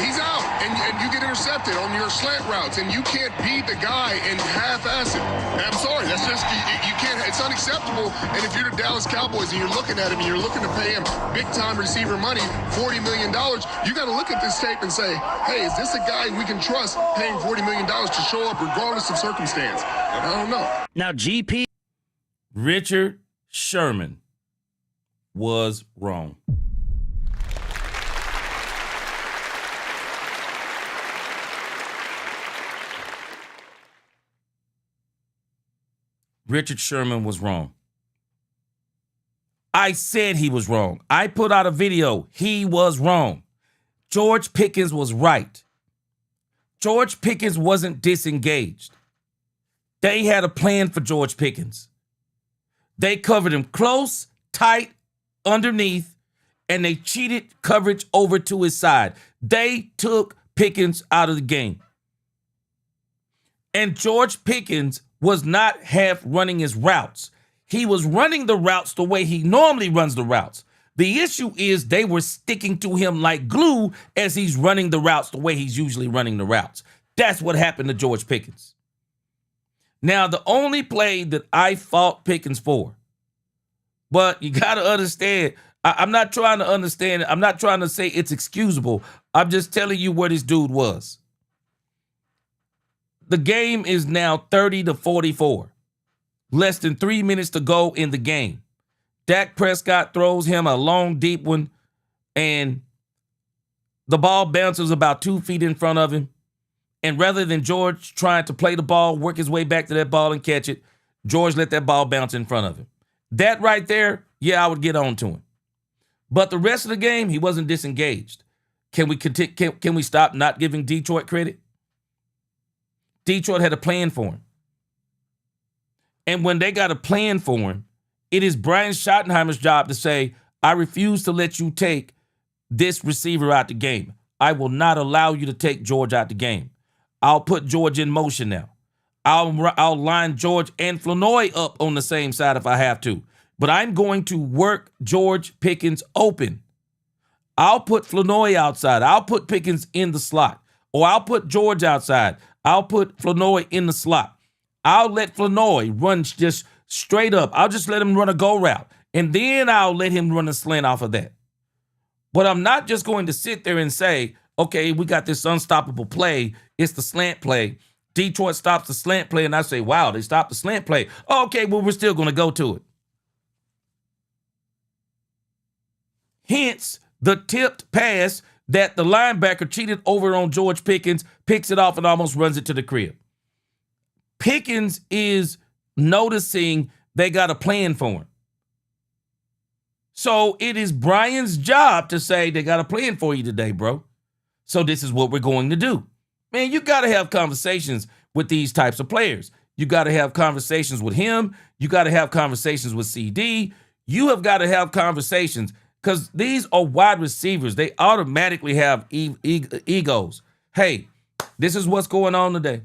He's out. And you get intercepted on your slant routes, and you can't be the guy and half-ass it. And I'm sorry, that's just, you can't, it's unacceptable. And if you're the Dallas Cowboys and you're looking at him and you're looking to pay him big-time receiver money, $40 million, you got to look at this tape and say, hey, is this a guy we can trust paying $40 million to show up regardless of circumstance? I don't know. Now, GP. Richard Sherman was wrong. Richard Sherman was wrong. I said he was wrong. I put out a video. He was wrong. George Pickens was right. George Pickens wasn't disengaged. They had a plan for George Pickens. They covered him close, tight, underneath, and they cheated coverage over to his side. They took Pickens out of the game. And George Pickens was not half running his routes. He was running the routes the way he normally runs the routes. The issue is they were sticking to him like glue as he's running the routes the way he's usually running the routes. That's what happened to George Pickens. Now, the only play that I fault Pickens for, but you got to understand, I'm not trying to understand it. I'm not trying to say it's excusable. I'm just telling you where this dude was. The game is now 30-44. Less than 3 minutes to go in the game. Dak Prescott throws him a long, deep one, and the ball bounces about 2 feet in front of him. And rather than George trying to play the ball, work his way back to that ball and catch it, George let that ball bounce in front of him. That right there, yeah, I would get on to him. But the rest of the game, he wasn't disengaged. Can we stop not giving Detroit credit? Detroit had a plan for him. And when they got a plan for him, it is Brian Schottenheimer's job to say, I refuse to let you take this receiver out the game. I will not allow you to take George out the game. I'll put George in motion now. I'll line George and Flournoy up on the same side if I have to. But I'm going to work George Pickens open. I'll put Flournoy outside. I'll put Pickens in the slot. Or I'll put George outside. I'll put Flournoy in the slot. I'll let Flournoy run just straight up. I'll just let him run a go route. And then I'll let him run a slant off of that. But I'm not just going to sit there and say, okay, we got this unstoppable play. It's the slant play. Detroit stops the slant play, and I say, wow, they stopped the slant play. Okay, well, we're still going to go to it. Hence, the tipped pass that the linebacker cheated over on George Pickens, picks it off and almost runs it to the crib. Pickens is noticing they got a plan for him. So it is Brian's job to say, they got a plan for you today, bro. So this is what we're going to do. Man, you got to have conversations with these types of players. You got to have conversations with him. You got to have conversations with CD. You have got to have conversations because these are wide receivers. They automatically have egos. Hey, this is what's going on today.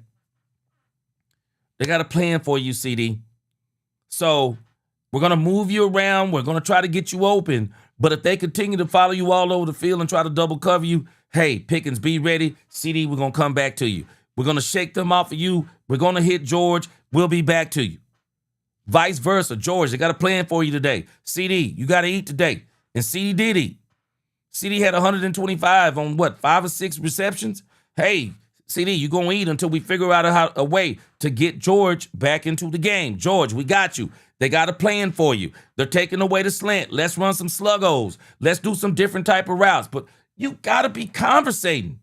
They got a plan for you, CD. So we're going to move you around. We're going to try to get you open. But if they continue to follow you all over the field and try to double cover you, hey, Pickens, be ready. CD, we're going to come back to you. We're going to shake them off of you. We're going to hit George. We'll be back to you. Vice versa. George, they got a plan for you today. CD, you got to eat today. And CD did eat. CD had 125 on what, 5 or 6 receptions? Hey, CD, you're going to eat until we figure out a way to get George back into the game. George, we got you. They got a plan for you. They're taking away the slant. Let's run some sluggos. Let's do some different type of routes. But you got to be conversating.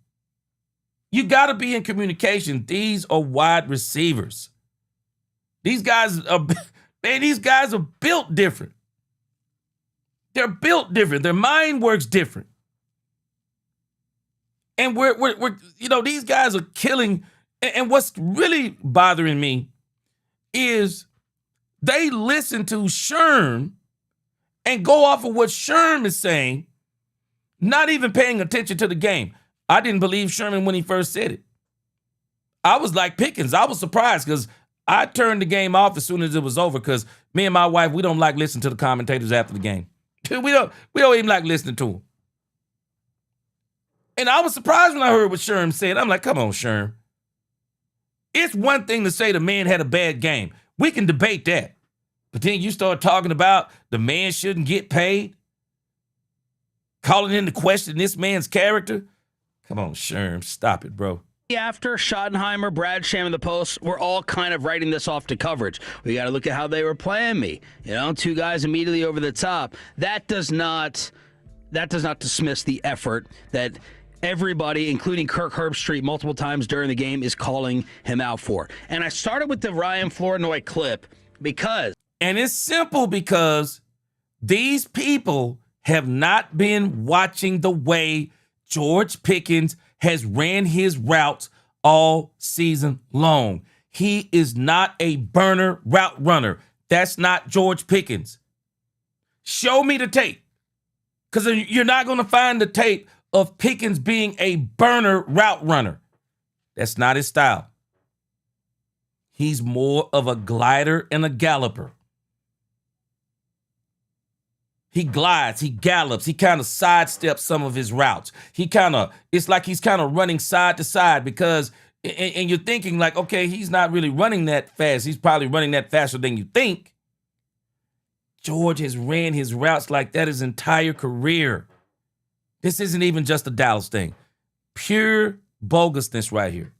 You got to be in communication. These are wide receivers. These guys are, man, these guys are built different. They're built different. Their mind works different. And we're you know, these guys are killing. And what's really bothering me is they listen to Sherm and go off of what Sherm is saying, not even paying attention to the game. I didn't believe Sherman when he first said it. I was like Pickens. I was surprised because I turned the game off as soon as it was over because me and my wife, we don't like listening to the commentators after the game. we don't even like listening to them. And I was surprised when I heard what Sherm said. I'm like, come on, Sherm. It's one thing to say the man had a bad game. We can debate that. But then you start talking about the man shouldn't get paid, calling into question this man's character. Come on, Sherm, stop it, bro. After Schottenheimer, Brad Sham, and the Post, we're all kind of writing this off to coverage. We got to look at how they were playing me. You know, 2 guys immediately over the top. That does not dismiss the effort that everybody, including Kirk Herbstreit, multiple times during the game, is calling him out for. And I started with the Ryan Flournoy clip because... And it's simple because these people have not been watching the way George Pickens has ran his routes all season long. He is not a burner route runner. That's not George Pickens. Show me the tape. Because you're not going to find the tape of Pickens being a burner route runner. That's not his style. He's more of a glider and a galloper. He glides, he gallops, he kind of sidesteps some of his routes. It's like he's kind of running side to side because, and you're thinking like, okay, he's not really running that fast. He's probably running that faster than you think. George has ran his routes like that his entire career. This isn't even just a Dallas thing. Pure bogusness right here.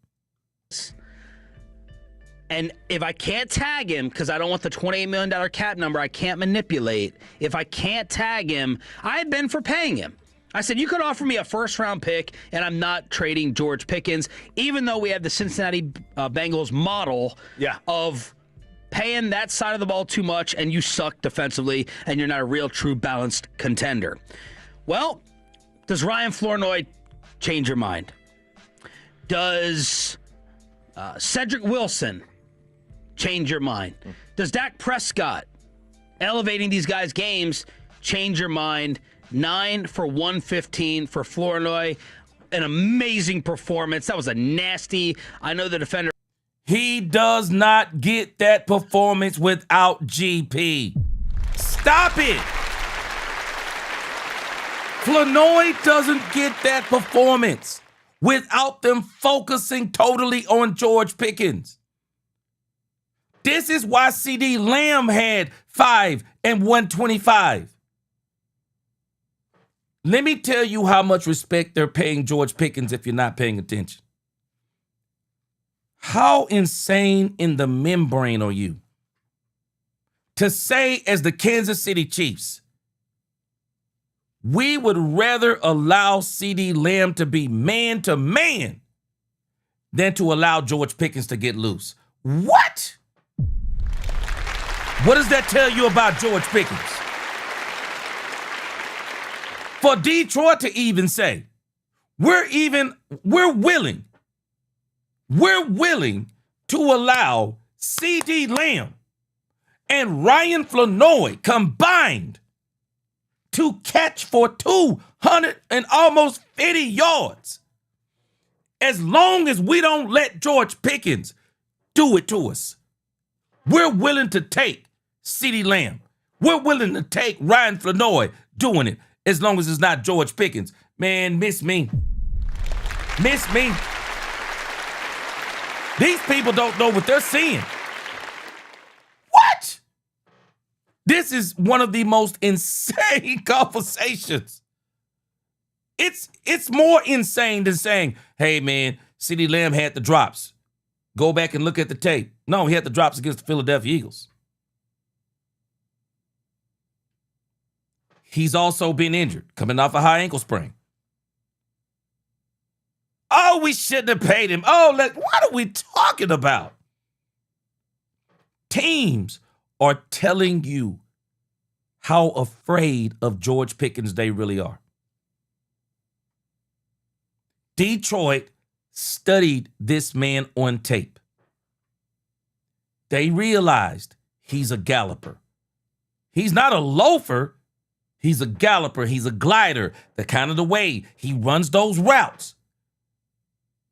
And if I can't tag him, because I don't want the $28 million cap number I can't manipulate, if I can't tag him, I had been for paying him. I said, you could offer me a first-round pick, and I'm not trading George Pickens, even though we have the Cincinnati Bengals model of paying that side of the ball too much, and you suck defensively, and you're not a real, true, balanced contender. Well, does Ryan Flournoy change your mind? Does Cedric Wilson change your mind? Does Dak Prescott elevating these guys' games change your mind? 9 for 115 for Flournoy. An amazing performance. That was a nasty. I know the defender. He does not get that performance without GP. Stop it. Flournoy doesn't get that performance without them focusing totally on George Pickens. This is why CD Lamb had 5 and 125. Let me tell you how much respect they're paying George Pickens if you're not paying attention. How insane in the membrane are you to say, as the Kansas City Chiefs, we would rather allow CD Lamb to be man to man than to allow George Pickens to get loose? What? What does that tell you about George Pickens? For Detroit to even say, we're willing to allow CD Lamb and Ryan Flournoy combined to catch for 200 and almost 50 yards, as long as we don't let George Pickens do it to us. We're willing to take CD Lamb. We're willing to take Ryan Flournoy doing it, as long as it's not George Pickens. Man, miss me. Miss me. These people don't know what they're seeing. What? This is one of the most insane conversations. It's more insane than saying, hey, man, CD Lamb had the drops. Go back and look at the tape. No, he had the drops against the Philadelphia Eagles. He's also been injured, coming off a high ankle sprain. Oh, we shouldn't have paid him. Oh, what are we talking about? Teams are telling you how afraid of George Pickens they really are. Detroit studied this man on tape. They realized he's a galloper. He's not a loafer. He's a galloper. He's a glider. The kind of the way he runs those routes.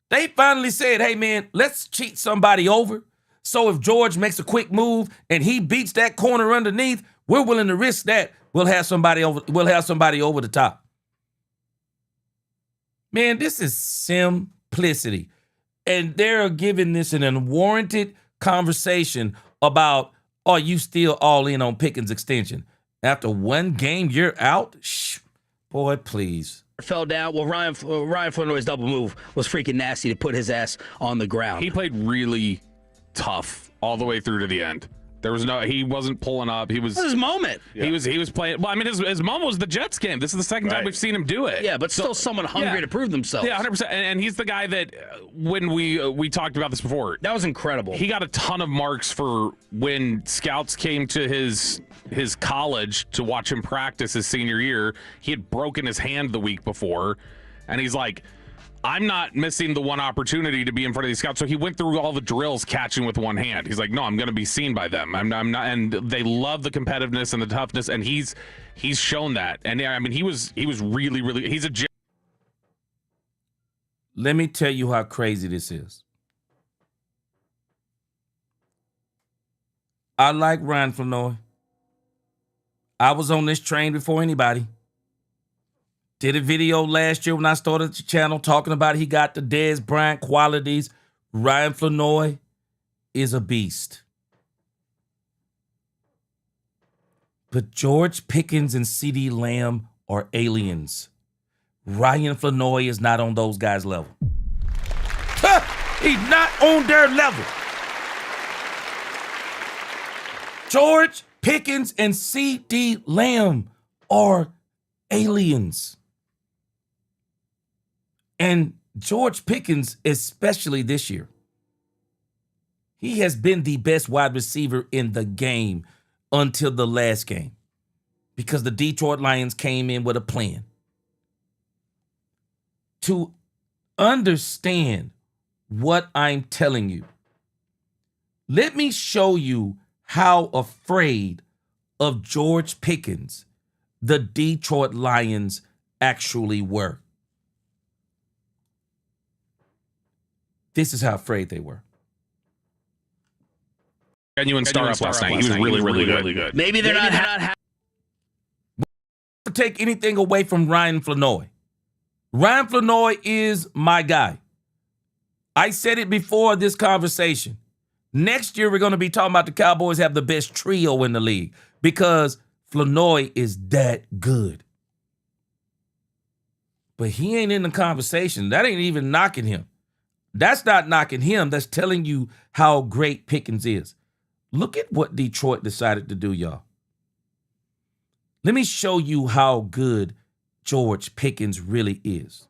They finally said, hey, man, let's cheat somebody over. So if George makes a quick move and he beats that corner underneath, we're willing to risk that. We'll have somebody over the top. Man, this is simplicity. And they're giving this an unwarranted conversation about, are you still all in on Pickens extension? After one game, you're out? Shh, boy, please. Fell down. Well, Ryan Flournoy's double move was freaking nasty to put his ass on the ground. He played really tough all the way through to the end. He wasn't pulling up. It was his moment. Yeah. He was playing. Well, I mean, his moment was the Jets game. This is the second time we've seen him do it. Yeah, but still someone hungry to prove themselves. Yeah, 100%. And he's the guy that when we talked about this before, that was incredible. He got a ton of marks for when scouts came to his college to watch him practice his senior year. He had broken his hand the week before, and he's like, I'm not missing the one opportunity to be in front of these scouts. So he went through all the drills catching with one hand. He's like, no, I'm going to be seen by them. I'm not, and they love the competitiveness and the toughness, and he's shown that. And I mean, he was really, really. He's a. Let me tell you how crazy this is. I like Ryan Flournoy. I was on this train before anybody. Did a video last year when I started the channel talking about he got the Dez Bryant qualities. Ryan Flournoy is a beast. But George Pickens and CD Lamb are aliens. Ryan Flournoy is not on those guys' level. He's not on their level. George Pickens and CeeDee Lamb are aliens. And George Pickens, especially this year, he has been the best wide receiver in the game until the last game because the Detroit Lions came in with a plan. To understand what I'm telling you, let me show you how afraid of George Pickens the Detroit Lions actually were. This is how afraid they were. Genuine star up last night. He was really good. Maybe they're not To take anything away from Ryan Flanoy. Ryan Flanoy is my guy. I said it before this conversation. Next year, we're going to be talking about the Cowboys have the best trio in the league because Flanoy is that good. But he ain't in the conversation. That ain't even knocking him. That's not knocking him. That's telling you how great Pickens is. Look at what Detroit decided to do, y'all. Let me show you how good George Pickens really is.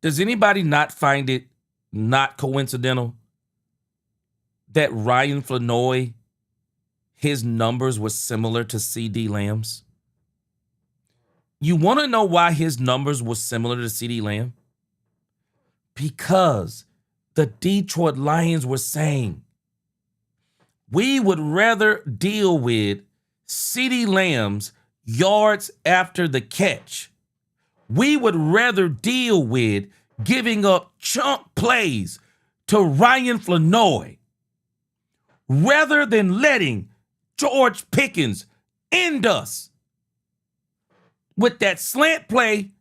Does anybody not find it not coincidental that Ryan Flanoy, his numbers were similar to CeeDee Lamb's? You want to know why his numbers were similar to CeeDee Lamb? Because the Detroit Lions were saying, we would rather deal with CeeDee Lamb's yards after the catch. We would rather deal with giving up chunk plays to Ryan Flanoy rather than letting George Pickens end us with that slant play,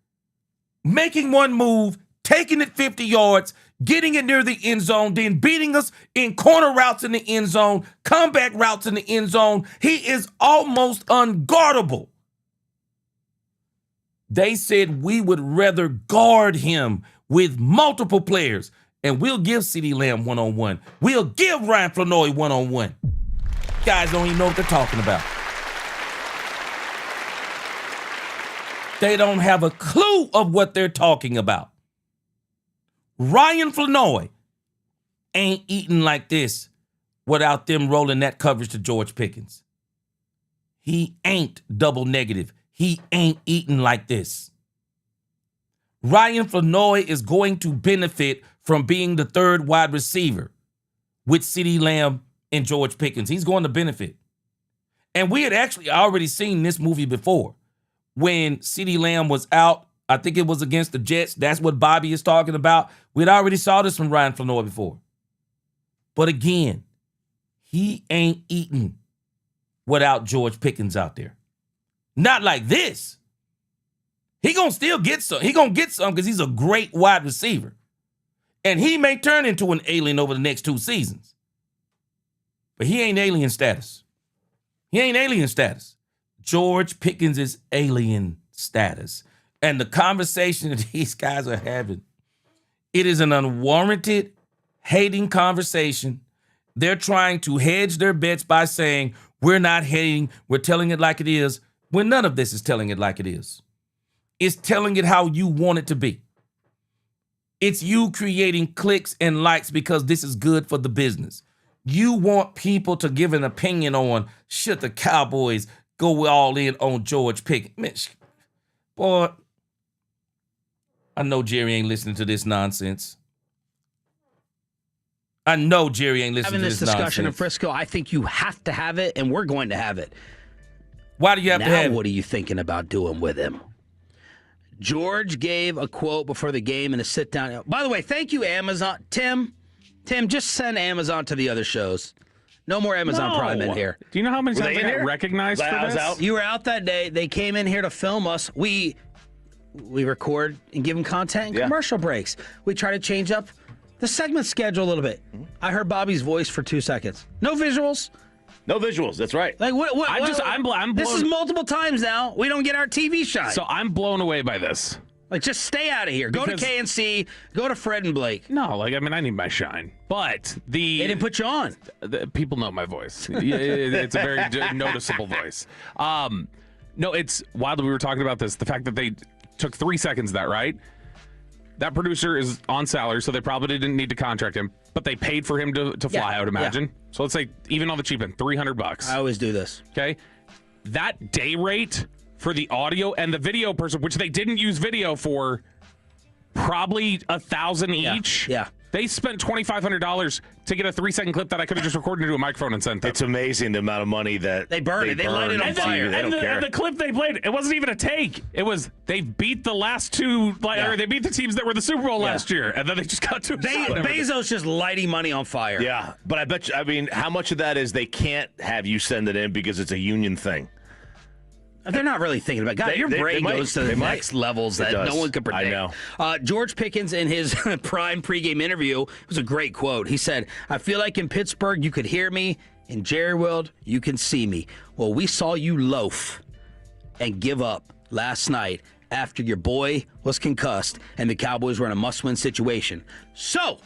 making one move, taking it 50 yards, getting it near the end zone, then beating us in corner routes in the end zone, comeback routes in the end zone. He is almost unguardable. They said we would rather guard him with multiple players, and we'll give CeeDee Lamb one-on-one. We'll give Ryan Flanoy one-on-one. Guys don't even know what they're talking about. They don't have a clue of what they're talking about. Ryan Flanoy ain't eating like this without them rolling that coverage to George Pickens. He ain't double negative. He ain't eating like this. Ryan Flanoy is going to benefit from being the third wide receiver with CeeDee Lamb and George Pickens. He's going to benefit. And we had actually already seen this movie before. When CeeDee Lamb was out, I think it was against the Jets. That's what Bobby is talking about. We'd already saw this from Ryan Flanoy before. But again, he ain't eating without George Pickens out there. Not like this. He gonna still get some. He gonna get some because he's a great wide receiver. And he may turn into an alien over the next 2 seasons. But he ain't alien status. He ain't alien status. George Pickens is alien status. And the conversation that these guys are having, it is an unwarranted, hating conversation. They're trying to hedge their bets by saying, we're not hating, we're telling it like it is, when none of this is telling it like it is. It's telling it how you want it to be. It's you creating clicks and likes because this is good for the business. You want people to give an opinion on should the Cowboys go all in on George Pickens. Boy, I know Jerry ain't listening to this nonsense. I know Jerry ain't listening to this nonsense. Having this discussion in Frisco, I think you have to have it, and we're going to have it. Why do you have to have it? Now what are you thinking about doing with him? George gave a quote before the game in a sit-down. By the way, thank you, Amazon. Tim, just send Amazon to the other shows. No more Amazon Prime in here. Do you know how many times I got recognized for this? You were out that day. They came in here to film us. We record and give them content and commercial breaks. We try to change up the segment schedule a little bit. I heard Bobby's voice for 2 seconds. No visuals. No visuals. That's right. Like what? I'm blown. This is multiple times now. We don't get our TV shot. So I'm blown away by this. Like, just stay out of here. Go to KNC. Go to Fred and Blake. No, I need my shine. But They didn't put you on. The people know my voice. It's a very noticeable voice. No, it's wild that we were talking about this. The fact that they took 3 seconds of that, right? That producer is on salary, so they probably didn't need to contract him, but they paid for him to fly, I would imagine. Yeah. So let's say even on the cheap end, $300. I always do this. Okay. That day rate for the audio and the video person, which they didn't use video for, probably $1,000 each. Yeah. They spent $2,500 to get a 3-second clip that I could have just recorded into a microphone and sent them. It's amazing the amount of money that they burn it. They light it on fire. And the clip they played, it wasn't even a take. It was they beat the last two, or they beat the teams that were the Super Bowl last year, and then they just got to Bezos just lighting money on fire. Yeah, but I bet you, how much of that is they can't have you send it in because it's a union thing? They're not really thinking about it. God, your brain goes to the next levels that no one could predict. I know. George Pickens, in his prime pregame interview, it was a great quote. He said, "I feel like in Pittsburgh you could hear me. In Jerry World, you can see me. Well, we saw you loaf and give up last night after your boy was concussed and the Cowboys were in a must-win situation. So,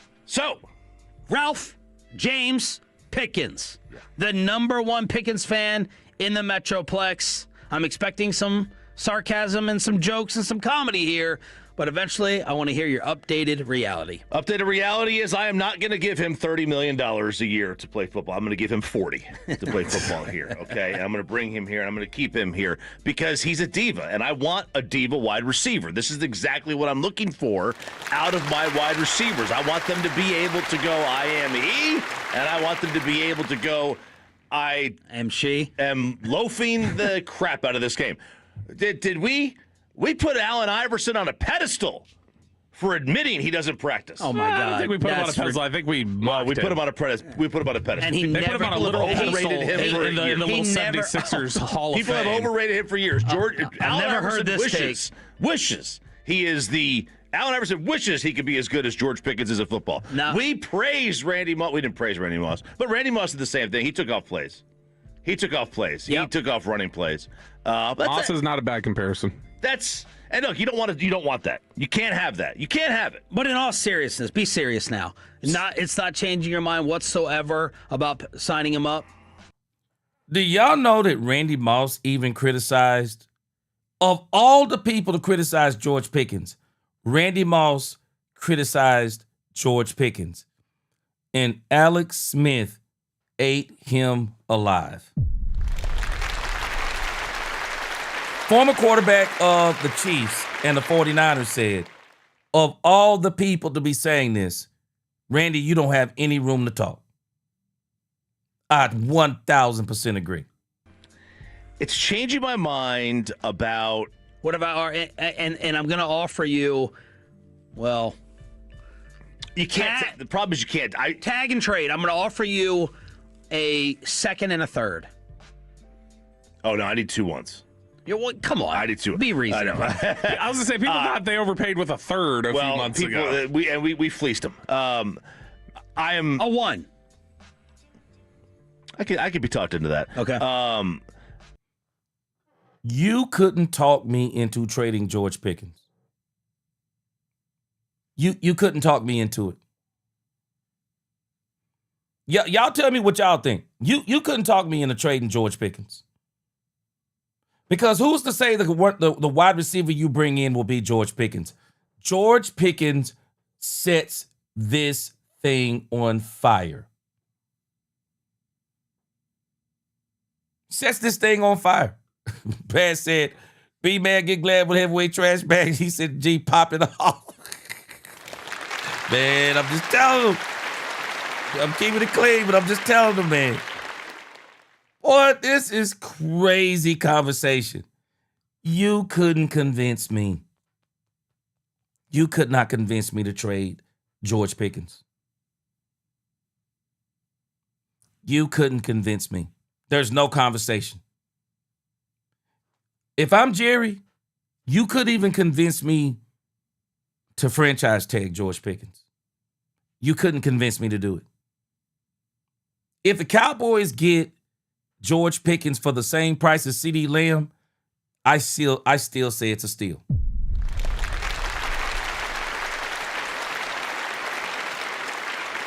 Ralph James Pickens, the number one Pickens fan in the Metroplex. I'm expecting some sarcasm and some jokes and some comedy here, but eventually I want to hear your updated reality. Updated reality is I am not going to give him $30 million a year to play football. I'm going to give him 40 to play football here, okay? And I'm going to bring him here, and I'm going to keep him here because he's a diva, and I want a diva wide receiver. This is exactly what I'm looking for out of my wide receivers. I want them to be able to go, I am he, and I want them to be able to go, I am loafing the crap out of this game. Did we put Allen Iverson on a pedestal for admitting he doesn't practice? Oh my God! I don't think we put him on a pedestal. I think we put him on a pedestal. We put him on a pedestal. And he they never put him on a little overrated him for in the little 76ers Hall of Fame. People have overrated him for years. Allen never heard Iverson this wishes he is the. Allen Iverson wishes he could be as good as George Pickens is at football. No. We praised Randy Moss. We didn't praise Randy Moss, but Randy Moss did the same thing. He took off plays. He took off running plays. Moss is not a bad comparison. And look, you don't want that. You can't have that. You can't have it. But in all seriousness, be serious now. It's not changing your mind whatsoever about signing him up. Do y'all know that Randy Moss even criticized, of all the people to criticize George Pickens, Randy Moss criticized George Pickens, and Alex Smith ate him alive. Former quarterback of the Chiefs and the 49ers said, of all the people to be saying this, Randy, you don't have any room to talk. I 1,000% agree. It's changing my mind about... What about and I'm going to offer you, well... You can't... The problem is you can't... Tag and trade. I'm going to offer you a second and a third. Oh, no, I need 2 ones. Come on. I need 2. Be reasonable. I was going to say, people thought they overpaid with a third a few months ago. We fleeced them. I am... A 1. I could be talked into that. Okay. You couldn't talk me into trading George Pickens. You couldn't talk me into it. Y'all tell me what y'all think. You couldn't talk me into trading George Pickens. Because who's to say the wide receiver you bring in will be George Pickens? George Pickens sets this thing on fire. Sets this thing on fire. Brad said, B-man, get glad with heavyweight trash bags. He said, G, pop it off. Man, I'm just telling him. I'm keeping it clean, but I'm just telling them, man. Boy, this is crazy conversation. You couldn't convince me. You could not convince me to trade George Pickens. You couldn't convince me. There's no conversation. If I'm Jerry, you could even convince me to franchise tag George Pickens. You couldn't convince me to do it. If the Cowboys get George Pickens for the same price as CeeDee Lamb, I still say it's a steal.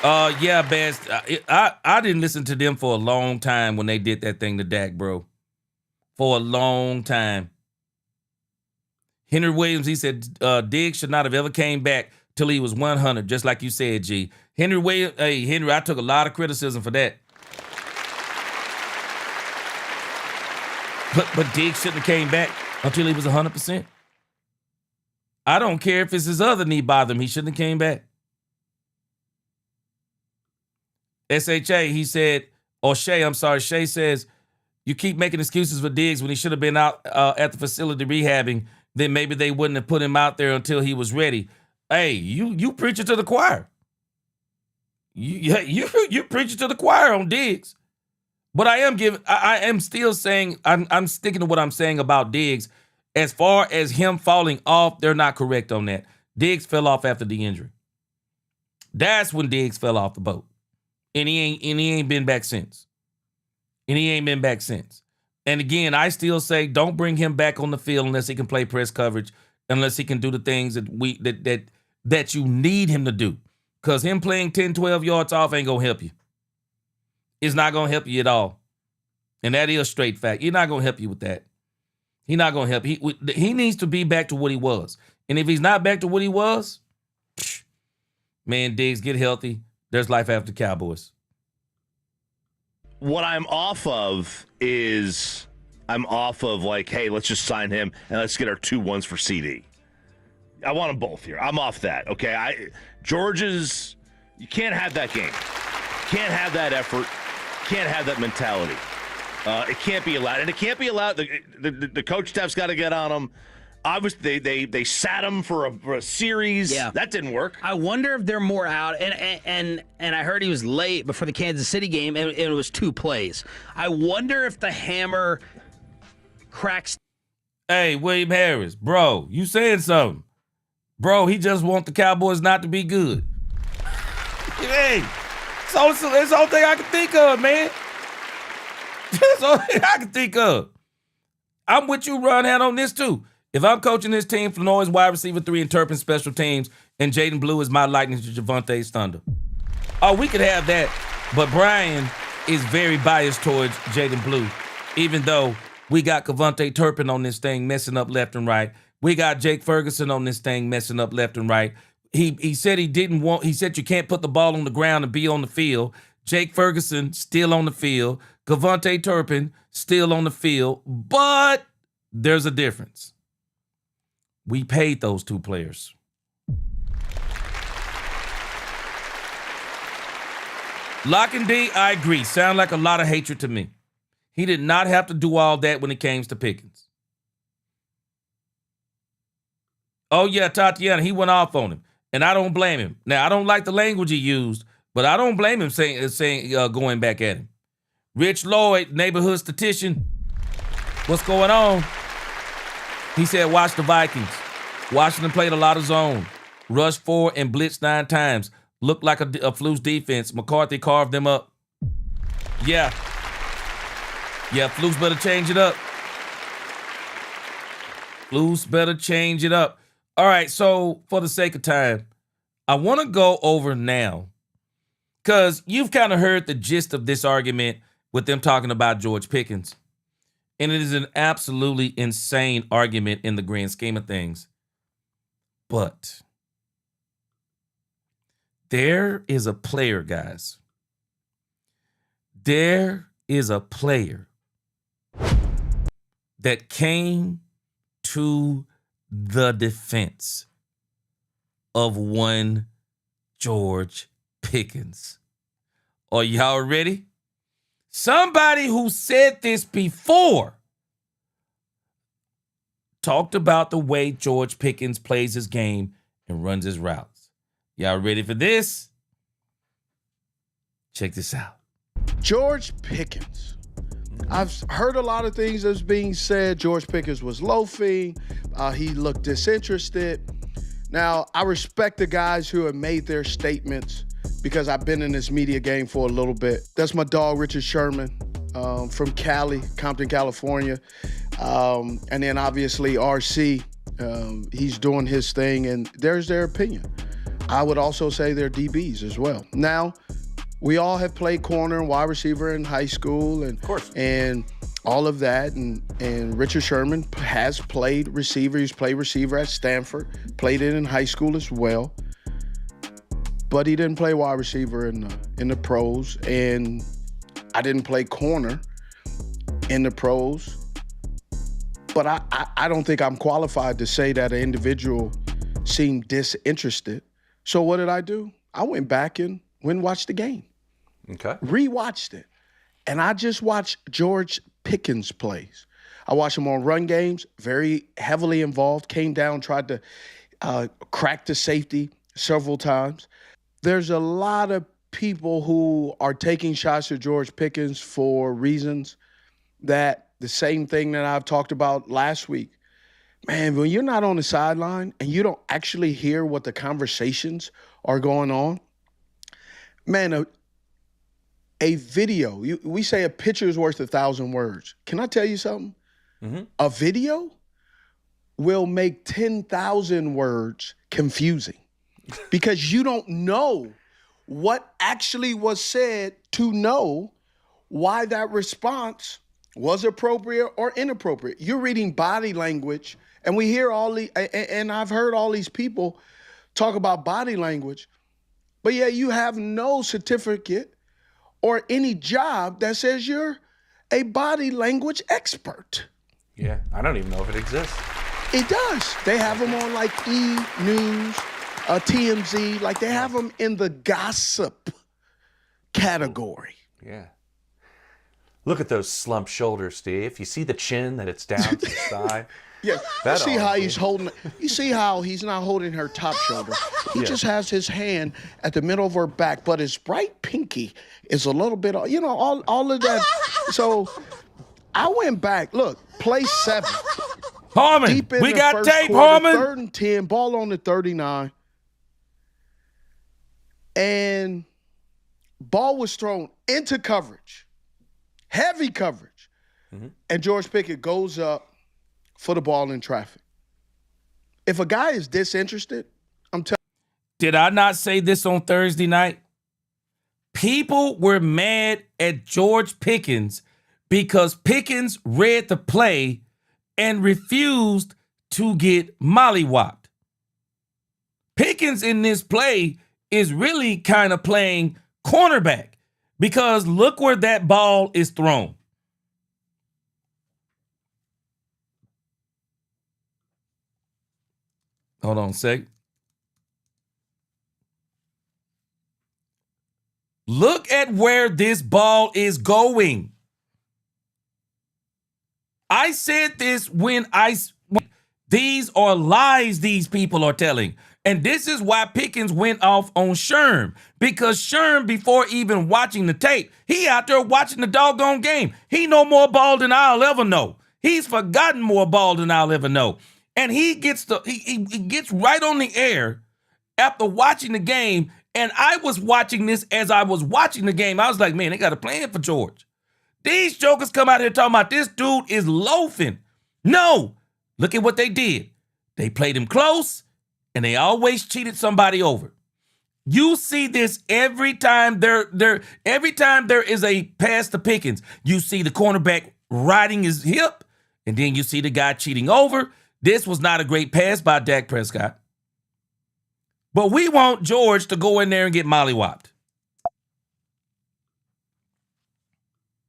Yeah, Baz. I didn't listen to them for a long time when they did that thing to Dak, bro. For a long time. Henry Williams, he said Diggs should not have ever came back till he was 100, just like you said, G. Henry Williams, hey, Henry, I took a lot of criticism for that. But Diggs shouldn't have came back until he was 100%. I don't care if it's his other knee bothering him. He shouldn't have came back. SHA, he said, or Shay, I'm sorry, Shay says, you keep making excuses for Diggs when he should have been out at the facility rehabbing. Then maybe they wouldn't have put him out there until he was ready. Hey, you preaching to the choir. You preaching to the choir on Diggs. But I am still saying, I'm sticking to what I'm saying about Diggs. As far as him falling off, they're not correct on that. Diggs fell off after the injury. That's when Diggs fell off the boat. And he ain't been back since. And again, I still say don't bring him back on the field unless he can play press coverage, unless he can do the things that you need him to do. Because him playing 10, 12 yards off ain't gonna help you. It's not gonna help you at all. And that is a straight fact. He's not gonna help you with that. He's not gonna help. He needs to be back to what he was. And if he's not back to what he was, man, Diggs, get healthy. There's life after Cowboys. What I'm off of is like, hey, let's just sign him and let's get our 2-1s for CD. I want them both here. I'm off that. Okay, George's. You can't have that game. Can't have that effort. Can't have that mentality. It can't be allowed, and it can't be allowed. The coach staff's got to get on him. Obviously, they sat him for a series. Yeah, that didn't work. I wonder if they're more out. And I heard he was late before the Kansas City game, and it was 2 plays. I wonder if the hammer cracks. Hey, William Harris, bro, you saying something? Bro, he just want the Cowboys not to be good. Hey, it's the only thing I can think of, man. That's the only thing I can think of. I'm with you, Ron Hand, on this too. If I'm coaching this team, Flanoy's wide receiver 3 and Turpin special teams, and Jaden Blue is my lightning to Javonte's thunder. Oh, we could have that, but Brian is very biased towards Jaden Blue, even though we got Javonte Turpin on this thing messing up left and right. We got Jake Ferguson on this thing messing up left and right. He said he said you can't put the ball on the ground and be on the field. Jake Ferguson still on the field. Javonte Turpin still on the field, but there's a difference. We paid those 2 players. Lock and D, I agree. Sound like a lot of hatred to me. He did not have to do all that when it came to Pickens. Oh, yeah, Tatiana, he went off on him. And I don't blame him. Now, I don't like the language he used, but I don't blame him saying going back at him. Rich Lloyd, neighborhood statistician, what's going on? He said, watch the Vikings. Washington played a lot of zone. Rushed 4 and blitzed 9 times. Looked like a Fluke's defense. McCarthy carved them up. Yeah, Fluke's better change it up. All right, so for the sake of time, I want to go over now, because you've kind of heard the gist of this argument with them talking about George Pickens. And it is an absolutely insane argument in the grand scheme of things. But there is a player, guys. There is a player that came to the defense of one George Pickens. Are y'all ready? Somebody who said this before talked about the way George Pickens plays his game and runs his routes. Y'all ready for this? Check this out. George Pickens. I've heard a lot of things that's being said. George Pickens was loafing. He looked disinterested. Now, I respect the guys who have made their statements because I've been in this media game for a little bit. That's my dog, Richard Sherman, from Cali, Compton, California. And then obviously RC, he's doing his thing, and there's their opinion. I would also say they're DBs as well. Now, we all have played corner and wide receiver in high school, and Of course. and all of that. And Richard Sherman has played receiver. He's played receiver at Stanford, played it in high school as well. But he didn't play wide receiver in the pros, and I didn't play corner in the pros. But I don't think I'm qualified to say that an individual seemed disinterested. So what did I do? I went back and watched the game. Okay. Rewatched it. And I just watched George Pickens plays. I watched him on run games, very heavily involved, came down, tried to crack the safety several times. There's a lot of people who are taking shots at George Pickens for reasons that the same thing that I've talked about last week. Man, when you're not on the sideline and you don't actually hear what the conversations are going on, man, a video, we say a picture is worth 1,000 words. Can I tell you something? Mm-hmm. A video will make 10,000 words confusing because you don't know what actually was said to know why that response was appropriate or inappropriate. You're reading body language, and we hear and I've heard all these people talk about body language, but yeah, you have no certificate or any job that says you're a body language expert. Yeah, I don't even know if it exists. It does. They have them on like E! News, TMZ, like they have them in the gossip category. Yeah. Look at those slumped shoulders, Steve. You see the chin that it's down to the side? Yeah, you That see how arm, he's holding, you see how he's not holding her top shoulder. He Yeah. just has his hand at the middle of her back, but his right pinky is a little bit, all of that. So I went back, look, play 7. Harmon, Deep in we the got first tape, quarter, Harmon. 3rd and 10, ball on the 39. And ball was thrown into coverage, heavy coverage. Mm-hmm. And George Pickett goes up for the ball in traffic. If a guy is disinterested, I'm telling Did I not say this on Thursday night? People were mad at George Pickens because Pickens read the play and refused to get mollywopped. Pickens in this play is really kind of playing cornerback because look where that ball is thrown. Hold on a sec. Look at where this ball is going. I said this when these are lies these people are telling. And this is why Pickens went off on Sherm. Because Sherm, before even watching the tape, he out there watching the doggone game. He know more ball than I'll ever know. He's forgotten more ball than I'll ever know. And he gets he gets right on the air after watching the game. And I was watching this as I was watching the game. I was like, man, they got a plan for George. These jokers come out here talking about this dude is loafing. No, look at what they did. They played him close, and they always cheated somebody over. You see this every time every time there is a pass to Pickens. You see the cornerback riding his hip, and then you see the guy cheating over. This was not a great pass by Dak Prescott. But we want George to go in there and get mollywopped.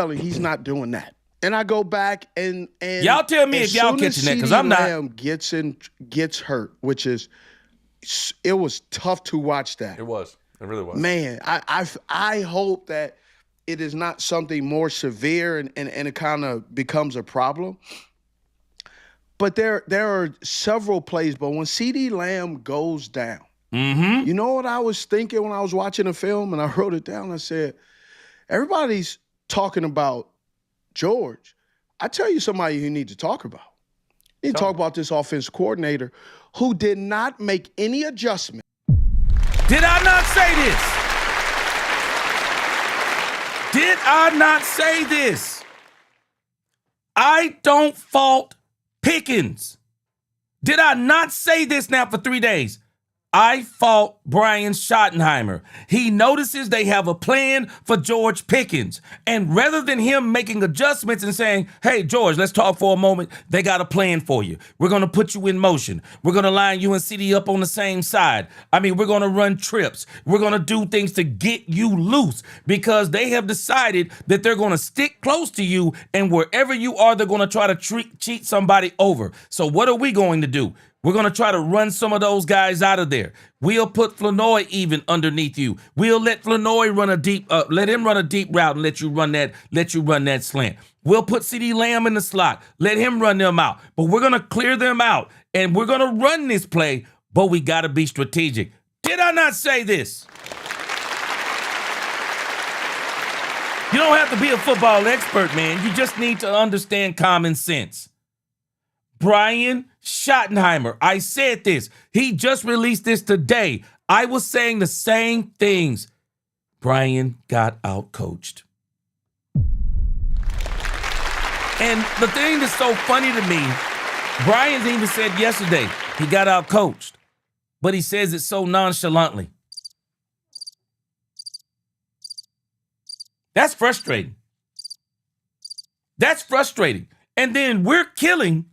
you, he's not doing that. And I go back and y'all tell me if y'all catching that, because I'm not. Lamb gets hurt, which is, it was tough to watch that. It was. It really was. Man, I hope that it is not something more severe and it kind of becomes a problem. But there are several plays, but when CeeDee Lamb goes down, you know what I was thinking when I was watching the film, and I wrote it down? I said, everybody's talking about George. I tell you somebody you need to talk about. You need to talk about this offensive coordinator who did not make any adjustment. Did I not say this? Did I not say this? I don't fault Pickens. Did I not say this now for 3 days? I fault Brian Schottenheimer. He notices they have a plan for George Pickens. And rather than him making adjustments and saying, hey, George, let's talk for a moment, they got a plan for you. We're going to put you in motion. We're going to line you and CD up on the same side. I mean, we're going to run trips. We're going to do things to get you loose because they have decided that they're going to stick close to you, and wherever you are, they're going to try to cheat somebody over. So what are we going to do? We're going to try to run some of those guys out of there. We'll put Flanoy even underneath you. We'll let Flanoy run let him run a deep route and let you run that slant. We'll put CeeDee Lamb in the slot. Let him run them out. But we're going to clear them out, and we're going to run this play, but we got to be strategic. Did I not say this? You don't have to be a football expert, man. You just need to understand common sense. Brian Schottenheimer, I said this. He just released this today. I was saying the same things. Brian got out-coached. And the thing that's so funny to me, Brian even said yesterday he got out-coached, but he says it so nonchalantly. That's frustrating. That's frustrating. And then we're killing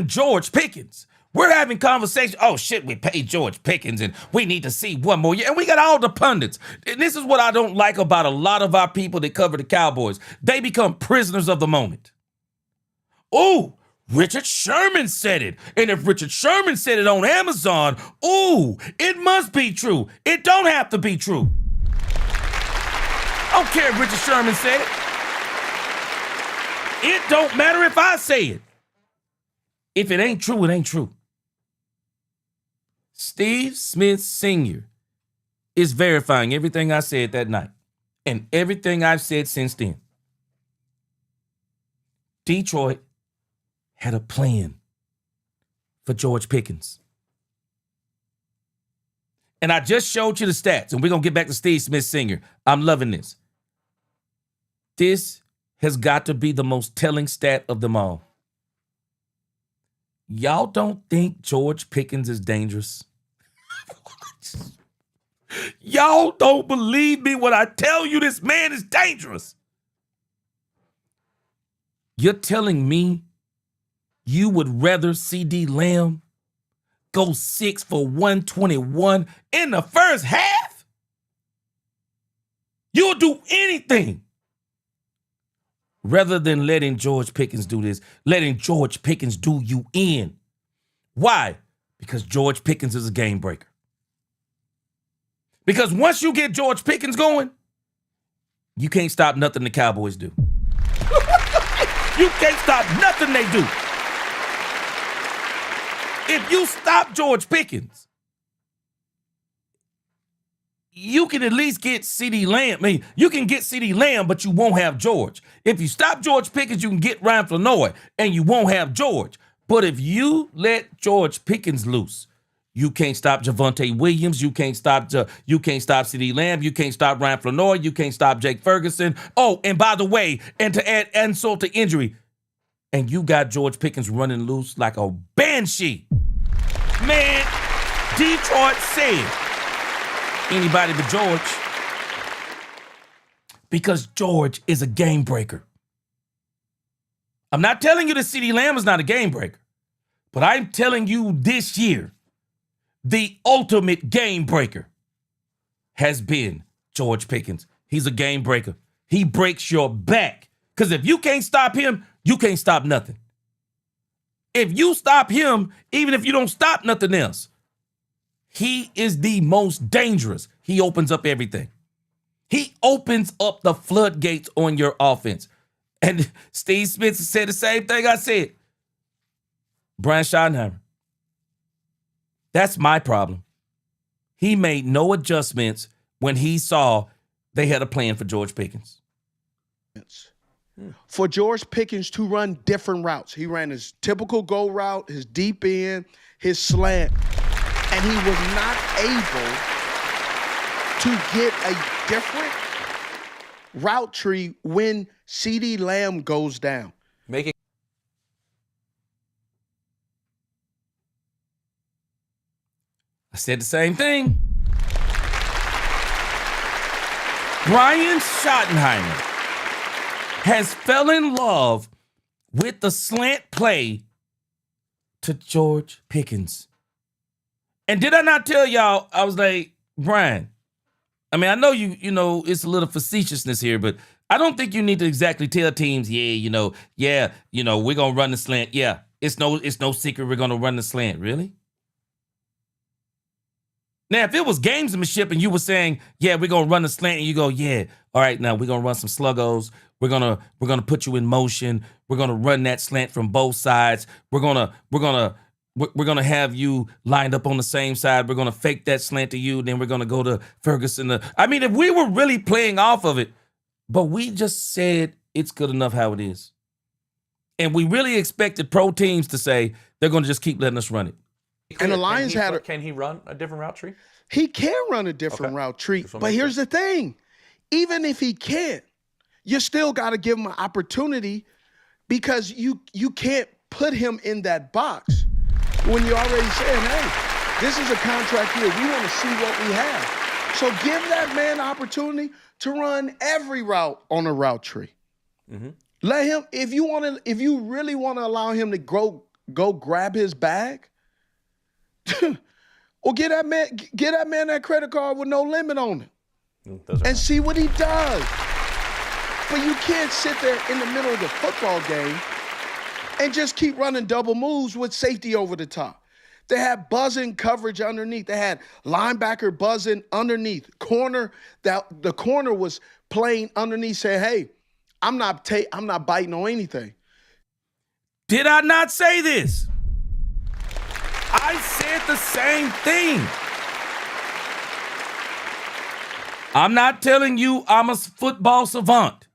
George Pickens. We're having conversations. Oh, shit, we paid George Pickens, and we need to see one more year. And we got all the pundits. And this is what I don't like about a lot of our people that cover the Cowboys. They become prisoners of the moment. Oh, Richard Sherman said it. And if Richard Sherman said it on Amazon, it must be true. It don't have to be true. I don't care if Richard Sherman said it. It don't matter if I say it. If it ain't true, it ain't true. Steve Smith Sr. is verifying everything I said that night and everything I've said since then. Detroit had a plan for George Pickens. And I just showed you the stats, and we're going to get back to Steve Smith Sr. I'm loving this. This has got to be the most telling stat of them all. Y'all don't think George Pickens is dangerous? Y'all don't believe me when I tell you this man is dangerous. You're telling me you would rather CeeDee Lamb go 6 for 121 in the first half? You'll do anything rather than letting George Pickens do this, letting George Pickens do you in. Why? Because George Pickens is a game breaker. Because once you get George Pickens going, you can't stop nothing the Cowboys do. You can't stop nothing they do. If you stop George Pickens, you can at least get CeeDee Lamb. I mean, you can get CeeDee Lamb, but you won't have George. If you stop George Pickens, you can get Ryan Flanoy, and you won't have George. But if you let George Pickens loose, you can't stop Javonte Williams. You can't stop CeeDee Lamb. You can't stop Ryan Flanoy. You can't stop Jake Ferguson. Oh, and by the way, and to add insult to injury, and you got George Pickens running loose like a banshee. Man, Detroit said anybody but George, because George is a game breaker. I'm not telling you that CeeDee Lamb is not a game breaker, but I'm telling you this year, the ultimate game breaker has been George Pickens. He's a game breaker. He breaks your back. Because if you can't stop him, you can't stop nothing. If you stop him, even if you don't stop nothing else, he is the most dangerous. He opens up everything. He opens up the floodgates on your offense. And Steve Smith said the same thing I said. Brian Schottenheimer. That's my problem. He made no adjustments when he saw they had a plan for George Pickens. For George Pickens to run different routes. He ran his typical go route, his deep end, his slant, and he was not able to get a different route tree when CeeDee Lamb goes down. I said the same thing. Brian Schottenheimer has fell in love with the slant play to George Pickens. And did I not tell y'all, I was like, Brian, I mean, I know you know, it's a little facetiousness here, but I don't think you need to exactly tell teams, we're going to run the slant. Yeah, it's no secret we're going to run the slant. Really? Now, if it was gamesmanship and you were saying, we're going to run the slant, and you go, all right, now we're going to run some sluggos. We're going to put you in motion. We're going to run that slant from both sides. We're going to have you lined up on the same side. We're going to fake that slant to you. Then we're going to go to Ferguson. I mean, if we were really playing off of it, but we just said it's good enough how it is. And we really expected pro teams to say they're going to just keep letting us run it. And the Lions Can he run a different route tree? He can run a different route tree. But here's the thing. Even if he can't, you still got to give him an opportunity, because you can't put him in that box when you're already saying, hey, this is a contract year. We want to see what we have. So give that man an opportunity to run every route on a route tree. Mm-hmm. Let him, if you really want to allow him to go grab his bag, or get that man that credit card with no limit on it, and see what he does. But you can't sit there in the middle of the football game and just keep running double moves with safety over the top. They had buzzing coverage underneath. They had linebacker buzzing underneath. The corner was playing underneath, saying, hey, I'm not biting on anything. Did I not say this? I said the same thing. I'm not telling you I'm a football savant.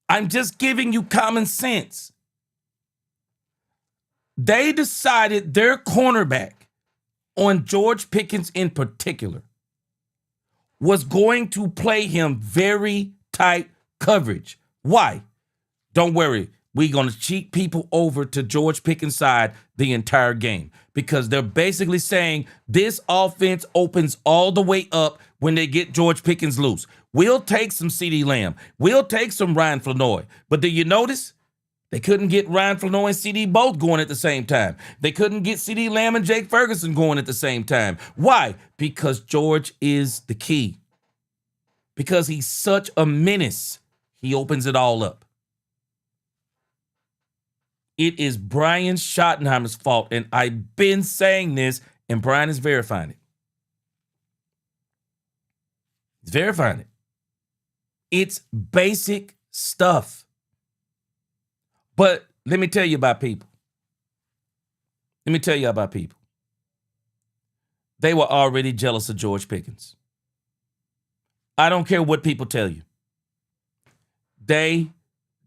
I'm just giving you common sense. They decided their cornerback, on George Pickens in particular, was going to play him very tight coverage. Why? Don't worry. We're going to cheat people over to George Pickens' side the entire game, because they're basically saying this offense opens all the way up when they get George Pickens loose. We'll take some CeeDee Lamb. We'll take some Ryan Flanoy. But do you notice? They couldn't get Ryan Flanoy and CD both going at the same time. They couldn't get CeeDee Lamb and Jake Ferguson going at the same time. Why? Because George is the key. Because he's such a menace. He opens it all up. It is Brian Schottenheimer's fault, and I've been saying this, and Brian is verifying it. He's verifying it. It's basic stuff. But let me tell you about people. They were already jealous of George Pickens. I don't care what people tell you. They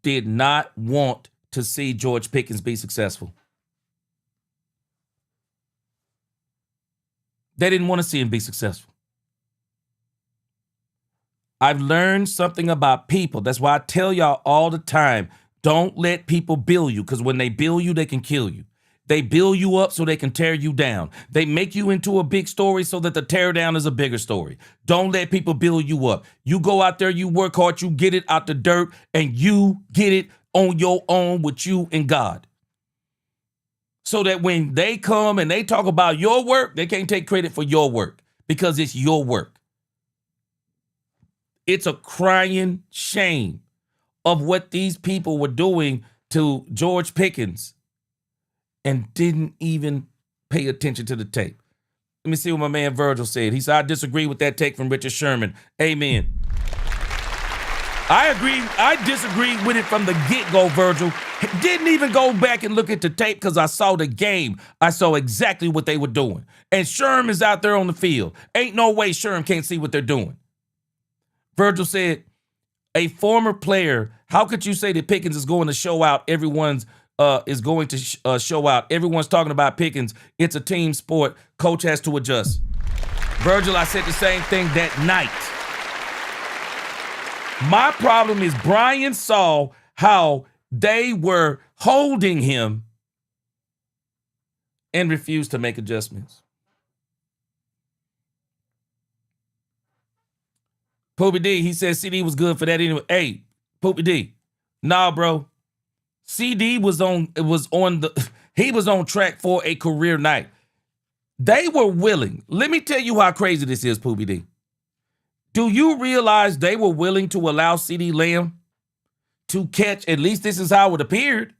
did not want to see George Pickens be successful. They didn't want to see him be successful. I've learned something about people. That's why I tell y'all all the time, don't let people bill you, because when they bill you, they can kill you. They build you up so they can tear you down. They make you into a big story so that the tear down is a bigger story. Don't let people build you up. You go out there, you work hard, you get it out the dirt, and you get it on your own with you and God. So that when they come and they talk about your work, they can't take credit for your work because it's your work. It's a crying shame of what these people were doing to George Pickens and didn't even pay attention to the tape. Let me see what my man Virgil said. He said, I disagree with that take from Richard Sherman. Amen. I agree. I disagree with it from the get-go, Virgil. Didn't even go back and look at the tape because I saw the game. I saw exactly what they were doing. And Sherm is out there on the field. Ain't no way Sherm can't see what they're doing. Virgil said, a former player, how could you say that Pickens is going to show out? Everyone's show out. Everyone's talking about Pickens. It's a team sport. Coach has to adjust. Virgil, I said the same thing that night. My problem is Brian saw how they were holding him and refused to make adjustments. Poopy D, he said CD was good for that anyway. Hey, Poopy D, nah, bro. CD was on track for a career night. They were willing. Let me tell you how crazy this is, Poopy D. Do you realize they were willing to allow CD Lamb to catch, at least this is how it appeared,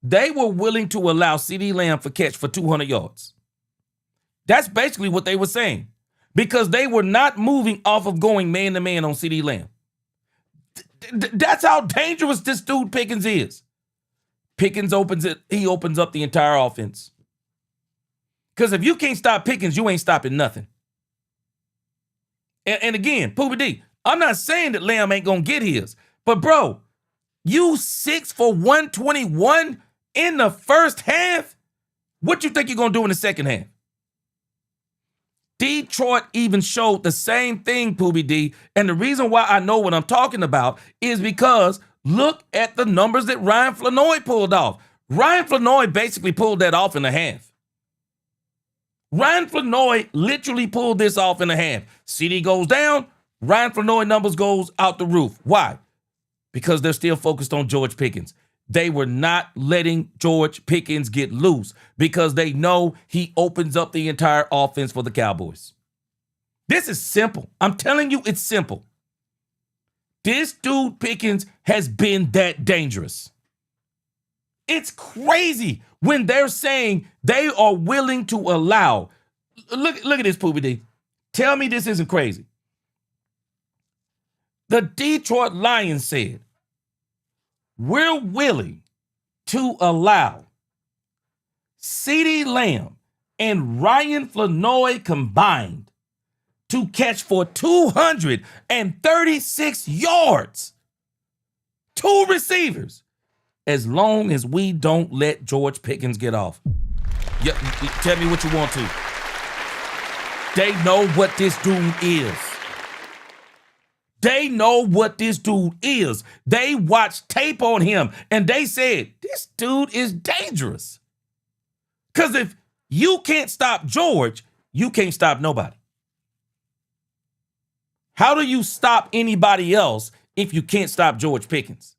they were willing to allow CD Lamb for catch for 200 yards. That's basically what they were saying, because they were not moving off of going man-to-man on CD Lamb. That's how dangerous this dude Pickens is. Pickens opens up the entire offense. Because if you can't stop Pickens, you ain't stopping nothing. And again, Poopy D, I'm not saying that Lamb ain't going to get his. But, bro, you 6 for 121 in the first half? What you think you're going to do in the second half? Detroit even showed the same thing, Poopy D. And the reason why I know what I'm talking about is because look at the numbers that Ryan Flanoy pulled off. Ryan Flanoy basically pulled that off in a half. Ryan Flanoy literally pulled this off in a half. CD goes down, Ryan Flanoy numbers goes out the roof. Why? Because they're still focused on George Pickens. They were not letting George Pickens get loose because they know he opens up the entire offense for the Cowboys. This is simple. I'm telling you, it's simple. This dude Pickens has been that dangerous. It's crazy when they're saying they are willing to allow. Look at this, Poopy D. Tell me this isn't crazy. The Detroit Lions said, we're willing to allow CeeDee Lamb and Ryan Flanoy combined to catch for 236 yards. 2 receivers. As long as we don't let George Pickens get off. Yeah, tell me what you want to. They know what this dude is. They know what this dude is. They watched tape on him and they said, this dude is dangerous. Because if you can't stop George, you can't stop nobody. How do you stop anybody else if you can't stop George Pickens?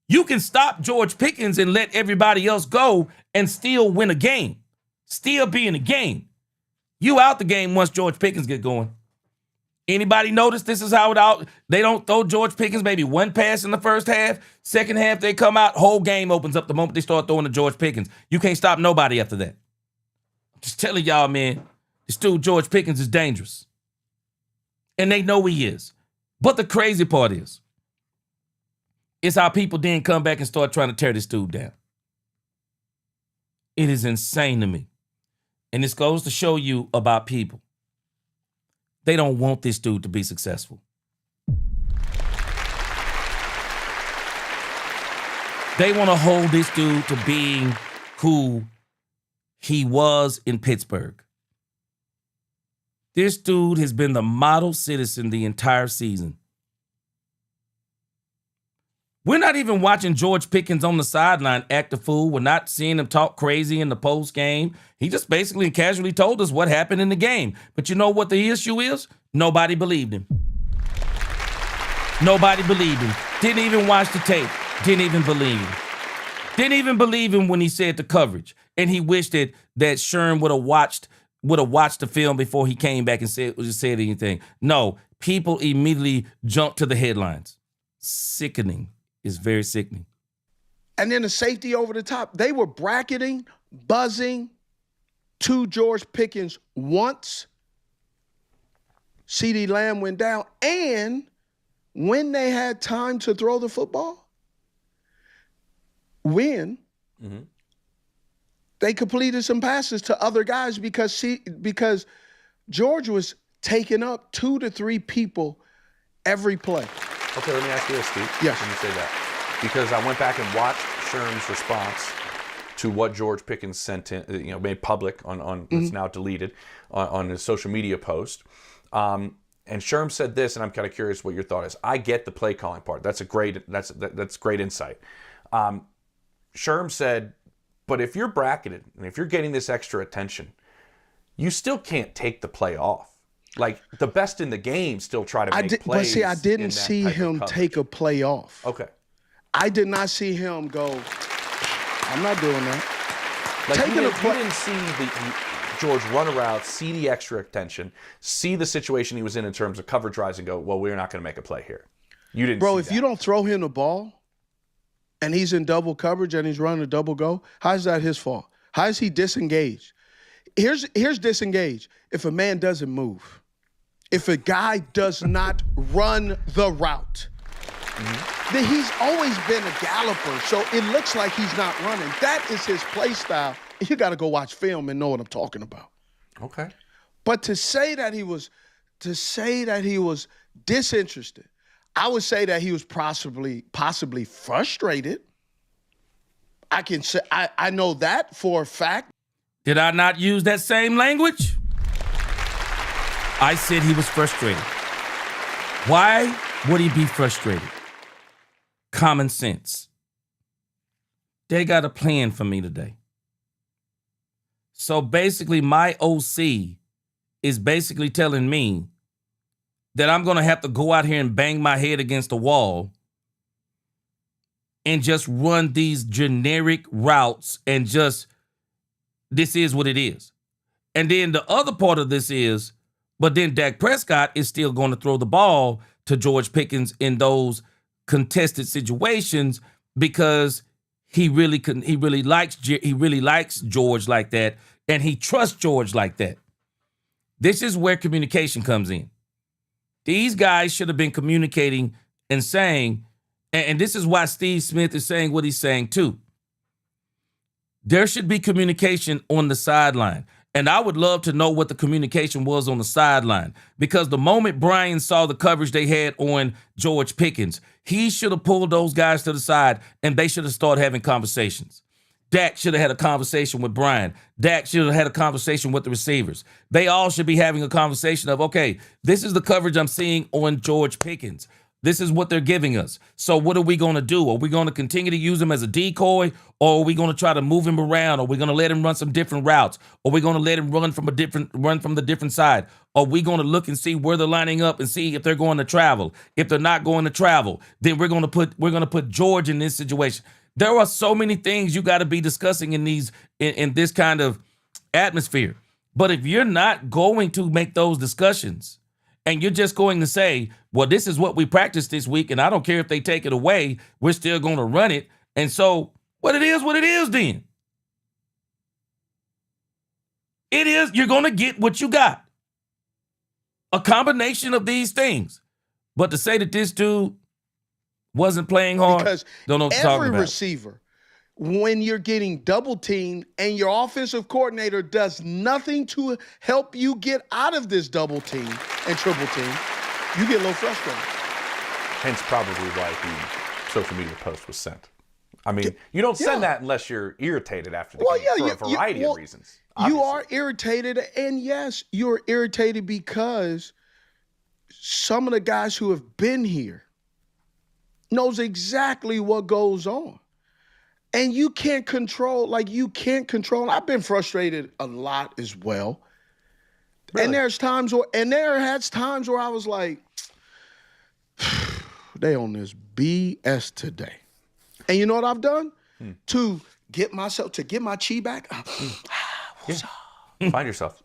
You can stop George Pickens and let everybody else go and still win a game. Still be in the game. You out the game once George Pickens get going. Anybody notice this is how it out? They don't throw George Pickens maybe one pass in the first half. Second half, they come out, whole game opens up the moment they start throwing to George Pickens. You can't stop nobody after that. I'm just telling y'all, man, this dude George Pickens is dangerous. And they know he is. But the crazy part is how people then come back and start trying to tear this dude down. It is insane to me. And this goes to show you about people. They don't want this dude to be successful. They want to hold this dude to being who he was in Pittsburgh. This dude has been the model citizen the entire season. We're not even watching George Pickens on the sideline act a fool. We're not seeing him talk crazy in the post game. He just basically and casually told us what happened in the game. But you know what the issue is? Nobody believed him. Nobody believed him. Didn't even watch the tape. Didn't even believe him. Didn't even believe him when he said the coverage. And he wished that Sherm would have watched the film before he came back and said anything. No, people immediately jumped to the headlines. Sickening. Is very sickening. And then the safety over the top. They were bracketing, buzzing to George Pickens once CeeDee Lamb went down. And when they had time to throw the football, they completed some passes to other guys because George was taking up 2 to 3 people every play. Okay, let me ask you this, Steve. Yes. When you say that. Because I went back and watched Sherm's response to what George Pickens sent in, made public on it's now deleted on his social media post. And Sherm said this, and I'm kind of curious what your thought is. I get the play calling part. That's great insight. Sherm said, but if you're bracketed and if you're getting this extra attention, you still can't take the play off. Like the best in the game still try to make plays. But see, I didn't see him take a play off. Okay. I did not see him go, I'm not doing that. Like you didn't see George run a route, see the extra attention, see the situation he was in terms of coverage rise and go, well, we're not going to make a play here. You didn't Bro, see if that. you don't throw him the ball and he's in double coverage and he's running a double go, how is that his fault? How is he disengaged? Here's disengaged. If a man doesn't move, if a guy does not run the route, then he's always been a galloper. So it looks like he's not running. That is his play style. You got to go watch film and know what I'm talking about. Okay. But to say that he was disinterested, I would say that he was possibly frustrated. I can say I know that for a fact. Did I not use that same language? I said he was frustrated. Why would he be frustrated? Common sense. They got a plan for me today. So basically, my OC is basically telling me that I'm going to have to go out here and bang my head against the wall and just run these generic routes and just, this is what it is. And then the other part of this is, but then Dak Prescott is still going to throw the ball to George Pickens in those contested situations because he really likes George like that, and he trusts George like that. This is where communication comes in. These guys should have been communicating and saying, and this is why Steve Smith is saying what he's saying too. There should be communication on the sideline. And I would love to know what the communication was on the sideline, because the moment Brian saw the coverage they had on George Pickens, he should have pulled those guys to the side and they should have started having conversations. Dak should have had a conversation with Brian. Dak should have had a conversation with the receivers. They all should be having a conversation of, okay, this is the coverage I'm seeing on George Pickens. This is what they're giving us. So what are we going to do? Are we going to continue to use him as a decoy, or are we going to try to move him around? Are we going to let him run some different routes? Are we going to let him run from the different side? Are we going to look and see where they're lining up and see if they're going to travel? If they're not going to travel, then we're going to put George in this situation. There are so many things you got to be discussing in this kind of atmosphere. But if you're not going to make those discussions, and you're just going to say, well, this is what we practiced this week, and I don't care if they take it away, we're still going to run it. And so what it is then. It is, you're going to get what you got. A combination of these things. But to say that this dude wasn't playing hard, because don't know what you're talking about. Every receiver, when you're getting double teamed and your offensive coordinator does nothing to help you get out of this double team and triple team, you get a little frustrated. Hence probably why the social media post was sent. I mean, you don't send that unless you're irritated after the game for a variety of reasons. Obviously. You are irritated, and yes, you're irritated because some of the guys who have been here knows exactly what goes on. And you can't control. I've been frustrated a lot as well. Really? And there has times where I was like, they on this BS today. And you know what I've done? To get my chi back? Find yourself.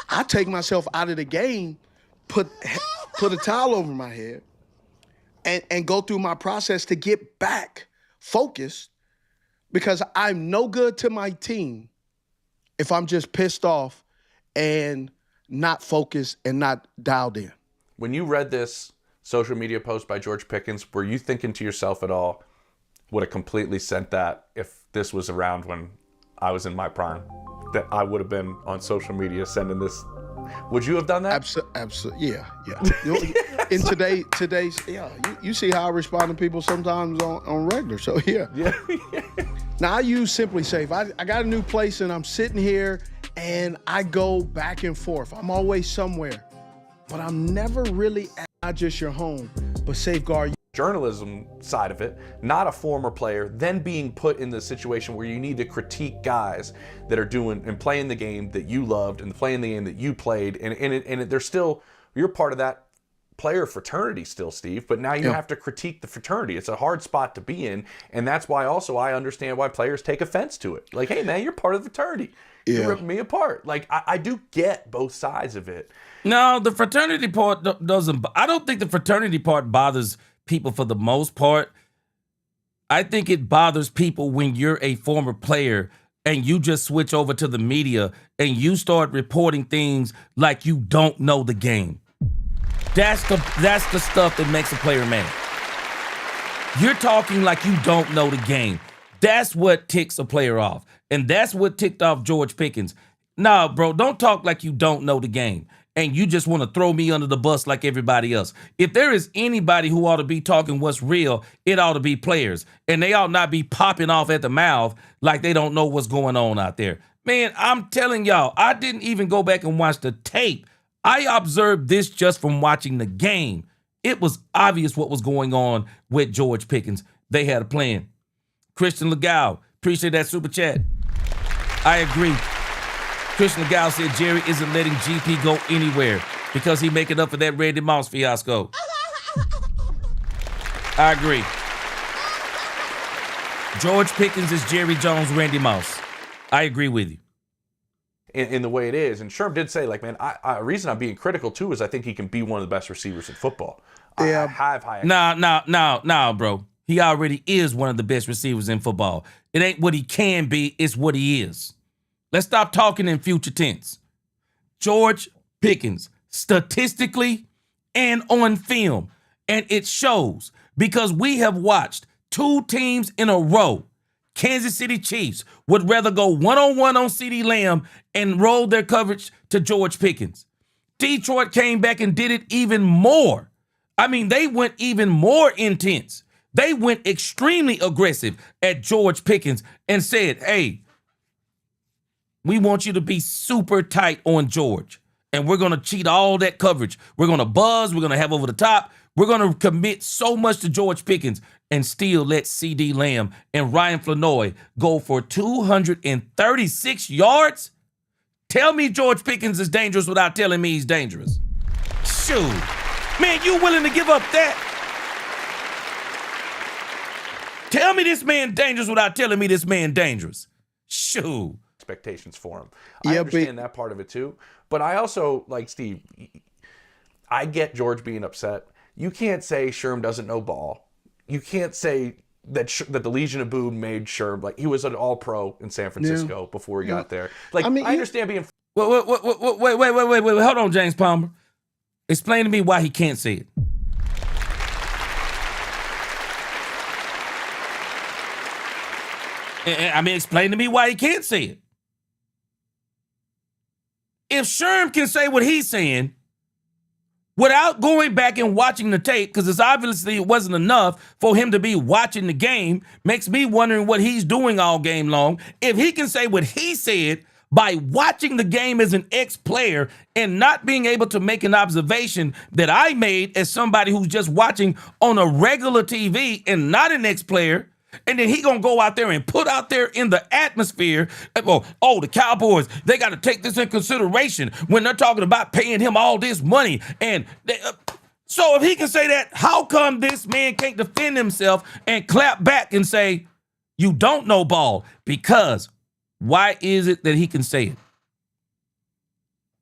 I take myself out of the game, put a towel over my head, and go through my process to get back focused, because I'm no good to my team if I'm just pissed off and not focused and not dialed in. When you read this social media post by George Pickens, were you thinking to yourself at all, would have completely sent that if this was around when I was in my prime, that I would have been on social media sending this? Would you have done that? Absolutely, yeah. In today's, you see how I respond to people sometimes on regular, so yeah. Now I use Simply Safe. I got a new place and I'm sitting here and I go back and forth. I'm always somewhere, but I'm never really at not just your home, but safeguard journalism side of it, not a former player, then being put in the situation where you need to critique guys that are doing and playing the game that you loved and playing the game that you played, and they're still, you're part of that player fraternity still, Steve, but now you have to critique the fraternity. It's a hard spot to be in, and that's why also I understand why players take offense to it. Like, hey man, you're part of the fraternity. You're ripping me apart. Like, I do get both sides of it. No, the fraternity part doesn't. I don't think the fraternity part bothers people for the most part. I think it bothers people when you're a former player and you just switch over to the media and you start reporting things like you don't know the game. That's the stuff that makes a player mad. You're talking like you don't know the game. That's what ticks a player off. And that's what ticked off George Pickens. Nah, bro, don't talk like you don't know the game. And you just want to throw me under the bus like everybody else. If there is anybody who ought to be talking what's real, it ought to be players. And they ought not be popping off at the mouth like they don't know what's going on out there. Man, I'm telling y'all, I didn't even go back and watch the tape. I observed this just from watching the game. It was obvious what was going on with George Pickens. They had a plan. Christian Legal, appreciate that super chat. I agree. Christian Legal said Jerry isn't letting GP go anywhere because he making up for that Randy Moss fiasco. I agree. George Pickens is Jerry Jones, Randy Moss. I agree with you. In the way it is. And Sherm did say, like, man, the reason I'm being critical, too, is I think he can be one of the best receivers in football. Yeah. I have high... Nah, bro. He already is one of the best receivers in football. It ain't what he can be, it's what he is. Let's stop talking in future tense. George Pickens, statistically and on film, and it shows because we have watched 2 teams in a row. Kansas City Chiefs would rather go one-on-one on CeeDee Lamb and roll their coverage to George Pickens. Detroit came back and did it even more. I mean, they went even more intense. They went extremely aggressive at George Pickens and said, hey, we want you to be super tight on George, and we're going to cheat all that coverage. We're going to buzz. We're going to have over the top. We're going to commit so much to George Pickens and still let CeeDee Lamb and Ryan Flanoy go for 236 yards? Tell me George Pickens is dangerous without telling me he's dangerous. Shoot. Man, you willing to give up that? Tell me this man dangerous without telling me this man dangerous. Shoot. Expectations for him. I understand that part of it too. But I also, like Steve, I get George being upset. You can't say Sherm doesn't know ball. You can't say that the Legion of Boom made Sherm, like, he was an all-pro in San Francisco before he got there. Like, I mean, I understand being... Wait, hold on, James Palmer. Explain to me why he can't say it. Explain to me why he can't say it. If Sherm can say what he's saying without going back and watching the tape, because it's obviously it wasn't enough for him to be watching the game, makes me wondering what he's doing all game long. If he can say what he said by watching the game as an ex-player and not being able to make an observation that I made as somebody who's just watching on a regular TV and not an ex-player, and then he gonna go out there and put out there in the atmosphere, oh, the Cowboys, they got to take this in consideration when they're talking about paying him all this money. And so if he can say that, how come this man can't defend himself and clap back and say, you don't know ball? Because why is it that he can say it?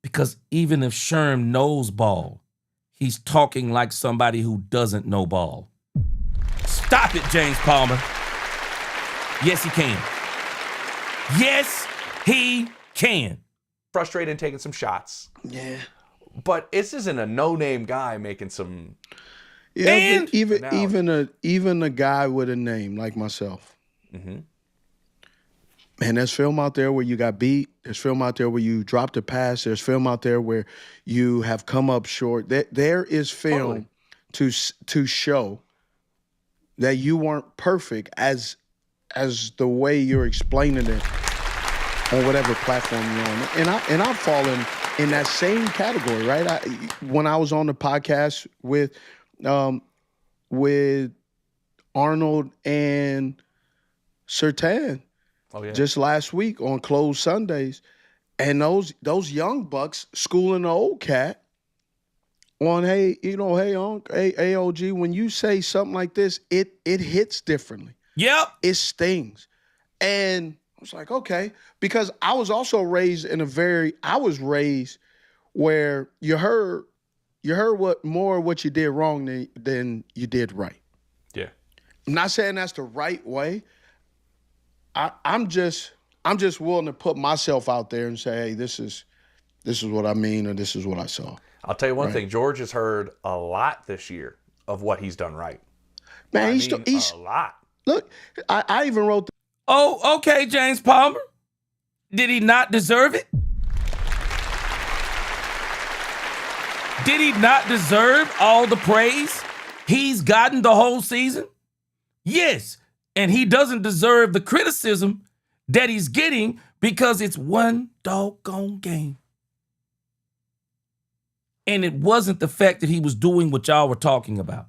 Because even if Sherm knows ball, he's talking like somebody who doesn't know ball. Stop it, James Palmer. Yes, he can. Yes, he can. Frustrated and taking some shots. Yeah. But this isn't a no-name guy making some... Yeah, and even a guy with a name like myself. Mm-hmm. Man, there's film out there where you got beat. There's film out there where you dropped a pass. There's film out there where you have come up short. There is film to show that you weren't perfect as the way you're explaining it on whatever platform you're on. And I've fallen in that same category, right? When I was on the podcast with with Arnold and Surtain just last week on closed Sundays. And those young bucks schooling the old cat on, hey, AOG, when you say something like this, it hits differently. Yep. It stings. And I was like, okay, because I was also raised where you heard what you did wrong than you did right. Yeah. I'm not saying that's the right way. I'm just willing to put myself out there and say, hey, this is what I mean, or this is what I saw. I'll tell you one thing. George has heard a lot this year of what he's done right. Man, he's a lot. Look, I even wrote. Oh, okay, James Palmer. Did he not deserve it? Did he not deserve all the praise he's gotten the whole season? Yes, and he doesn't deserve the criticism that he's getting because it's one doggone game. And it wasn't the fact that he was doing what y'all were talking about.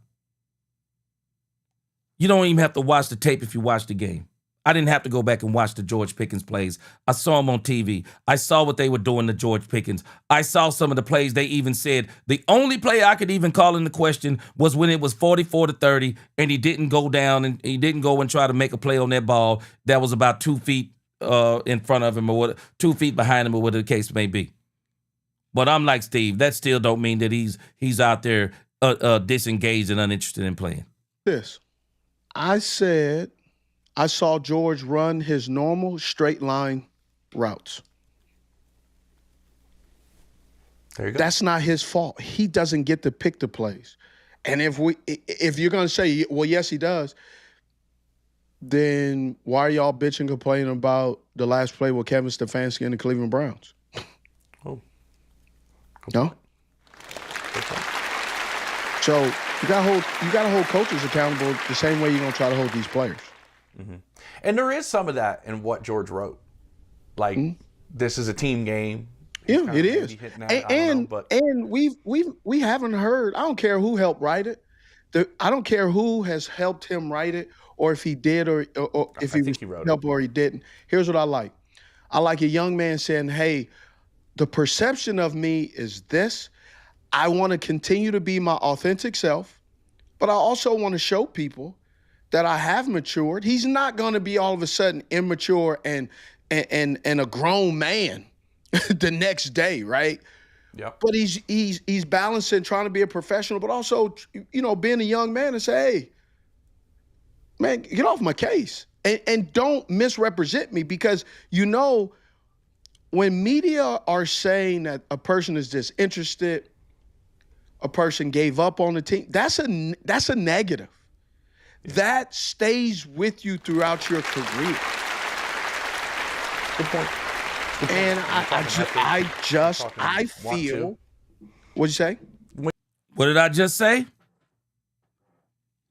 You don't even have to watch the tape if you watch the game. I didn't have to go back and watch the George Pickens plays. I saw them on TV. I saw what they were doing to George Pickens. I saw some of the plays they even said. The only play I could even call into question was when it was 44-30 and he didn't go down and he didn't go and try to make a play on that ball that was about 2 feet in front of him or 2 feet behind him or whatever the case may be. But I'm like Steve, that still don't mean that he's out there disengaged and uninterested in playing. This. I said I saw George run his normal straight line routes. There you go. That's not his fault. He doesn't get to pick the plays. And if you're going to say, well, yes, he does, then why are y'all bitching and complaining about the last play with Kevin Stefanski and the Cleveland Browns? Oh. No? So you got to hold coaches accountable the same way you're going to try to hold these players. Mm-hmm. And there is some of that in what George wrote. Like, this is a team game. Yeah, it is. And we haven't heard. I don't care who helped write it. I don't care who has helped him write it, or if he did, or if he wrote help, or he didn't. Here's what I like. I like a young man saying, "Hey, the perception of me is this. I want to continue to be my authentic self, but I also want to show people that I have matured." He's not going to be all of a sudden immature and a grown man the next day, right? Yeah. But he's balancing trying to be a professional, but also, being a young man and say, hey, man, get off my case and don't misrepresent me, because when media are saying that a person is disinterested, a person gave up on the team, that's a negative. Yeah. That stays with you throughout your career. Good point. And I feel. What'd you say? What did I just say?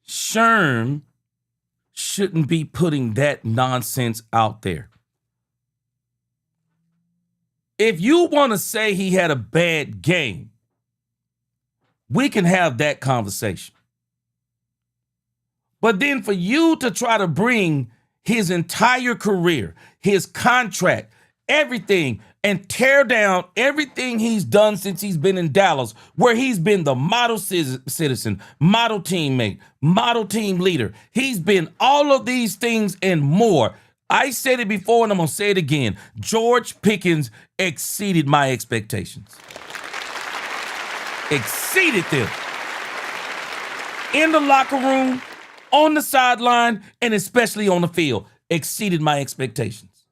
Sherm shouldn't be putting that nonsense out there. If you want to say he had a bad game, we can have that conversation. But then for you to try to bring his entire career, his contract, everything, and tear down everything he's done since he's been in Dallas, where he's been the model citizen, model teammate, model team leader. He's been all of these things and more. I said it before and I'm going to say it again. George Pickens exceeded my expectations. Exceeded them. In the locker room, on the sideline, and especially on the field, exceeded my expectations.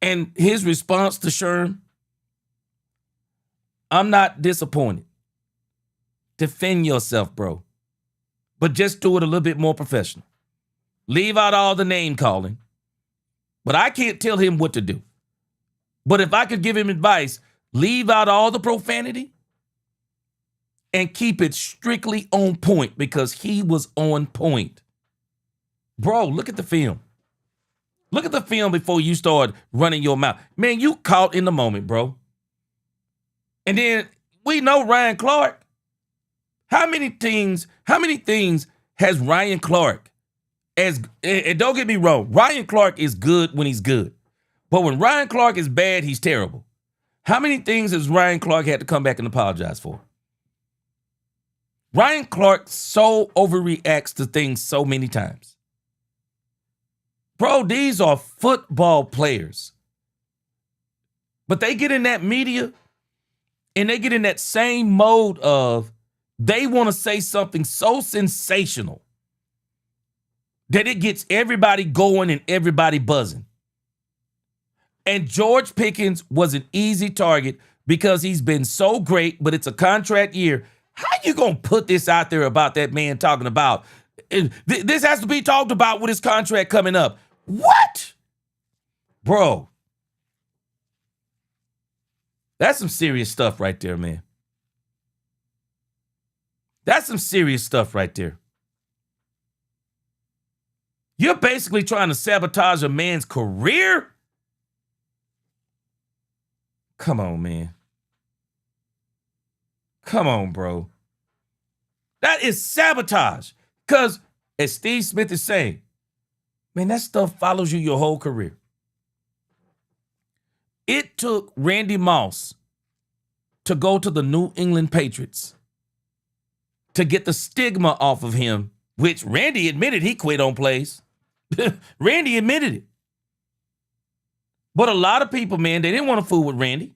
And his response to Sherm, I'm not disappointed. Defend yourself, bro. But just do it a little bit more professional. Leave out all the name calling. But I can't tell him what to do. But if I could give him advice, leave out all the profanity and keep it strictly on point, because he was on point. Bro, look at the film. Look at the film before you start running your mouth. Man, you caught in the moment, bro. And then we know Ryan Clark. How many things has Ryan Clark and don't get me wrong, Ryan Clark is good when he's good. But when Ryan Clark is bad, he's terrible. How many things has Ryan Clark had to come back and apologize for? Ryan Clark so overreacts to things so many times. Bro, these are football players. But they get in that media and they get in that same mode of they want to say something so sensational that it gets everybody going and everybody buzzing. And George Pickens was an easy target because he's been so great, but it's a contract year. How you going to put this out there about that man talking about, this has to be talked about with his contract coming up? What? Bro. That's some serious stuff right there, man. That's some serious stuff right there. You're basically trying to sabotage a man's career? Come on, man. Come on, bro. That is sabotage. Because, as Steve Smith is saying, man, that stuff follows you your whole career. It took Randy Moss to go to the New England Patriots to get the stigma off of him, which Randy admitted he quit on plays. Randy admitted it. But a lot of people, man, they didn't want to fool with Randy.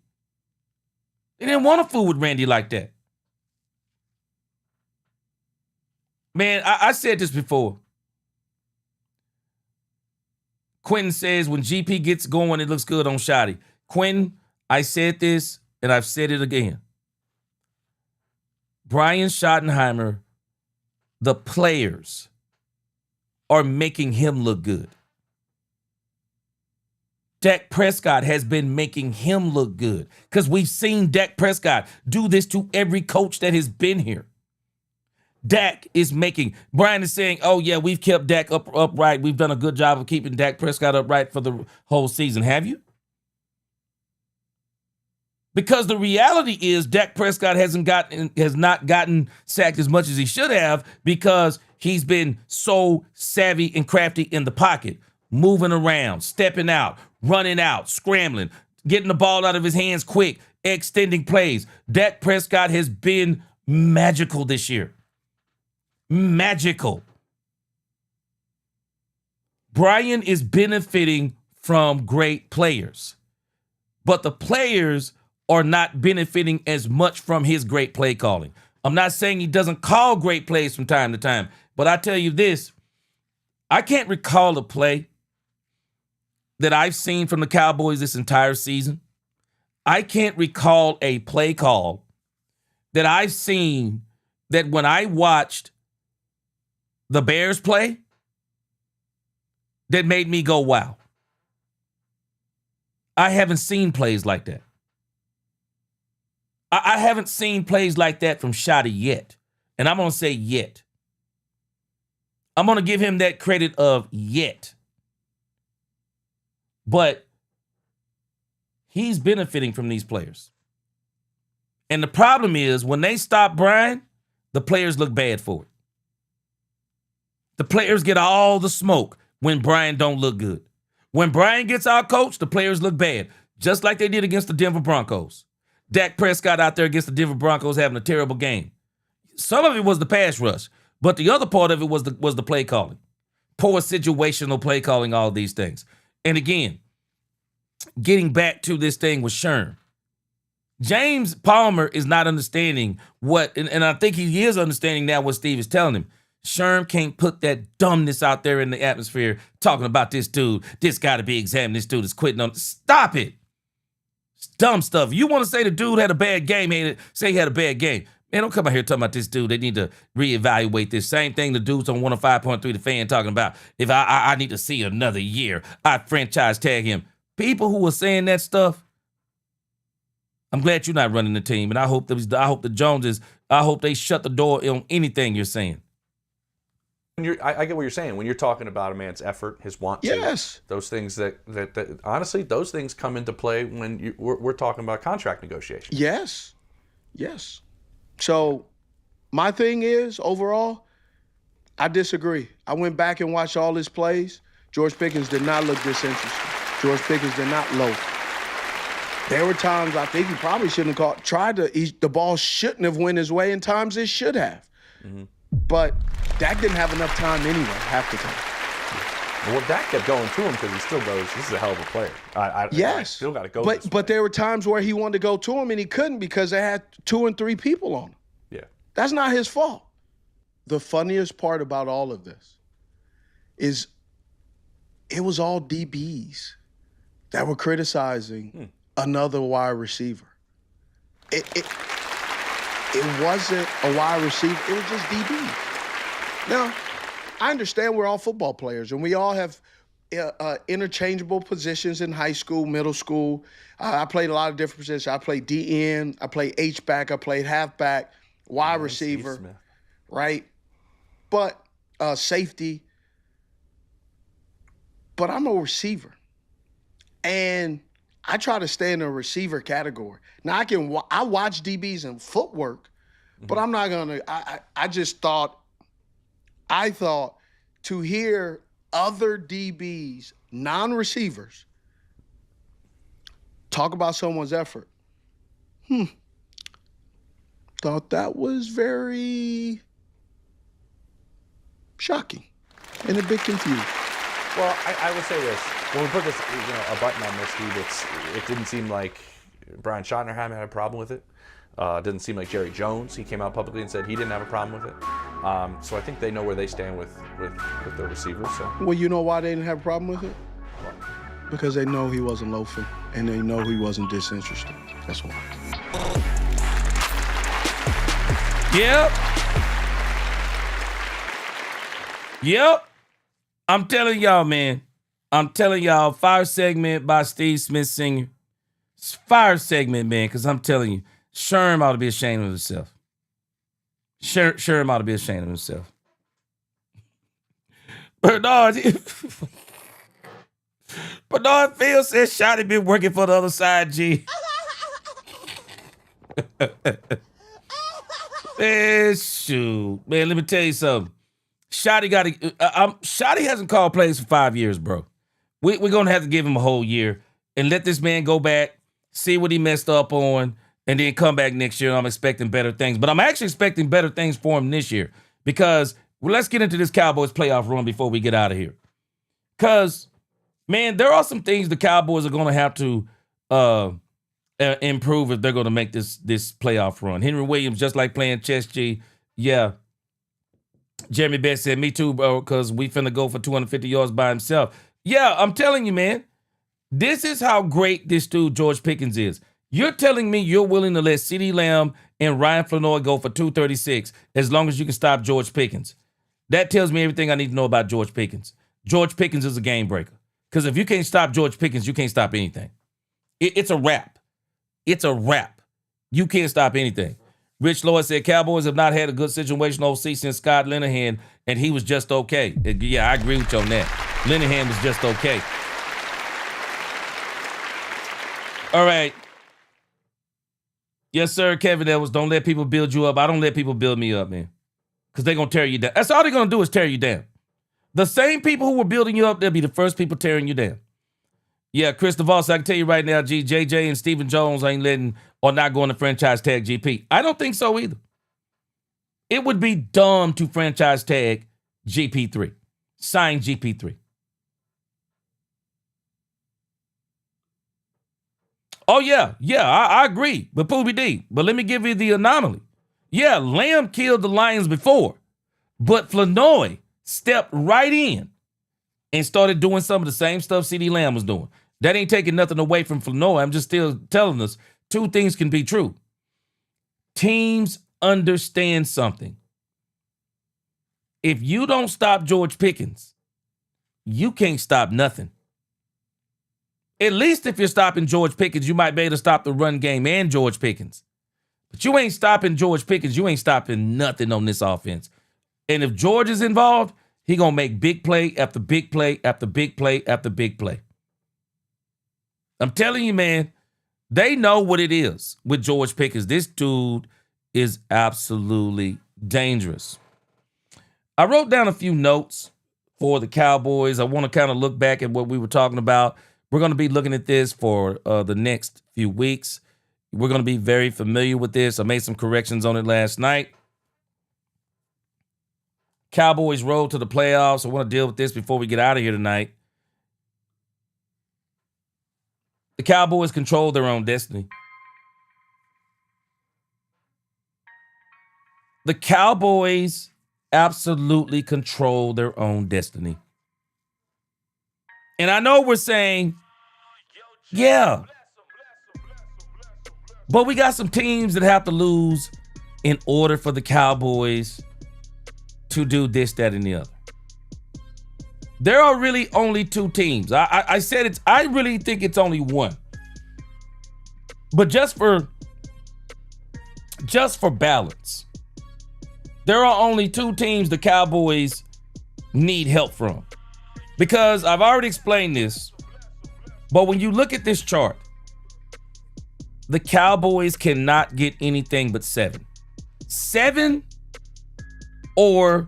They didn't want to fool with Randy like that. Man, I said this before. Quentin says when GP gets going, it looks good on Shotty. Quentin, I said this, and I've said it again. Brian Schottenheimer, the players are making him look good. Dak Prescott has been making him look good because we've seen Dak Prescott do this to every coach that has been here. Dak is making, Brian is saying, oh yeah, we've kept Dak upright. We've done a good job of keeping Dak Prescott upright for the whole season. Have you? Because the reality is Dak Prescott has not gotten sacked as much as he should have because he's been so savvy and crafty in the pocket, moving around, stepping out, running out, scrambling, getting the ball out of his hands quick, extending plays. Dak Prescott has been magical this year. Magical. Brian is benefiting from great players, but the players are not benefiting as much from his great play calling. I'm not saying he doesn't call great plays from time to time, but I tell you this, I can't recall a play that I've seen from the Cowboys this entire season. I can't recall a play call that I've seen that when I watched the Bears play that made me go, wow. I haven't seen plays like that. I haven't seen plays like that from Shotty yet. And I'm going to say yet. I'm going to give him that credit of yet. But he's benefiting from these players. And the problem is when they stop Brian, the players look bad for it. The players get all the smoke when Brian don't look good. When Brian gets out coached, the players look bad, just like they did against the Denver Broncos. Dak Prescott out there against the Denver Broncos having a terrible game. Some of it was the pass rush, but the other part of it was the play calling. Poor situational play calling, all these things. And again, getting back to this thing with Sherm. James Palmer is not understanding what, and I think he is understanding now what Steve is telling him. Sherm can't put that dumbness out there in the atmosphere talking about this dude. This got to be examined. This dude is quitting on. Stop it. It's dumb stuff. You want to say the dude had a bad game, say he had a bad game. Man, don't come out here talking about this dude. They need to reevaluate this. Same thing the dudes on 105.3 The Fan talking about. If I need to see another year, I franchise tag him. People who are saying that stuff, I'm glad you're not running the team. And I hope the Joneses, I hope they shut the door on anything you're saying. I get what you're saying. When you're talking about a man's effort, his want to, Yes. those things that honestly, those things come into play when we're talking about contract negotiations. Yes. So my thing is, overall, I disagree. I went back and watched all his plays. George Pickens did not look disinterested. George Pickens did not loaf. There were times I think he probably shouldn't have the ball shouldn't have went his way, and times it should have. Mm-hmm. But Dak didn't have enough time anyway, half the time. Well, Dak kept going to him because he still goes, this is a hell of a player. I still got to go But there were times where he wanted to go to him and he couldn't because they had 2 and 3 people on him. Yeah. That's not his fault. The funniest part about all of this is it was all DBs that were criticizing another wide receiver. It wasn't a wide receiver. It was just DBs. Now, I understand we're all football players and we all have interchangeable positions in high school, middle school. I played a lot of different positions. I played DN, I played H-back, I played halfback, wide receiver, right? But safety. But I'm a receiver. And I try to stay in the receiver category. Now, I watch DBs and footwork, but I'm not going to – I thought to hear other DBs, non-receivers, talk about someone's effort. Thought that was very shocking and a bit confused. Well, I would say this. When we put this, a button on this, Steve, it didn't seem like Brian Schottenheimer had a problem with it. It didn't seem like Jerry Jones. He came out publicly and said he didn't have a problem with it. So I think they know where they stand with their receivers. So. Well, you know why they didn't have a problem with it? Because they know he wasn't loafing, and they know he wasn't disinterested. That's why. Yep. I'm telling y'all, man. Fire segment by Steve Smith Sr. Fire segment, man, because I'm telling you, Sherm ought to be ashamed of himself. Sherm ought to be ashamed of himself. Bernard Field says Shotty been working for the other side, G. Man, shoot. Man, let me tell you something. Shotty hasn't called plays for 5 years, bro. We're going to have to give him a whole year and let this man go back, see what he messed up on, and then come back next year. I'm expecting better things. But I'm actually expecting better things for him this year because let's get into this Cowboys playoff run before we get out of here. Because, man, there are some things the Cowboys are going to have to improve if they're going to make this playoff run. Henry Williams, just like playing chess, G, yeah. Jeremy Betts said, me too, bro, because we finna go for 250 yards by himself. Yeah, I'm telling you, man. This is how great this dude, George Pickens, is. You're telling me you're willing to let CeeDee Lamb and Ryan Flournoy go for 236 as long as you can stop George Pickens. That tells me everything I need to know about George Pickens. George Pickens is a game breaker. Because if you can't stop George Pickens, you can't stop anything. It's a wrap. It's a wrap. You can't stop anything. Rich Lloyd said, Cowboys have not had a good situation OC since Scott Linehan, and he was just okay. Yeah, I agree with you on that. Linehan was just okay. All right. Yes, sir, Kevin Edwards, don't let people build you up. I don't let people build me up, man, because they're going to tear you down. That's all they're going to do is tear you down. The same people who were building you up, they'll be the first people tearing you down. Yeah, Chris DeVos, I can tell you right now, JJ and Stephen Jones ain't letting or not going to franchise tag GP. I don't think so either. It would be dumb to franchise tag GP3. Sign GP3. Oh, yeah, I agree with Poobie D. But let me give you the anomaly. Yeah, Lamb killed the Lions before, but Flournoy stepped right in and started doing some of the same stuff CeeDee Lamb was doing. That ain't taking nothing away from Flournoy. I'm just still telling us two things can be true. Teams understand something. If you don't stop George Pickens, you can't stop nothing. At least if you're stopping George Pickens, you might be able to stop the run game and George Pickens. But you ain't stopping George Pickens. You ain't stopping nothing on this offense. And if George is involved, he going to make big play after big play after big play after big play. I'm telling you, man, they know what it is with George Pickens. This dude is absolutely dangerous. I wrote down a few notes for the Cowboys. I want to kind of look back at what we were talking about. We're going to be looking at this for the next few weeks. We're going to be very familiar with this. I made some corrections on it last night. Cowboys road to the playoffs. I want to deal with this before we get out of here tonight. The Cowboys control their own destiny. The Cowboys absolutely control their own destiny. And I know we're saying, yeah, but we got some teams that have to lose in order for the Cowboys to do this, that, and the other. There are really only two teams. I said I really think it's only one. But just for balance, there are only two teams the Cowboys need help from. Because I've already explained this, but when you look at this chart, the Cowboys cannot get anything but 7. 7 or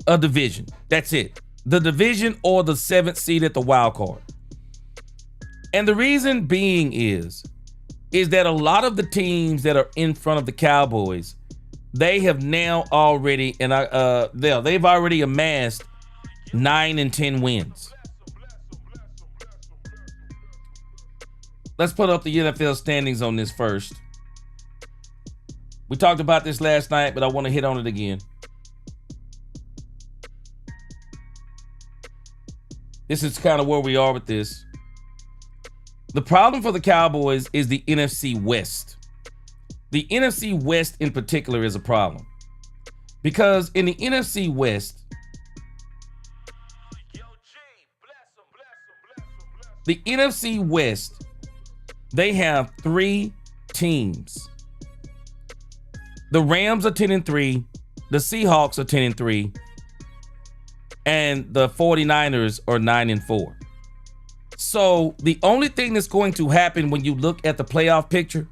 a division. That's it. The division or the 7th seed at the wild card. And the reason being is that a lot of the teams that are in front of the Cowboys, they have now already, and they've already amassed 9 and 10 wins. Let's put up the NFL standings on this first. We talked about this last night, but I want to hit on it again. This is kind of where we are with this. The problem for the Cowboys is the NFC West. The NFC West in particular is a problem. Because in the NFC West, they have 3 teams. The Rams are 10-3, the Seahawks are 10-3, and the 49ers are 9-4. So the only thing that's going to happen when you look at the playoff picture,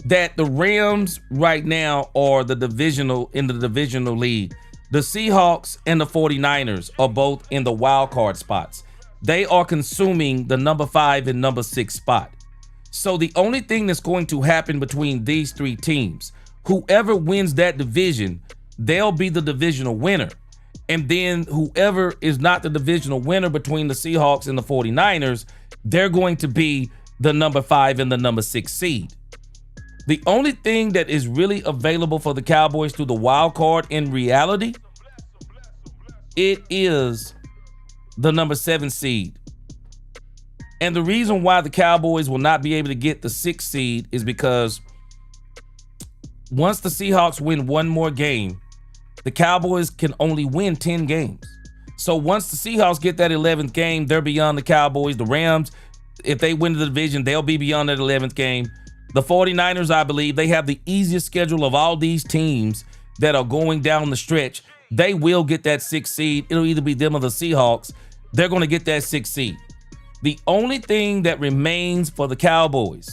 that the Rams right now are in the divisional lead. The Seahawks and the 49ers are both in the wild card spots. They are consuming the number 5 and number 6 spot. So the only thing that's going to happen between these 3 teams, whoever wins that division, they'll be the divisional winner. And then whoever is not the divisional winner between the Seahawks and the 49ers, they're going to be the number 5 and the number 6 seed. The only thing that is really available for the Cowboys through the wild card in reality, it is the number 7 seed. And the reason why the Cowboys will not be able to get the 6th seed is because once the Seahawks win one more game, the Cowboys can only win 10 games. So once the Seahawks get that 11th game, they're beyond the Cowboys. The Rams, if they win the division, they'll be beyond that 11th game. The 49ers, I believe, they have the easiest schedule of all these teams that are going down the stretch. They will get that 6th seed. It'll either be them or the Seahawks. They're going to get that 6th seed. The only thing that remains for the Cowboys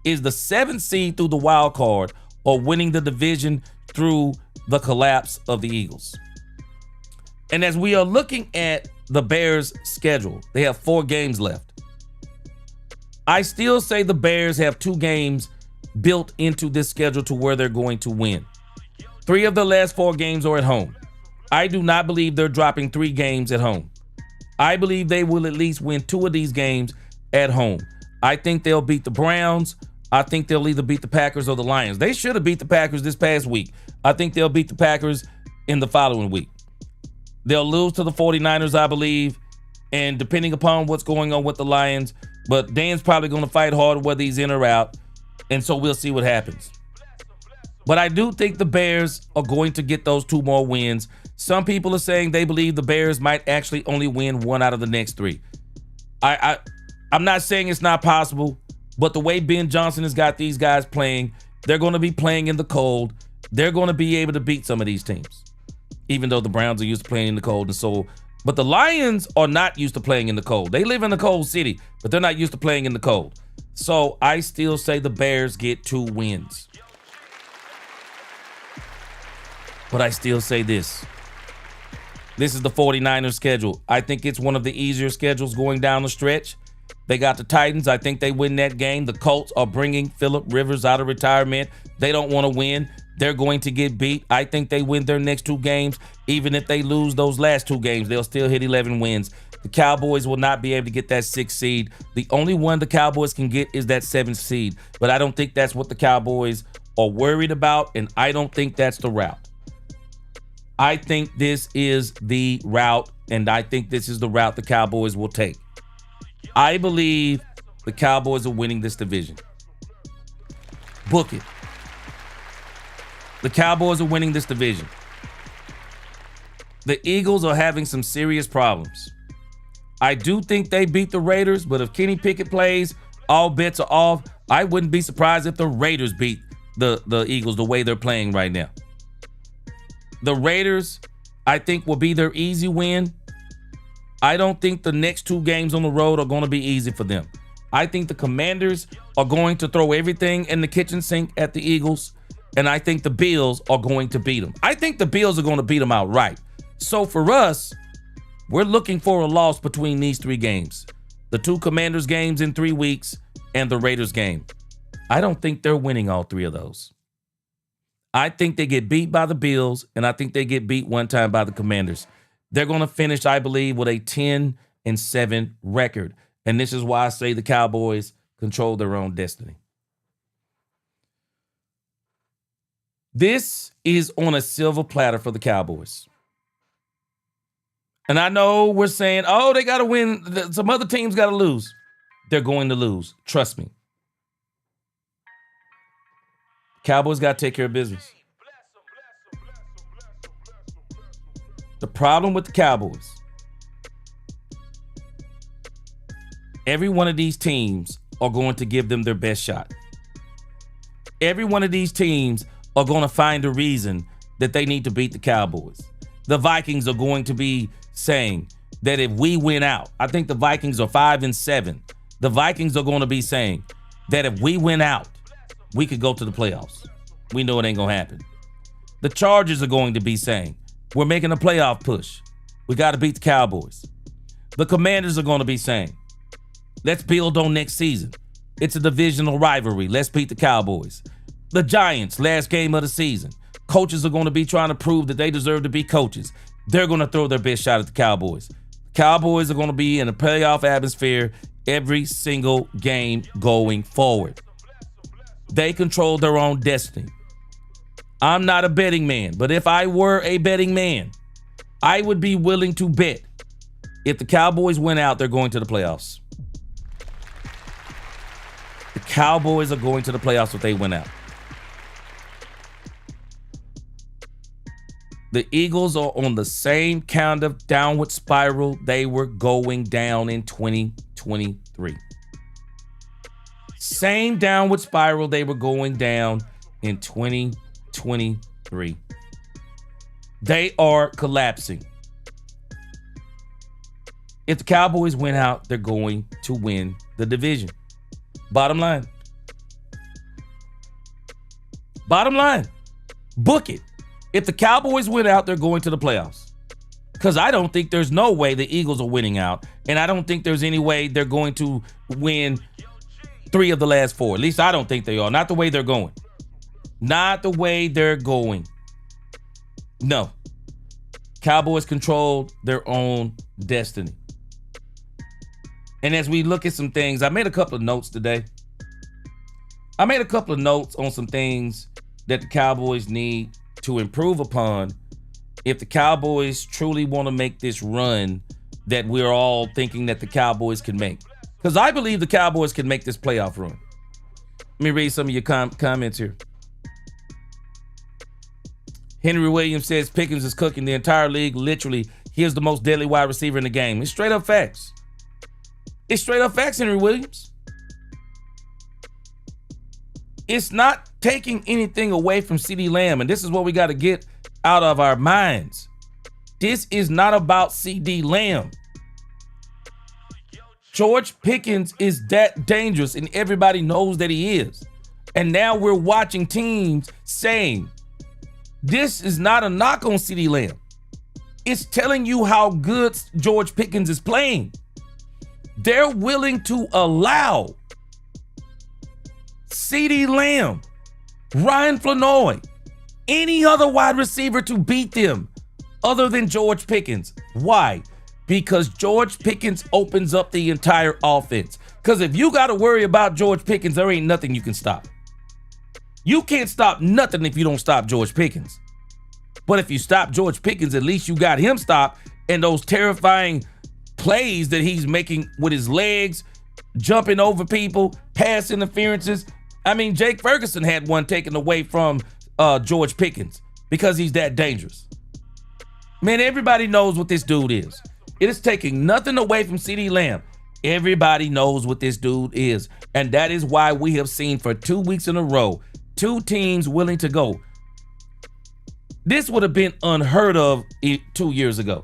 is the 7th seed through the wild card or winning the division through the collapse of the Eagles. And as we are looking at the Bears' schedule, they have 4 games left. I still say the Bears have 2 games built into this schedule to where they're going to win. 3 of the last 4 games are at home. I do not believe they're dropping 3 games at home. I believe they will at least win 2 of these games at home. I think they'll beat the Browns. I think they'll either beat the Packers or the Lions. They should have beat the Packers this past week. I think they'll beat the Packers in the following week. They'll lose to the 49ers, I believe, and depending upon what's going on with the Lions, but Dan's probably going to fight hard whether he's in or out, and so we'll see what happens. But I do think the Bears are going to get those 2 more wins. Some people are saying they believe the Bears might actually only win 1 out of the next 3. I'm not saying it's not possible, but the way Ben Johnson has got these guys playing, they're going to be playing in the cold. They're going to be able to beat some of these teams, even though the Browns are used to playing in the cold. And so, but the Lions are not used to playing in the cold. They live in a cold city, but they're not used to playing in the cold. So I still say the Bears get 2 wins. But I still say this. This is the 49ers schedule. I think it's one of the easier schedules going down the stretch. They got the Titans. I think they win that game. The Colts are bringing Phillip Rivers out of retirement. They don't want to win. They're going to get beat. I think they win their next 2 games. Even if they lose those last 2 games, they'll still hit 11 wins. The Cowboys will not be able to get that 6th seed. The only one the Cowboys can get is that 7th seed. But I don't think that's what the Cowboys are worried about, and I don't think that's the route. I think this is the route, and I think this is the route the Cowboys will take. I believe the Cowboys are winning this division. Book it. The Cowboys are winning this division. The Eagles are having some serious problems. I do think they beat the Raiders, but if Kenny Pickett plays, all bets are off. I wouldn't be surprised if the Raiders beat the Eagles the way they're playing right now. The Raiders, I think, will be their easy win. I don't think the next 2 games on the road are going to be easy for them. I think the Commanders are going to throw everything in the kitchen sink at the Eagles, and I think the Bills are going to beat them. I think the Bills are going to beat them outright. So for us, we're looking for a loss between these 3 games. The 2 Commanders games in 3 weeks and the Raiders game. I don't think they're winning all 3 of those. I think they get beat by the Bills, and I think they get beat one time by the Commanders. They're going to finish, I believe, with a 10-7 record. And this is why I say the Cowboys control their own destiny. This is on a silver platter for the Cowboys. And I know we're saying, oh, they got to win. Some other teams got to lose. They're going to lose. Trust me. Cowboys got to take care of business. The problem with the Cowboys, every one of these teams are going to give them their best shot. Every one of these teams are going to find a reason that they need to beat the Cowboys. The Vikings are going to be saying that if we win out, I think the Vikings are 5-7. The Vikings are going to be saying that if we win out, we could go to the playoffs. We know it ain't going to happen. The Chargers are going to be saying, we're making a playoff push. We got to beat the Cowboys. The Commanders are going to be saying, let's build on next season. It's a divisional rivalry. Let's beat the Cowboys. The Giants, last game of the season. Coaches are going to be trying to prove that they deserve to be coaches. They're going to throw their best shot at the Cowboys. The Cowboys are going to be in a playoff atmosphere every single game going forward. They control their own destiny. I'm not a betting man, but if I were a betting man, I would be willing to bet if the Cowboys win out, they're going to the playoffs. The Cowboys are going to the playoffs if they win out. The Eagles are on the same kind of downward spiral they were going down in 2023. Same downward spiral they were going down in 2023. They are collapsing. If the Cowboys win out, they're going to win the division. Bottom line. Bottom line. Book it. If the Cowboys win out, they're going to the playoffs. Because I don't think there's no way the Eagles are winning out. And I don't think there's any way they're going to win 3 of the last 4. At least I don't think they are. Not the way they're going. Not the way they're going. No. Cowboys control their own destiny. And as we look at some things, I made a couple of notes today. I made a couple of notes on some things that the Cowboys need to improve upon if the Cowboys truly want to make this run that we're all thinking that the Cowboys can make. Because I believe the Cowboys can make this playoff run. Let me read some of your comments here. Henry Williams says Pickens is cooking the entire league. Literally, he is the most deadly wide receiver in the game. It's straight up facts. It's straight up facts, Henry Williams. It's not taking anything away from CeeDee Lamb, and this is what we got to get out of our minds. This is not about CeeDee Lamb. George Pickens is that dangerous, and everybody knows that he is. And now we're watching teams saying This is not a knock on CeeDee Lamb. It's telling you how good George Pickens is playing. They're willing to allow CeeDee Lamb, Ryan Flanoy, any other wide receiver to beat them other than George Pickens. Why? Because George Pickens opens up the entire offense. Because if you got to worry about George Pickens, there ain't nothing you can stop. You can't stop nothing if you don't stop George Pickens. But if you stop George Pickens, at least you got him stopped, and those terrifying plays that he's making with his legs, jumping over people, pass interferences. I mean, Jake Ferguson had one taken away from George Pickens because he's that dangerous. Man, everybody knows what this dude is. It is taking nothing away from CeeDee Lamb. Everybody knows what this dude is. And that is why we have seen for 2 weeks in a row, 2 teams willing to go. This would have been unheard of 2 years ago.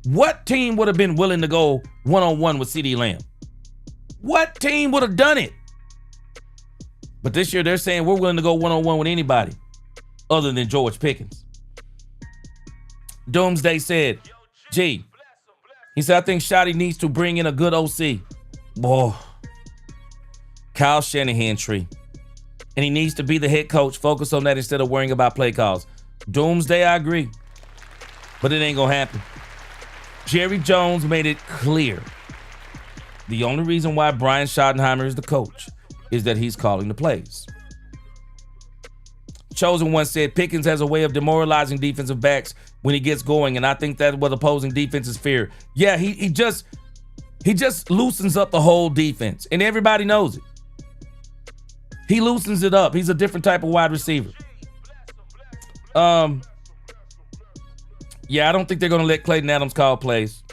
What team would have been willing to go one-on-one with CeeDee Lamb? What team would have done it? But this year they're saying we're willing to go one-on-one with anybody other than George Pickens. Doomsday said, he said, I think Shotty needs to bring in a good OC. Boy, Kyle Shanahan tree. And he needs to be the head coach. Focus on that instead of worrying about play calls. Doomsday, I agree. But it ain't going to happen. Jerry Jones made it clear. The only reason why Brian Schottenheimer is the coach is that he's calling the plays. Chosen One said Pickens has a way of demoralizing defensive backs when he gets going, and I think that's what opposing defenses fear. Yeah, he just loosens up the whole defense, and everybody knows it. He loosens it up. He's a different type of wide receiver. Yeah, I don't think they're going to let Clayton Adams call plays.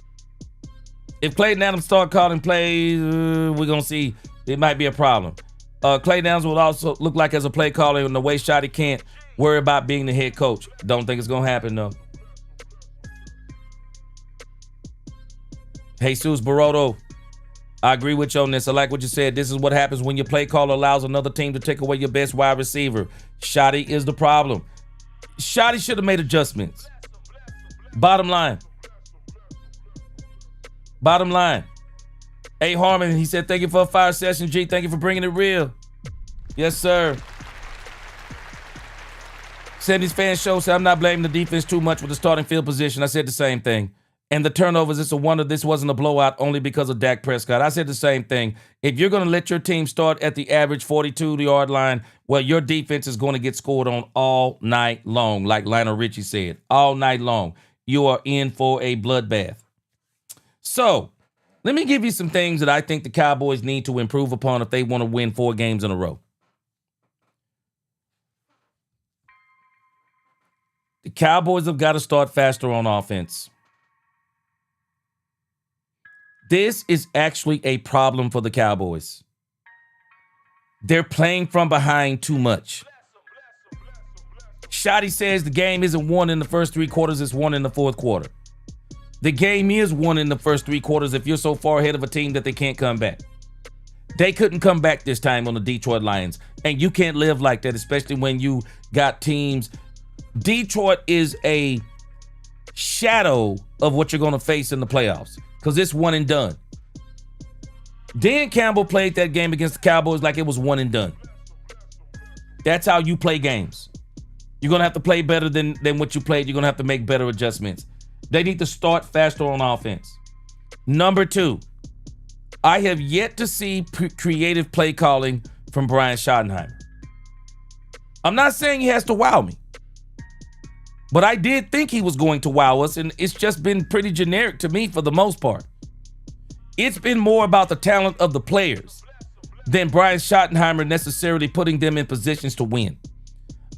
If Clayton Adams start calling plays, we're going to see it might be a problem. Clayton Adams will also look like as a play caller in the way Shotty can't worry about being the head coach. Don't think it's going to happen, though. Jesus Baroto, I agree with you on this. I like what you said. This is what happens when your play caller allows another team to take away your best wide receiver. Shotty is the problem. Shotty should have made adjustments. Bottom line. A. Harmon, he said, thank you for a fire session, G. Thank you for bringing it real. Yes, sir. 70s Fan Show said, I'm not blaming the defense too much with the starting field position. I said the same thing. And the turnovers, it's a wonder this wasn't a blowout only because of Dak Prescott. I said the same thing. If you're going to let your team start at the average 42-yard line, well, your defense is going to get scored on all night long, like Lionel Richie said. All night long. You are in for a bloodbath. So, let me give you some things that I think the Cowboys need to improve upon if they want to win 4 games in a row. The Cowboys have got to start faster on offense. This is actually a problem for the Cowboys. They're playing from behind too much. Shotty says the game isn't won in the first 3 quarters, it's won in the fourth quarter. The game is won in the first 3 quarters if you're so far ahead of a team that they can't come back. They couldn't come back this time on the Detroit Lions. And you can't live like that, especially when you got teams. Detroit is a shadow of what you're going to face in the playoffs because it's one and done. Dan Campbell played that game against the Cowboys like it was one and done. That's how you play games. You're going to have to play better than what you played. You're going to have to make better adjustments. They need to start faster on offense. Number 2, I have yet to see creative play calling from Brian Schottenheimer. I'm not saying he has to wow me, but I did think he was going to wow us, and it's just been pretty generic to me for the most part. It's been more about the talent of the players than Brian Schottenheimer necessarily putting them in positions to win.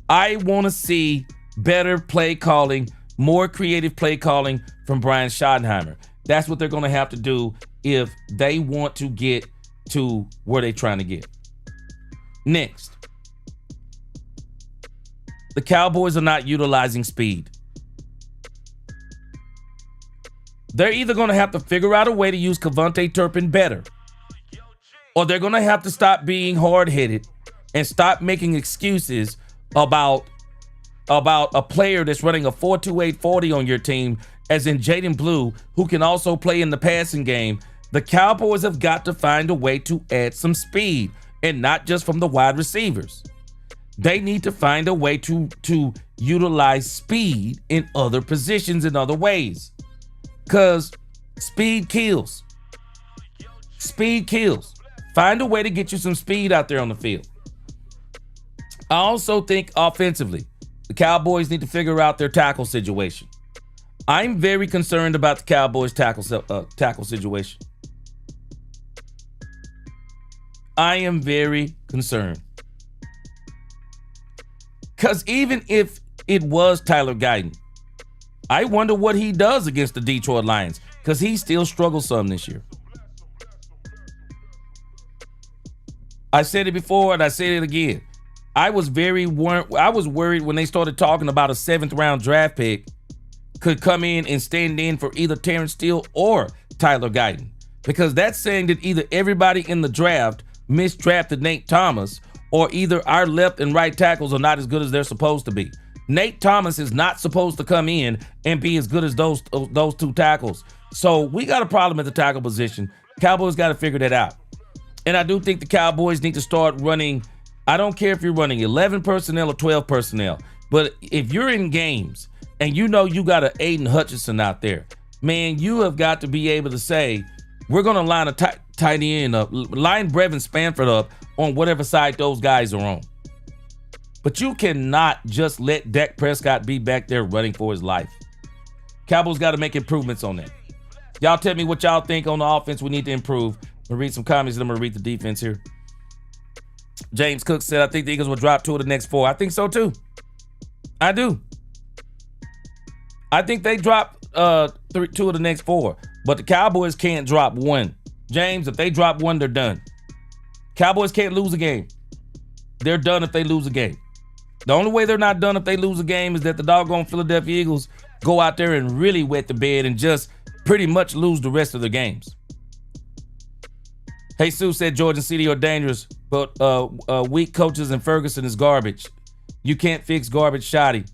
I want to see better play calling, more creative play calling from Brian Schottenheimer. That's what they're going to have to do if they want to get to where they're trying to get. Next, the Cowboys are not utilizing speed. They're either going to have to figure out a way to use Kevontae Turpin better, or they're going to have to stop being hard-headed and stop making excuses about about a player that's running a 4.28 40 on your team, as in Jaden Blue, who can also play in the passing game. The Cowboys have got to find a way to add some speed, and not just from the wide receivers. They need to find a way to utilize speed in other positions in other ways, because speed kills. Speed kills. Find a way to get you some speed out there on the field. I also think offensively, the Cowboys need to figure out their tackle situation. I'm very concerned about the Cowboys' tackle situation. I am very concerned. Because even if it was Tyler Guyton, I wonder what he does against the Detroit Lions, because he still struggles some this year. I said it before and I said it again. I was worried when they started talking about a 7th round draft pick could come in and stand in for either Terrence Steele or Tyler Guyton, because that's saying that either everybody in the draft misdrafted Nate Thomas, or either our left and right tackles are not as good as they're supposed to be. Nate Thomas is not supposed to come in and be as good as those two tackles. So we got a problem at the tackle position. Cowboys got to figure that out. And I do think the Cowboys need to start running. I don't care if you're running 11 personnel or 12 personnel, but if you're in games and you know you got an Aiden Hutchinson out there, man, you have got to be able to say, we're going to line a tight end up, line Brevin Spanford up on whatever side those guys are on. But you cannot just let Dak Prescott be back there running for his life. Cowboys got to make improvements on that. Y'all tell me what y'all think on the offense we need to improve. I'm going to read some comments and I'm going to read the defense here. James Cook said, I think the Eagles will drop 2 of the next 4. I think so too. I do. I think they drop 2 of the next 4. But the Cowboys can't drop 1. James, if they drop 1, they're done. Cowboys can't lose a game. They're done if they lose a game. The only way they're not done if they lose a game is that the doggone Philadelphia Eagles go out there and really wet the bed and just pretty much lose the rest of the games. Jesus said George and CD are dangerous, but weak coaches and Ferguson is garbage. You can't fix garbage Shoddy.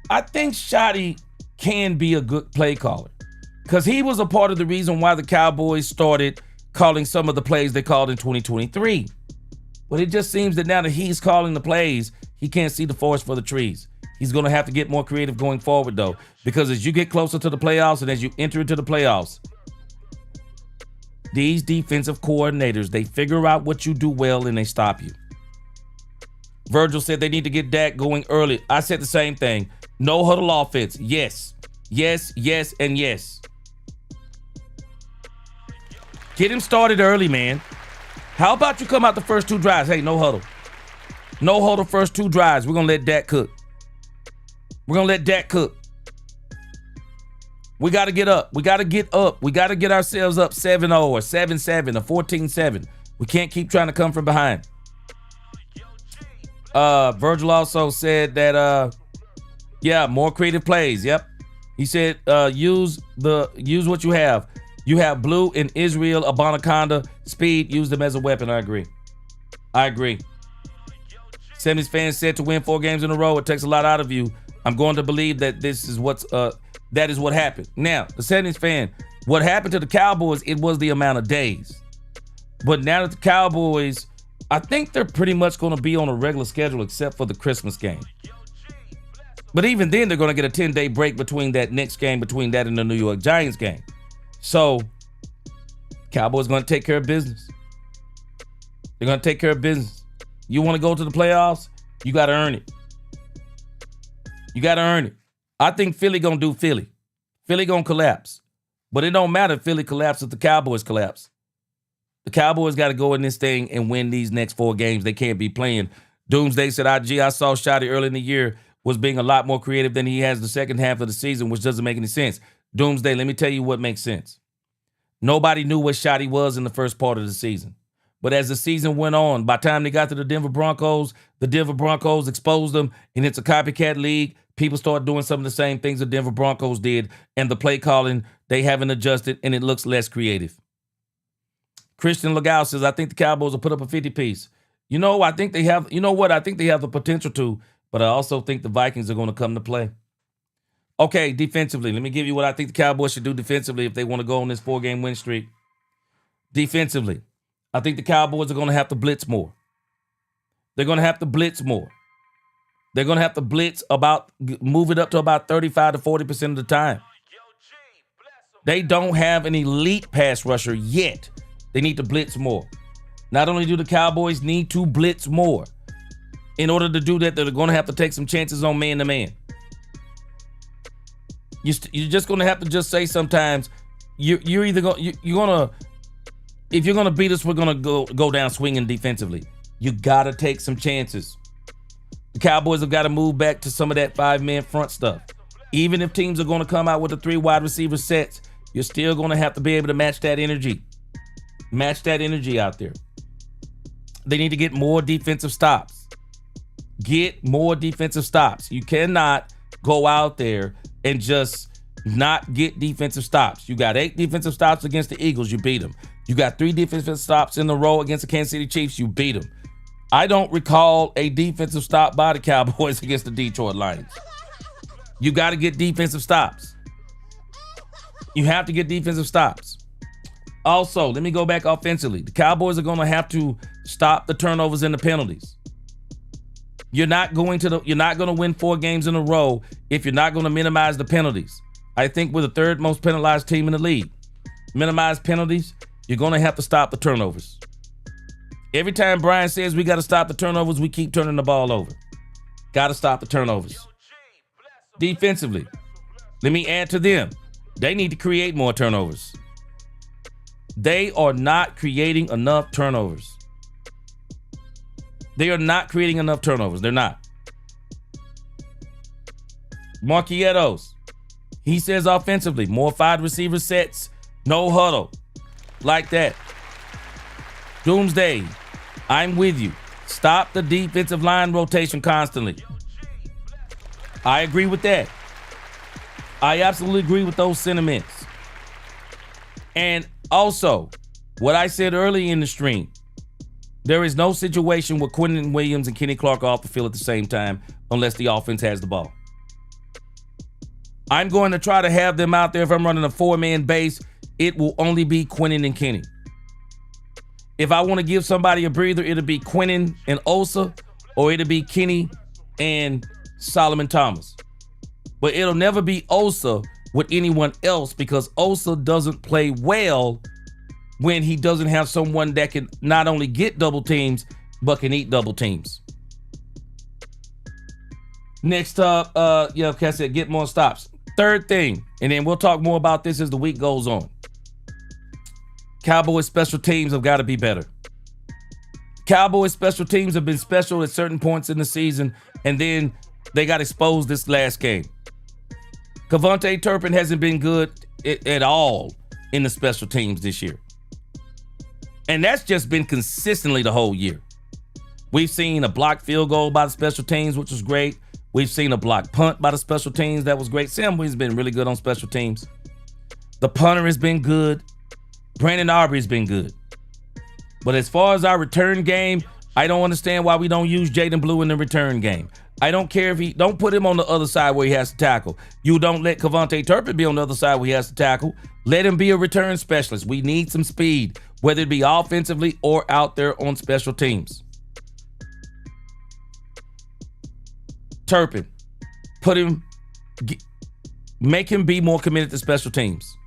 I think Shoddy can be a good play caller, because he was a part of the reason why the Cowboys started calling some of the plays they called in 2023. But it just seems that now that he's calling the plays, he can't see the forest for the trees. He's going to have to get more creative going forward, though, because as you get closer to the playoffs and as you enter into the playoffs, these defensive coordinators, they figure out what you do well and they stop you. Virgil said they need to get Dak going early. I said the same thing. No huddle offense. Yes. Yes, yes, and yes. Get him started early, man. How about you come out the first 2 drives? Hey, no huddle. No huddle first 2 drives. We're going to let Dak cook. We're going to let Dak cook. We got to get up. We got to get up. We got to get ourselves up 7-0 or 7-7 or 14-7. We can't keep trying to come from behind. Virgil also said that, more creative plays. Yep. He said, use what you have. You have Blue and Israel Abanaconda. Speed, use them as a weapon. I agree. 70s fans said to win 4 games in a row, it takes a lot out of you. I'm going to believe that that is what happened. Now, the 70s fan, what happened to the Cowboys, it was the amount of days. But now that the Cowboys, I think they're pretty much going to be on a regular schedule except for the Christmas game. But even then, they're going to get a 10-day break between that next game, between that and the New York Giants game. So, Cowboys going to take care of business. They're going to take care of business. You want to go to the playoffs? You got to earn it. You got to earn it. I think Philly going to do Philly. Philly going to collapse. But it don't matter if Philly collapses if the Cowboys collapse. The Cowboys got to go in this thing and win these next 4 games. They can't be playing. Doomsday said, I saw Shotty early in the year was being a lot more creative than he has the second half of the season, which doesn't make any sense. Doomsday, let me tell you what makes sense. Nobody knew what Shotty was in the first part of the season. But as the season went on, by the time they got to the Denver Broncos exposed them, and it's a copycat league. People start doing some of the same things the Denver Broncos did, and the play calling, they haven't adjusted, and it looks less creative. Christian Legal says, I think the Cowboys will put up a 50-piece. I think they have the potential to, but I also think the Vikings are going to come to play. Okay, defensively, let me give you what I think the Cowboys should do defensively if they want to go on this 4-game win streak. Defensively, I think the Cowboys are going to have to blitz more. They're going to have to blitz more. They're going to have to blitz move it up to about 35 to 40% of the time. They don't have an elite pass rusher yet. They need to blitz more. Not only do the Cowboys need to blitz more, in order to do that, they're going to have to take some chances on man-to-man. You're just going to have to just say sometimes, you're either going to, if you're going to beat us, we're going to go down swinging defensively. You got to take some chances. The Cowboys have got to move back to some of that 5-man front stuff. Even if teams are going to come out with the 3 wide receiver sets, you're still going to have to be able to match that energy. Match that energy out there. They need to get more defensive stops. Get more defensive stops. You cannot go out there and just not get defensive stops. You got 8 defensive stops against the Eagles, you beat them. You got 3 defensive stops in a row against the Kansas City Chiefs, you beat them. I don't recall a defensive stop by the Cowboys against the Detroit Lions. You got to get defensive stops. You have to get defensive stops. Also, let me go back offensively. The Cowboys are going to have to stop the turnovers and the penalties. You're not going to win 4 games in a row if you're not going to minimize the penalties. I think we're the 3rd most penalized team in the league. Minimize penalties, you're going to have to stop the turnovers. Every time Brian says we got to stop the turnovers, we keep turning the ball over. Got to stop the turnovers. Defensively, let me add to them. They need to create more turnovers. They are not creating enough turnovers. They are not creating enough turnovers. They're not. Marquietos, he says offensively, more 5 receiver sets, no huddle. Like that. Doomsday, I'm with you. Stop the defensive line rotation constantly. I agree with that. I absolutely agree with those sentiments. And also, what I said early in the stream, there is no situation where Quentin Williams and Kenny Clark are off the field at the same time unless the offense has the ball. I'm going to try to have them out there. If I'm running a 4-man base, it will only be Quentin and Kenny. If I want to give somebody a breather, it'll be Quentin and Osa, or it'll be Kenny and Solomon Thomas. But it'll never be Osa with anyone else because Osa doesn't play well when he doesn't have someone that can not only get double teams, but can eat double teams. Next up, like I said, get more stops. 3rd thing, and then we'll talk more about this as the week goes on. Cowboys special teams have got to be better. Cowboys special teams have been special at certain points in the season, and then they got exposed this last game. Kevontae Turpin hasn't been good at all in the special teams this year. And that's just been consistently the whole year. We've seen a blocked field goal by the special teams, which was great. We've seen a blocked punt by the special teams. That was great. Sam Williams has been really good on special teams. The punter has been good. Brandon Aubrey's been good. But as far as our return game, I don't understand why we don't use Jaden Blue in the return game. I don't care if don't put him on the other side where he has to tackle. You don't let Kevontae Turpin be on the other side where he has to tackle. Let him be a return specialist. We need some speed, whether it be offensively or out there on special teams. Turpin, make him be more committed to special teams.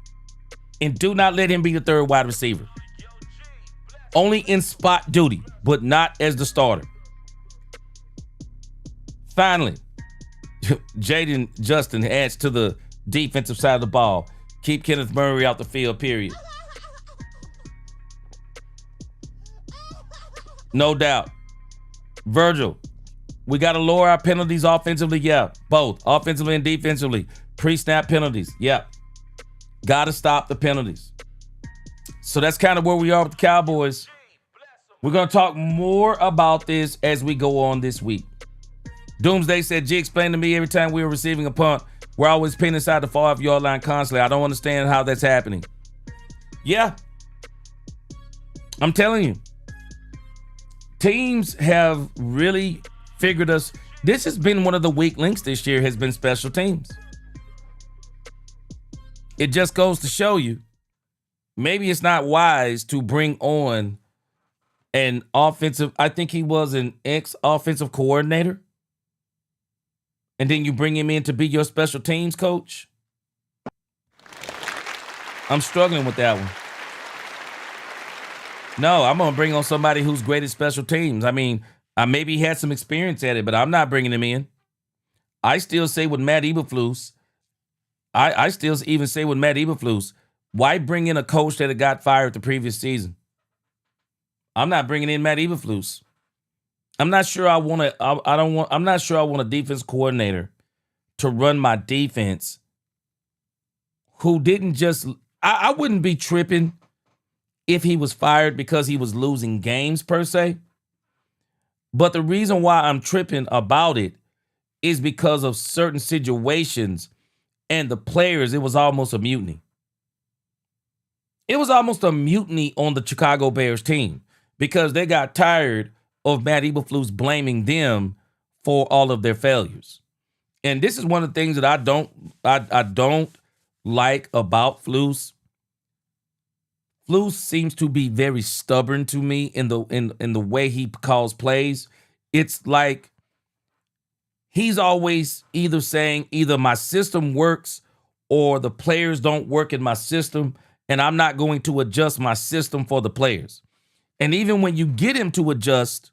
And do not let him be the 3rd wide receiver. Only in spot duty, but not as the starter. Finally, Jaden Justin adds to the defensive side of the ball. Keep Kenneth Murray out the field, period. No doubt. Virgil, we got to lower our penalties offensively. Yeah, both offensively and defensively. Pre-snap penalties. Yeah. Got to stop the penalties. So that's kind of where we are with the Cowboys. We're going to talk more about this as we go on this week. Doomsday said, G explained to me every time we were receiving a punt, we're always pinned inside the 5-yard line constantly. I don't understand how that's happening. Yeah. I'm telling you. Teams have really figured us This has been one of the weak links this year, has been special teams. It just goes to show you, maybe it's not wise to bring on an offensive, I think he was an ex-offensive coordinator, and then you bring him in to be your special teams coach. I'm struggling with that one. No, I'm going to bring on somebody who's great at special teams. I mean, maybe he had some experience at it, but I'm not bringing him in. I still say with Matt Eberflus, I still even say with Matt Eberflus, why bring in a coach that had got fired the previous season? I'm not bringing in Matt Eberflus. I'm not sure I want to. I'm not sure I want a defense coordinator to run my defense who didn't just. I wouldn't be tripping if he was fired because he was losing games per se. But the reason why I'm tripping about it is because of certain situations and the players. It was almost a mutiny. It was almost a mutiny on the Chicago Bears team because they got tired of Matt Eberflus blaming them for all of their failures. And this is one of the things that I don't like about Flus. Flus seems to be very stubborn to me in the way he calls plays. It's like he's always either saying either my system works or the players don't work in my system, and I'm not going to adjust my system for the players. And even when you get him to adjust,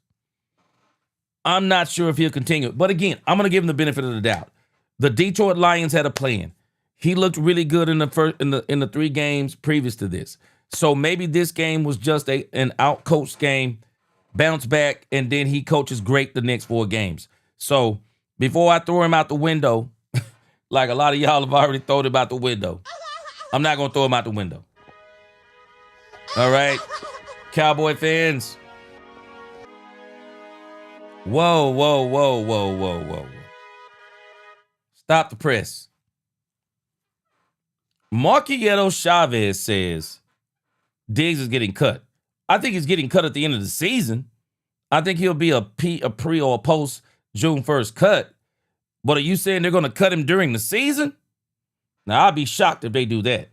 I'm not sure if he'll continue. But again, I'm going to give him the benefit of the doubt. The Detroit Lions had a plan. He looked really good in the 3 games previous to this. So maybe this game was just an out-coached game, bounce back, and then he coaches great the next 4 games. So before I throw him out the window, like a lot of y'all have already thrown him out the window, I'm not going to throw him out the window. All right? Cowboy fans. Whoa. Stop the press. Marquieto Chavez says Diggs is getting cut. I think he's getting cut at the end of the season. I think he'll be a pre or post June 1st cut. But are you saying they're going to cut him during the season? Now, I'll be shocked if they do that.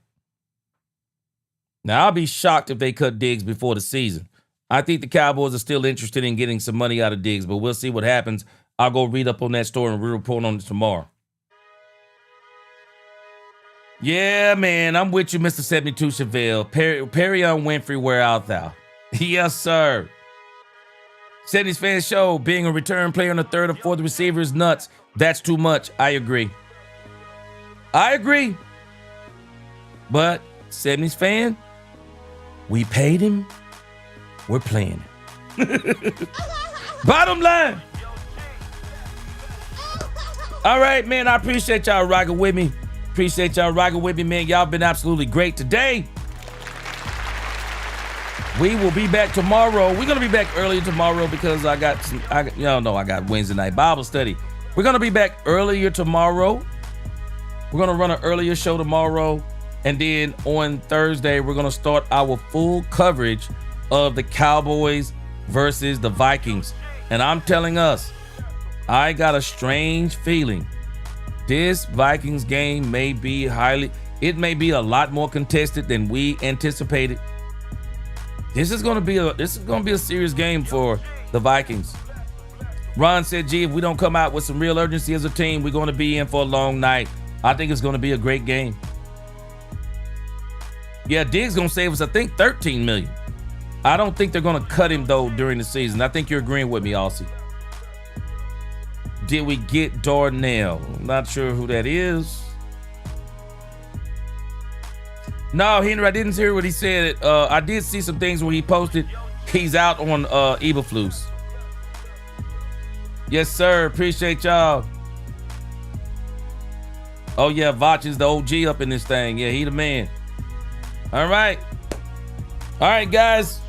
Now, I'll be shocked if they cut Diggs before the season. I think the Cowboys are still interested in getting some money out of Diggs, but we'll see what happens. I'll go read up on that story and we'll report on it tomorrow. Yeah, man, I'm with you, Mr. 72 Chevelle. Perry on Winfrey, where out thou? Yes, sir. 70s Fan Show, being a return player on the 3rd or 4th receiver is nuts. That's too much. I agree. But 70s Fan, we paid him. We're playing it. Bottom line. All right, man, I appreciate y'all rocking with me. Man. Y'all been absolutely great today. We will be back tomorrow. We're going to be back earlier tomorrow because I got Wednesday night Bible study. We're going to be back earlier tomorrow. We're going to run an earlier show tomorrow. And then on Thursday, we're going to start our full coverage of the Cowboys versus the Vikings. And I'm telling us, I got a strange feeling. This Vikings game may be a lot more contested than we anticipated. This is going to be a serious game for the Vikings. Ron said, "Gee, if we don't come out with some real urgency as a team, we're going to be in for a long night." I think it's going to be a great game. Yeah, Diggs going to save us, I think, $13 million. I don't think they're going to cut him, though, during the season. I think you're agreeing with me, Aussie. Did we get Darnell? I'm not sure who that is. No, Henry, I didn't hear what he said. I did see some things where he posted he's out on Eberflus. Yes, sir. Appreciate y'all. Oh, yeah, Vach is the OG up in this thing. Yeah, he the man. All right, guys.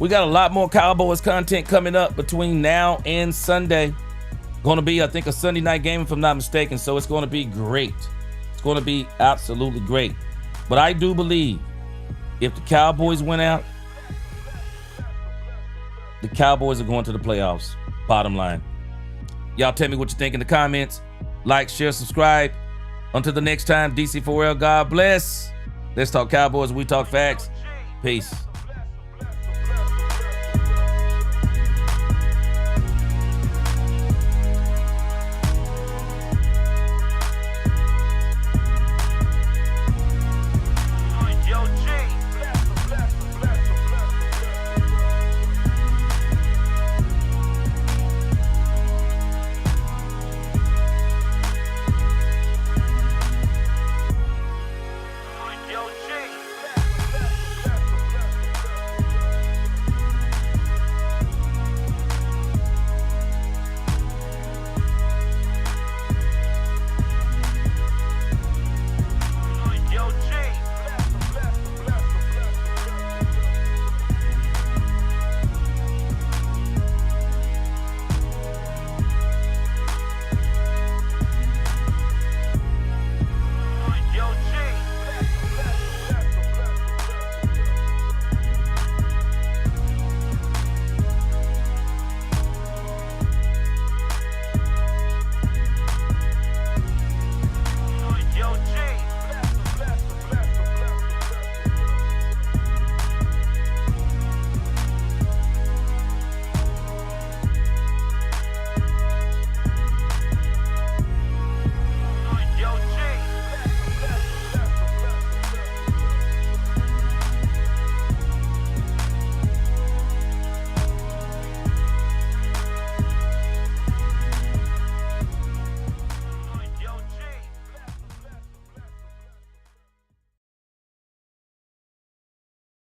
We got a lot more Cowboys content coming up between now and Sunday. Going to be, I think, a Sunday night game, if I'm not mistaken. So it's going to be great. It's going to be absolutely great. But I do believe if the Cowboys win out, the Cowboys are going to the playoffs. Bottom line. Y'all tell me what you think in the comments. Like, share, subscribe. Until the next time, DC4L, God bless. Let's talk Cowboys. We talk facts. Peace.